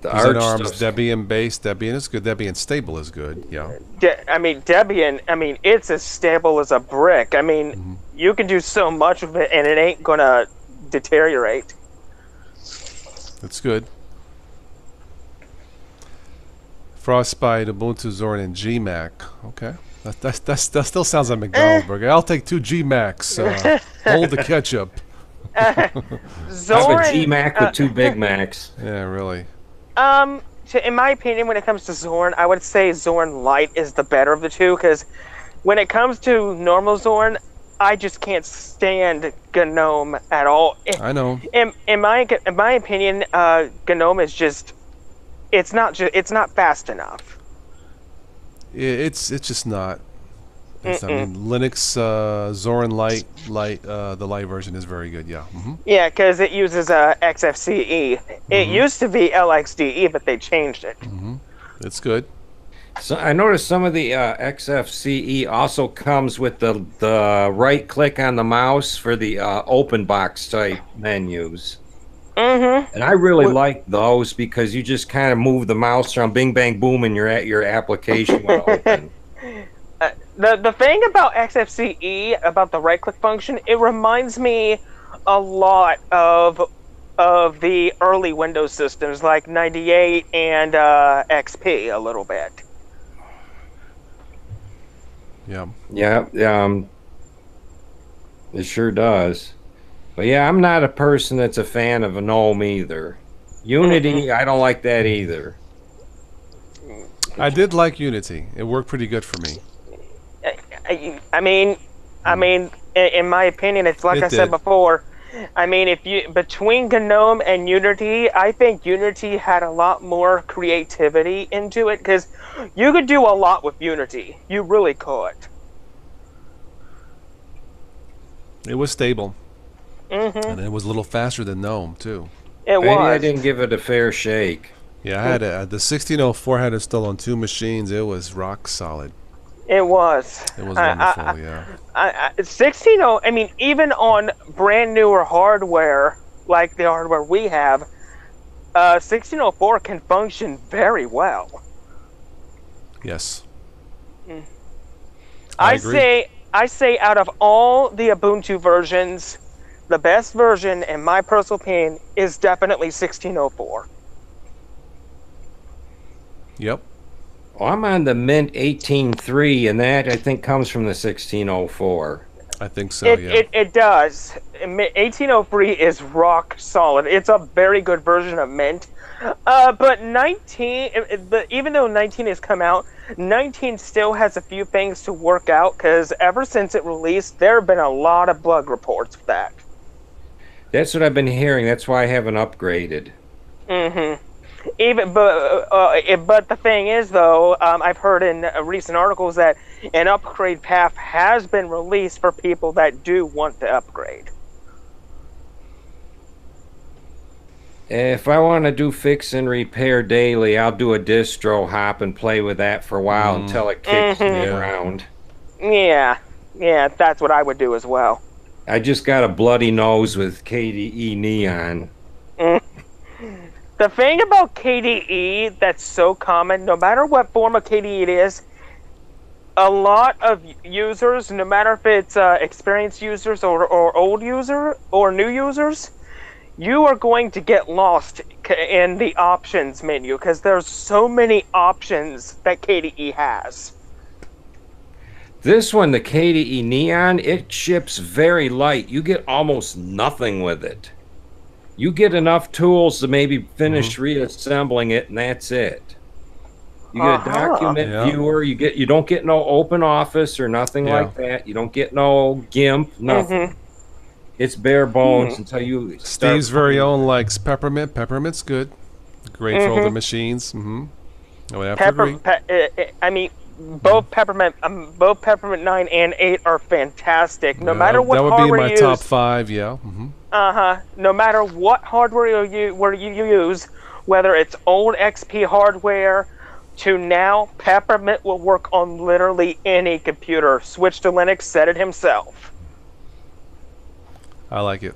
Speaker 4: The
Speaker 1: Zen
Speaker 4: Arch
Speaker 1: Arms
Speaker 4: stuff's-
Speaker 1: Debian based. Debian is good. Debian stable is good. Yeah.
Speaker 5: Debian, it's as stable as a brick. I mean, you can do so much with it, and it ain't going to deteriorate.
Speaker 1: It's good. Frostbite, Ubuntu, Zorin, and GMAC. Okay. That still sounds like McDonald's burger. I'll take 2 GMACs. Hold the ketchup.
Speaker 4: Have a
Speaker 5: Zorin,
Speaker 4: G-Mac with 2 Big Macs.
Speaker 1: Yeah, really.
Speaker 5: in my opinion, when it comes to Zorn, I would say Zorn Lite is the better of the two, because when it comes to normal Zorn, I just can't stand GNOME at all.
Speaker 1: I know.
Speaker 5: In my opinion, GNOME is just it's not fast enough.
Speaker 1: It's just not. I mean, Linux Zorin Lite, the Lite version is very good. Yeah.
Speaker 5: Yeah, because it uses XFCE. It used to be LXDE, but they changed it.
Speaker 1: It's good.
Speaker 4: So I noticed some of the XFCE also comes with the right click on the mouse for the open box type menus. And I really like those because you just kind of move the mouse around, bing, bang, boom, and you're at your application will open.
Speaker 5: The thing about XFCE, about the right click function, it reminds me a lot of the early Windows systems like 98 and XP a little bit.
Speaker 1: Yeah.
Speaker 4: Yeah, it sure does. But yeah, I'm not a person that's a fan of a GNOME either. Unity, I don't like that either.
Speaker 1: I did like Unity. It worked pretty good for me.
Speaker 5: I mean, in my opinion, it's like
Speaker 1: It
Speaker 5: I said
Speaker 1: did.
Speaker 5: before. I mean, if you between GNOME and Unity, I think Unity had a lot more creativity into it because you could do a lot with Unity. You really could.
Speaker 1: It was stable,
Speaker 5: Mm-hmm.
Speaker 1: and it was a little faster than GNOME too.
Speaker 5: It
Speaker 4: Maybe I
Speaker 5: was.
Speaker 4: didn't give it a fair shake.
Speaker 1: Yeah, I had the 1604 had it still on 2 machines. It was rock solid.
Speaker 5: It was.
Speaker 1: It was wonderful. Yeah.
Speaker 5: 16. I mean, even on brand newer hardware like the hardware we have, 1604 can function very well.
Speaker 1: Yes.
Speaker 5: I
Speaker 1: agree.
Speaker 5: say out of all the Ubuntu versions, the best version, in my personal opinion, is definitely 1604.
Speaker 1: Yep.
Speaker 4: Well, I'm on the Mint 18.3, and that I think comes from the 1604.
Speaker 1: I think so. Yeah.
Speaker 5: It does. 1803 is rock solid. It's a very good version of Mint. But 19, but even though 19 has come out, 19 still has a few things to work out because ever since it released, there have been a lot of bug reports for that.
Speaker 4: That's what I've been hearing. That's why I haven't upgraded.
Speaker 5: Mm-hmm. But the thing is, though, I've heard in recent articles that an upgrade path has been released for people that do want to upgrade.
Speaker 4: If I want to do fix and repair daily, I'll do a distro hop and play with that for a while until it kicks me around.
Speaker 5: Yeah, that's what I would do as well.
Speaker 4: I just got a bloody nose with KDE Neon.
Speaker 5: The thing about KDE that's so common, no matter what form of KDE it is, a lot of users, no matter if it's experienced users or old user or new users, you are going to get lost in the options menu because there's so many options that KDE has.
Speaker 4: This one, the KDE Neon, it ships very light. You get almost nothing with it. You get enough tools to maybe finish reassembling it, and that's it. You get a document viewer. You don't get no open office or nothing like that. You don't get no GIMP, nothing. It's bare bones until you start.
Speaker 1: Steve's very own likes Peppermint. Peppermint's good. Great for older machines. I would have to agree.
Speaker 5: I mean, both Peppermint 9 and 8 are fantastic. No matter what hardware you use. That would be my
Speaker 1: top 5. Yeah.
Speaker 5: No matter what hardware you use, whether it's old XP hardware to now, Peppermint will work on literally any computer. Switch to Linux, said it himself.
Speaker 1: I like it.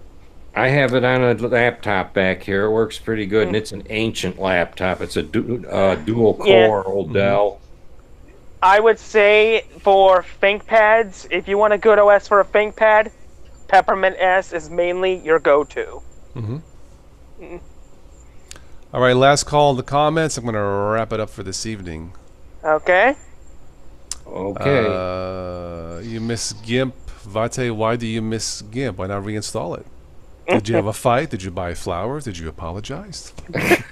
Speaker 4: I have it on a laptop back here. It works pretty good, and it's an ancient laptop. It's a dual core old Dell.
Speaker 5: I would say for ThinkPads, if you want a good OS for a ThinkPad, Peppermint S is mainly your go-to.
Speaker 1: All right, last call in the comments. I'm going to wrap it up for this evening.
Speaker 5: Okay.
Speaker 1: You miss GIMP. Vate, why do you miss GIMP? Why not reinstall it? Did you have a fight? Did you buy flowers? Did you apologize? GIMP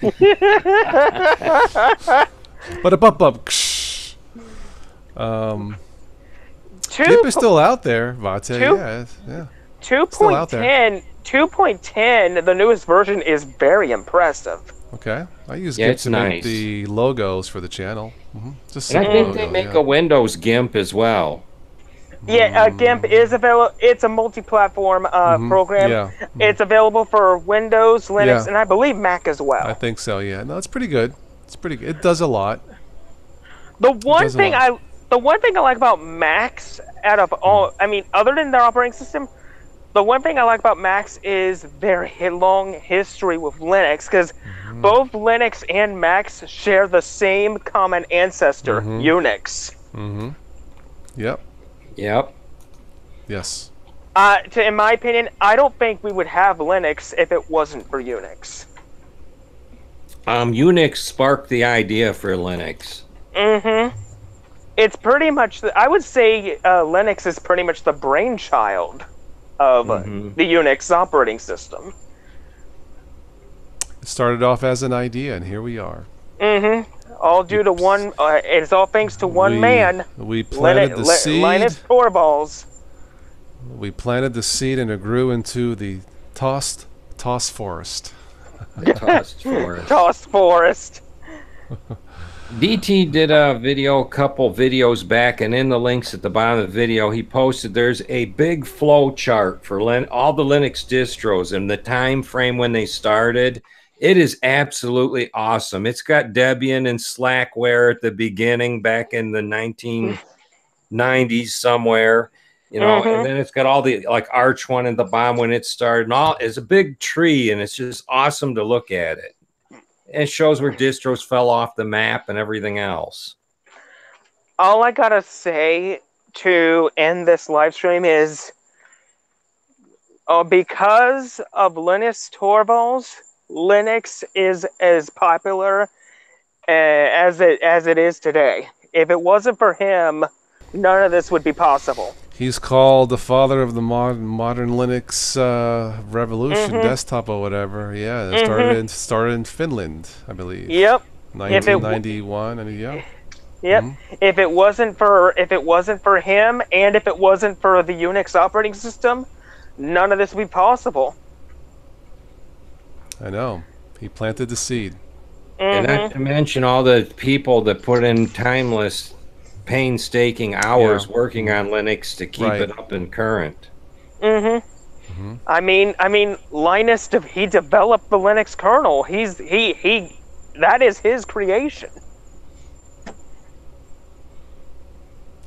Speaker 1: is still out there, Vate. Yeah.
Speaker 5: 2.10, the newest version, is very impressive.
Speaker 1: Okay, I use GIMP to make the logos for the channel.
Speaker 4: And I think they make a Windows GIMP as well.
Speaker 5: Yeah, GIMP is available. It's a multi-platform program. It's available for Windows, Linux, and I believe Mac as well.
Speaker 1: I think so. Yeah, no, it's pretty good. It's pretty good. It does a lot.
Speaker 5: The one thing I like about Macs, out of all, I mean, other than their operating system, the one thing I like about Macs is their long history with Linux, because both Linux and Macs share the same common ancestor, Unix.
Speaker 1: Yep. Yes.
Speaker 5: In my opinion, I don't think we would have Linux if it wasn't for Unix.
Speaker 4: Unix sparked the idea for Linux.
Speaker 5: it's pretty much. I would say Linux is pretty much the brainchild of the Unix operating system.
Speaker 1: It started off as an idea, and here we are.
Speaker 5: All due to one. It's all thanks to one man.
Speaker 1: We planted the seed.
Speaker 5: Linus Torvalds.
Speaker 1: We planted the seed, and it grew into the tossed forest.
Speaker 4: Tossed forest.
Speaker 5: Tossed forest.
Speaker 4: DT did a video, couple videos back, and in the links at the bottom of the video, he posted there's a big flow chart for all the Linux distros and the time frame when they started. It is absolutely awesome. It's got Debian and Slackware at the beginning, back in the 1990s somewhere, you know, and then it's got all the like Arch One at the bottom when it started, and all. It's a big tree, and it's just awesome to look at it. It shows where distros fell off the map and everything else.
Speaker 5: All I gotta say to end this live stream is, because of Linus Torvalds, Linux is as popular as it is today. If it wasn't for him, none of this would be possible.
Speaker 1: He's called the father of the modern Linux revolution, desktop or whatever. Yeah, it started in Finland, I believe.
Speaker 5: Yep.
Speaker 1: 1991, and yeah.
Speaker 5: Yep. If it wasn't for him, and if it wasn't for the Unix operating system, none of this would be possible.
Speaker 1: I know. He planted the seed.
Speaker 4: And not to mention all the people that put in timeless, painstaking hours working on Linux to keep it up and current.
Speaker 5: I mean, Linus, he developed the Linux kernel. That is his creation.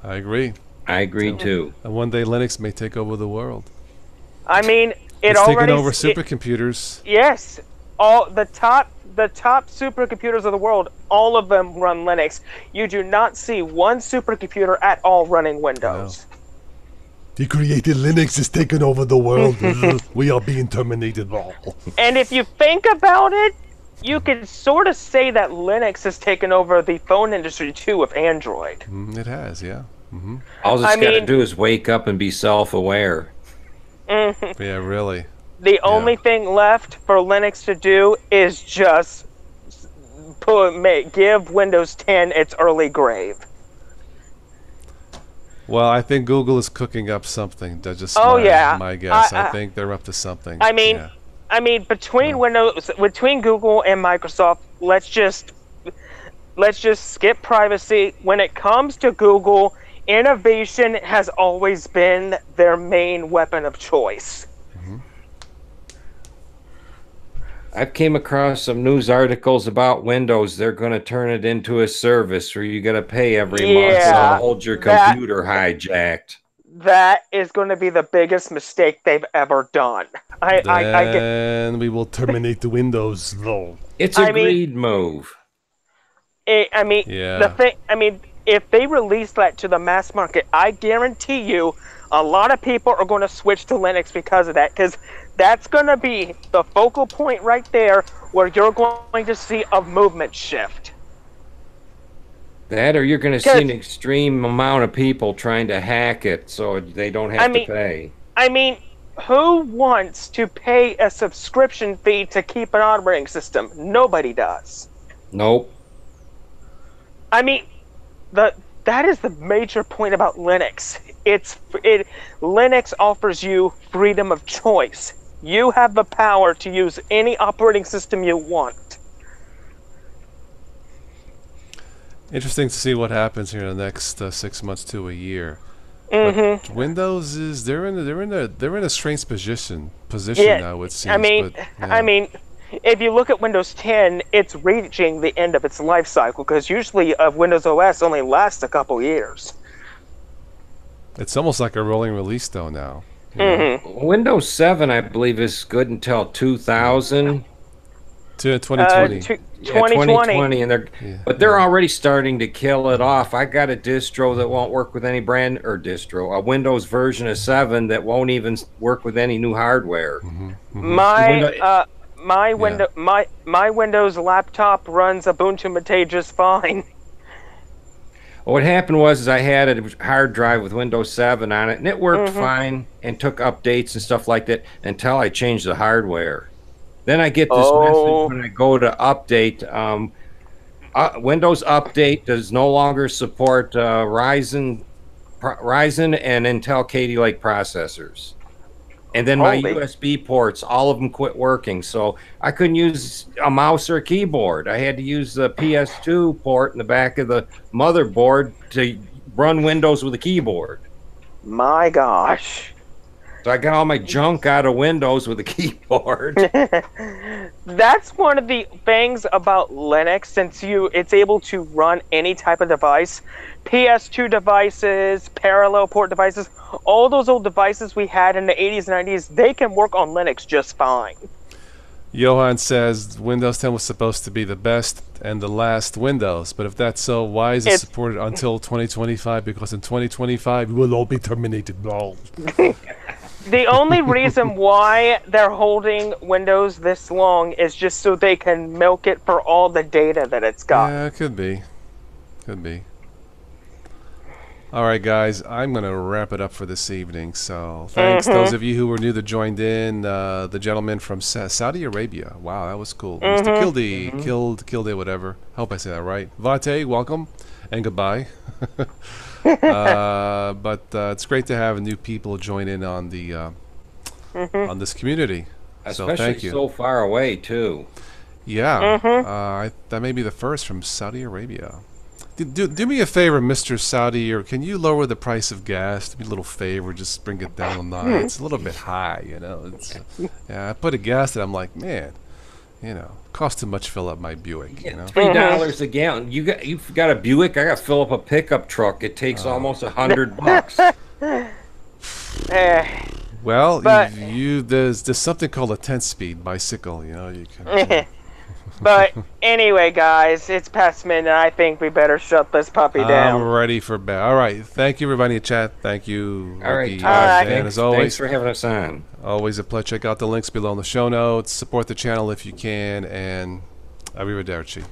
Speaker 1: I agree.
Speaker 4: I agree too.
Speaker 1: And one day Linux may take over the world.
Speaker 5: I mean,
Speaker 1: it's taken over supercomputers.
Speaker 5: Yes, all the top supercomputers of the world, all of them run Linux. You do not see one supercomputer at all running Windows.
Speaker 1: No. He created Linux, is taking over the world. We are being terminated.
Speaker 5: And if you think about it, you can sort of say that Linux has taken over the phone industry too with Android.
Speaker 1: It has, yeah.
Speaker 4: All it's got to do is wake up and be self-aware.
Speaker 1: Yeah, really.
Speaker 5: The only thing left for Linux to do is just give Windows 10 its early grave.
Speaker 1: Well, I think Google is cooking up something. That's just my guess. I think they're up to something.
Speaker 5: I mean, between Google and Microsoft, let's just skip privacy. When it comes to Google, innovation has always been their main weapon of choice.
Speaker 4: I've came across some news articles about Windows. They're going to turn it into a service where you got to pay every month to hold your computer hijacked.
Speaker 5: That is going to be the biggest mistake they've ever done.
Speaker 1: Then we will terminate the Windows, though.
Speaker 4: It's a greed move.
Speaker 5: The thing. If they release that to the mass market, I guarantee you, a lot of people are going to switch to Linux because of that. Because that's going to be the focal point right there where you're going to see a movement shift.
Speaker 4: That, or you're going to see an extreme amount of people trying to hack it so they don't have to pay.
Speaker 5: I mean, who wants to pay a subscription fee to keep an operating system? Nobody does.
Speaker 4: Nope.
Speaker 5: I mean, that is the major point about Linux. Linux offers you freedom of choice. You have the power to use any operating system you want.
Speaker 1: Interesting to see what happens here in the next 6 months to a year. But Windows is they're in a strange position now, it seems.
Speaker 5: I mean, if you look at Windows 10, it's reaching the end of its life cycle because usually Windows OS only lasts a couple years.
Speaker 1: It's almost like a rolling release though now.
Speaker 4: Windows 7, I believe, is good until 2000.
Speaker 1: To 2020.
Speaker 5: 2020,
Speaker 4: and they're already starting to kill it off. I got a distro that won't work with any a Windows version of 7 that won't even work with any new hardware.
Speaker 5: My Windows laptop runs Ubuntu Mate just fine.
Speaker 4: What happened was is I had a hard drive with Windows 7 on it, and it worked fine and took updates and stuff like that until I changed the hardware. Then I get this message when I go to update. Windows Update does no longer support Ryzen and Intel Katy Lake processors. And then my USB ports, all of them quit working. So I couldn't use a mouse or a keyboard. I had to use the PS2 port in the back of the motherboard to run Windows with a keyboard.
Speaker 5: My gosh.
Speaker 4: So I got all my junk out of Windows with a keyboard.
Speaker 5: That's one of the things about Linux, since it's able to run any type of device. PS2 devices, parallel port devices, all those old devices we had in the 80s and 90s, they can work on Linux just fine.
Speaker 1: Johan says Windows 10 was supposed to be the best and the last Windows, but if that's so, why is it supported until 2025? Because in 2025, we will all be terminated. No.
Speaker 5: The only reason why they're holding Windows this long is just so they can milk it for all the data that it's got.
Speaker 1: Yeah, it could be. Could be. All right, guys, I'm going to wrap it up for this evening. So thanks those of you who were new that joined in. The gentleman from Saudi Arabia. Wow, that was cool. Mr. Kilde, whatever. Hope I say that right. Vate, welcome and goodbye. But it's great to have new people join in on the on this community.
Speaker 4: Especially
Speaker 1: so thank you.
Speaker 4: So far away, too.
Speaker 1: Yeah, that may be the first from Saudi Arabia. Do me a favor, Mr. Saudi, or can you lower the price of gas? Do me a little favor, just bring it down a notch. It's a little bit high, you know. Yeah, I put a gas that I'm like, man, you know, costs too much to fill up my Buick. You know,
Speaker 4: $3 a gallon. You've got a Buick. I got to fill up a pickup truck. It takes almost $100.
Speaker 1: Well, there's something called a 10-speed bicycle. You know, you can.
Speaker 5: But anyway, guys, it's past midnight. I think we better shut this puppy down.
Speaker 1: I'm ready for bed. All right. Thank you, everybody in chat. Thank you,
Speaker 4: all right,
Speaker 1: Ricky, Dan, as always.
Speaker 4: Thanks for having us on.
Speaker 1: Always a pleasure. Check out the links below in the show notes. Support the channel if you can. And arrivederci.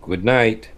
Speaker 4: Good night.